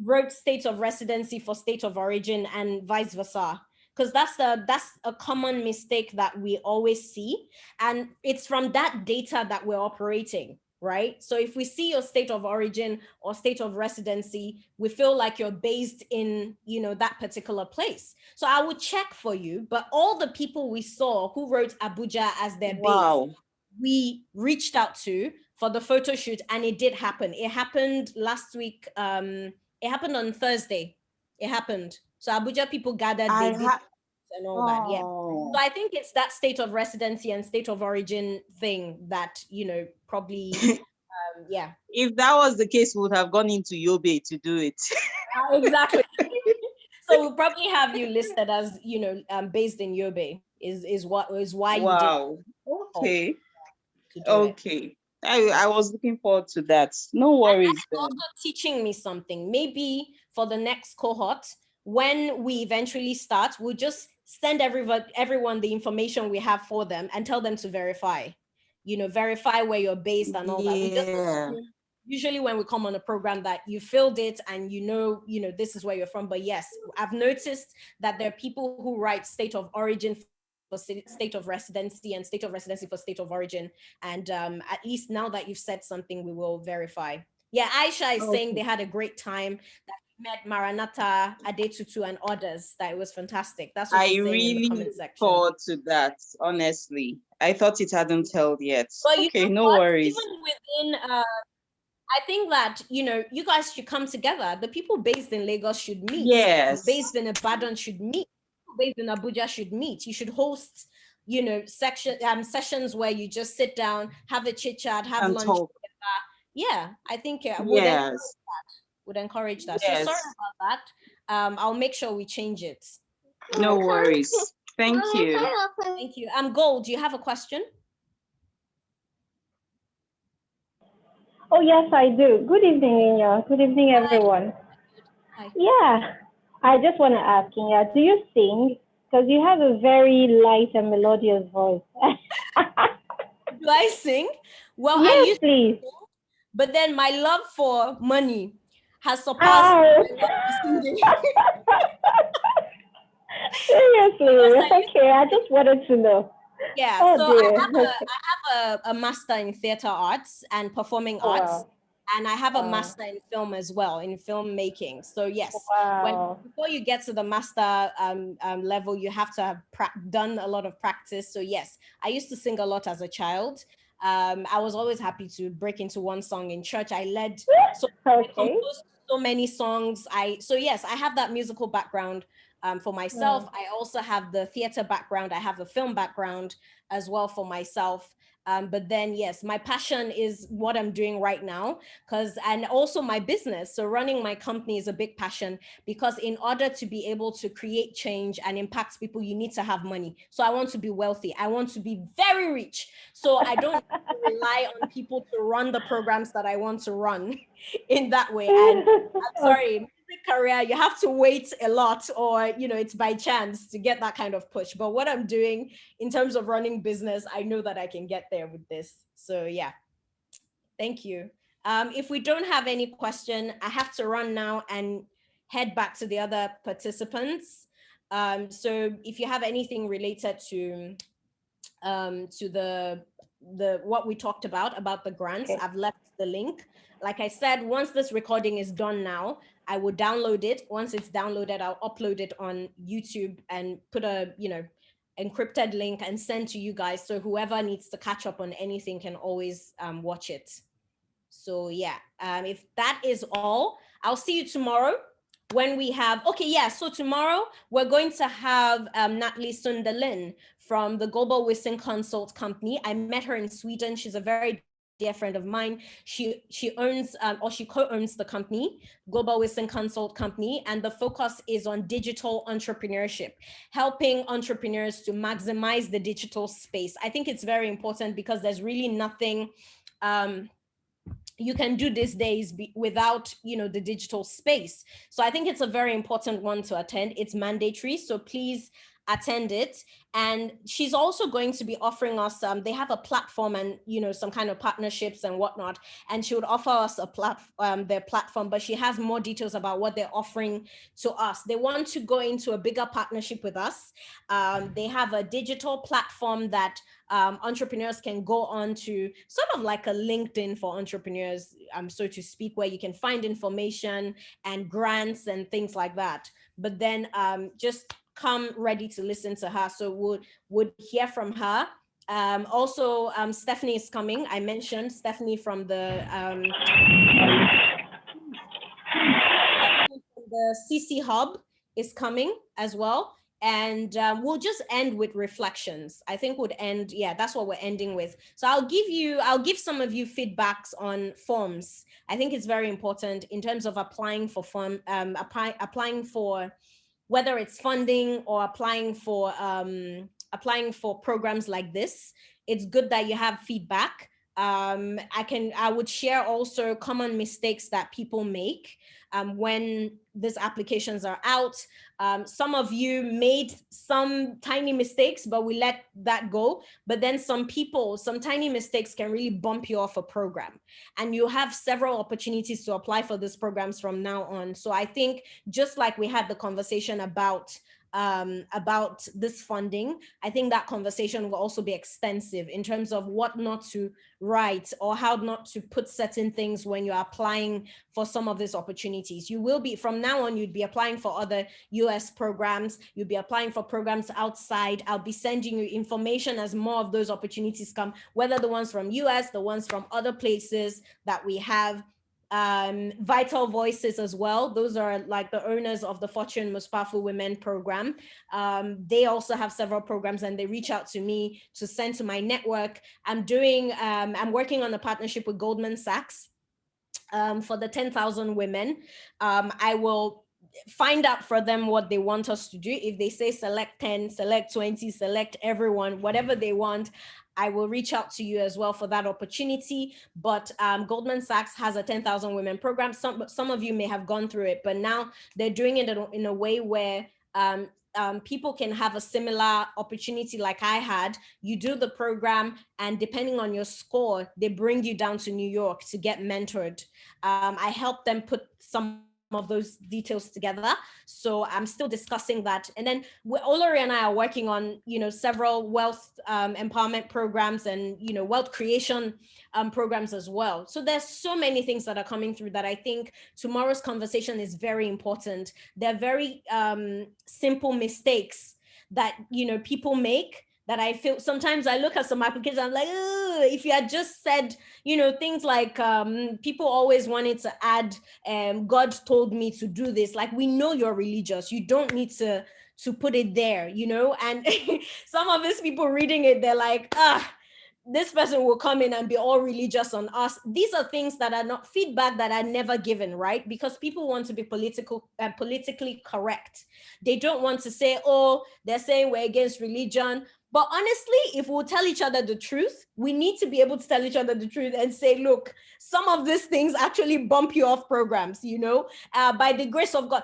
wrote state of residency for state of origin and vice versa, because that's a common mistake that we always see. And it's from that data that we're operating, right? So if we see your state of origin or state of residency, we feel like you're based in, that particular place. So I would check for you, but all the people we saw who wrote Abuja as their base, we reached out to for the photo shoot, and it did happen. It happened last week. It happened on Thursday. It happened. So Abuja people gathered, they did and all that. Yeah. So I think it's that state of residency and state of origin thing that, probably, If that was the case, we would have gone into Yobe to do it. Exactly. So we'll probably have you listed as, based in Yobe is why you did. Okay. Okay. I was looking forward to that. No worries. And that's also teaching me something. Maybe for the next cohort, when we eventually start, we'll just send everyone the information we have for them and tell them to verify, verify where you're based and all that. We just assume, usually when we come on a program, that you filled it and this is where you're from. But yes, I've noticed that there are people who write state of origin for state of residency and state of residency for state of origin. And at least now that you've said something, we will verify. Yeah, Aisha is saying they had a great time, that we met Maranatha, Adetutu, and others, that it was fantastic. That's what she's saying in the comment section. Forward to that, honestly. I thought it hadn't held yet. But okay, no worries. Even within, I think that, you guys should come together. The people based in Lagos should meet. Yes. Based in Ibadan should meet. Based in Abuja should meet. You should host, sessions where you just sit down, have a chit chat, have lunch together. Yeah, I think would encourage that. Yes. So sorry about I'll make sure we change it. No worries. Thank you. Thank you. Gold, do you have a question? Oh, yes, I do. Good evening, Inya. Good evening, everyone. Hi. Yeah, I just want to ask, Inya, do you sing? Because you have a very light and melodious voice. Do I sing? Well, yes, I used please. to sing, but then my love for money has surpassed my love for singing. Seriously, okay, I just wanted to know. Yeah, Oh, so dear. I have a master in theater arts and performing arts. Wow. And I have a Wow. master in film as well, in filmmaking. So yes, Wow. before you get to the master level, you have to have done a lot of practice. So yes, I used to sing a lot as a child. I was always happy to break into one song in church. I led I composed so many songs. So yes, I have that musical background for myself. I also have the theater background. I have the film background as well for myself. But then, yes, my passion is what I'm doing right now, and also my business. So running my company is a big passion, because in order to be able to create change and impact people, you need to have money. So I want to be wealthy. I want to be very rich. So I don't rely on people to run the programs that I want to run in that way. And I'm sorry, music career, you have to wait a lot, or, it's by chance to get that kind of push. But what I'm doing in terms of running business, I know that I can get there with this. So yeah, thank you. If we don't have any question, I have to run now and head back to the other participants. So if you have anything related to the what we talked about the grants, okay, I've left the link. Like I said, once this recording is done now, I will download it. Once it's downloaded, I'll upload it on YouTube and put a encrypted link and send to you guys, so whoever needs to catch up on anything can always watch it. So yeah, if that is all, I'll see you tomorrow when we have, so tomorrow we're going to have Natalie Sunderlin from the Global Wisdom Consult Company. I met her in Sweden. She's a very dear friend of mine. She owns or she co-owns the company, Global Wisdom Consult Company, and the focus is on digital entrepreneurship, helping entrepreneurs to maximize the digital space. I think it's very important because there's really nothing you can do these days without the digital space. So I think it's a very important one to attend. It's mandatory, so please attend it. And she's also going to be offering us they have a platform and some kind of partnerships and whatnot, and she would offer us their platform, but she has more details about what they're offering to us. They want to go into a bigger partnership with us. They have a digital platform that entrepreneurs can go on to, sort of like a LinkedIn for entrepreneurs, so to speak, where you can find information and grants and things like that. But then just come ready to listen to her. So would hear from her. Also, Stephanie is coming. I mentioned Stephanie from the CC Hub is coming as well. And we'll just end with reflections. I think would end, that's what we're ending with. So I'll give some of you feedbacks on forms. I think it's very important in terms of applying for applying for whether it's funding or applying for programs like this. It's good that you have feedback. I would share also common mistakes that people make when these applications are out. Some of you made some tiny mistakes, but we let that go. But then some tiny mistakes can really bump you off a program. And you have several opportunities to apply for these programs from now on. So I think just like we had the conversation about this funding, I think that conversation will also be extensive in terms of what not to write or how not to put certain things when you're applying for some of these opportunities. You will be, from now on, you'd be applying for other US programs, you'll be applying for programs outside. I'll be sending you information as more of those opportunities come, whether the ones from US, the ones from other places that we have. Vital Voices as well. Those are like the owners of the Fortune Most Powerful Women program. They also have several programs and they reach out to me to send to my network. I'm working on a partnership with Goldman Sachs for the 10,000 women. I will find out for them what they want us to do. If they say select 10, select 20, select everyone, whatever they want, I will reach out to you as well for that opportunity. But Goldman Sachs has a 10,000 women program. Some of you may have gone through it, but now they're doing it in a way where people can have a similar opportunity like I had. You do the program, and depending on your score, they bring you down to New York to get mentored. I help them put some of those details together. So I'm still discussing that. And then Olori and I are working on, several wealth empowerment programs and, wealth creation programs as well. So there's so many things that are coming through that I think tomorrow's conversation is very important. They're very simple mistakes that, people make, that I feel sometimes I look at some applications, I'm like, if you had just said, things like people always wanted to add, God told me to do this. Like, we know you're religious. You don't need to put it there, and some of these people reading it, they're like, this person will come in and be all religious on us. These are things that are not feedback that are never given, right? Because people want to be politically correct. They don't want to say, oh, they're saying we're against religion. But honestly, if we'll tell each other the truth, we need to be able to tell each other the truth and say, look, some of these things actually bump you off programs, by the grace of God.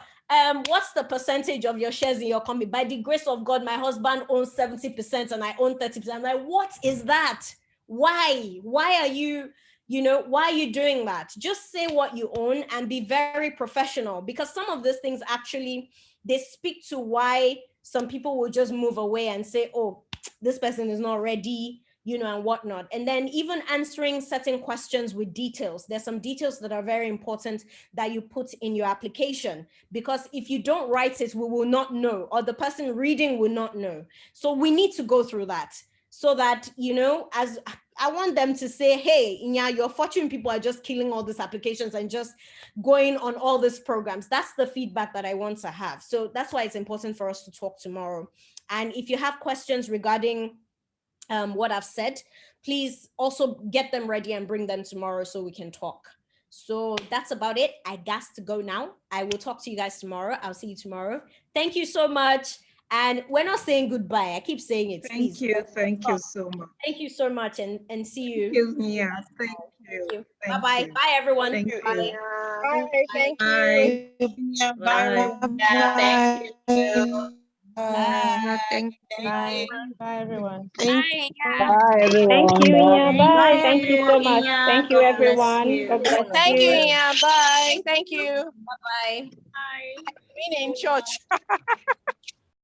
What's the percentage of your shares in your company? By the grace of God, my husband owns 70% and I own 30%. I'm like, what is that? Why? Why are you doing that? Just say what you own and be very professional, because some of these things actually, they speak to why some people will just move away and say, oh, this person is not ready, and whatnot. And then even answering certain questions with details. There's some details that are very important that you put in your application, because if you don't write it, we will not know, or the person reading will not know. So we need to go through that, so that, as I want them to say, hey, Inya, your Fortune people are just killing all these applications and just going on all these programs. That's the feedback that I want to have. So that's why it's important for us to talk tomorrow. And if you have questions regarding what I've said, please also get them ready and bring them tomorrow so we can talk. So that's about it. I got to go now. I will talk to you guys tomorrow. I'll see you tomorrow. Thank you so much. And we're not saying goodbye. I keep saying it. Thank you. Thank you so much. Thank you so much, and see you. Thank you, Nia. Thank you. Bye-bye. Bye, everyone. Thank you. Bye. Bye. Thank Bye. you. Bye. Thank you. Bye. Thank you. Bye. Bye, everyone. Thank Bye, everyone. Thank you, Inya. Bye. Thank you so much. Inya. Thank you, God bless everyone. you. God bless Thank you, you. Inya. Bye. Thank you. Bye-bye. Bye. Being in church.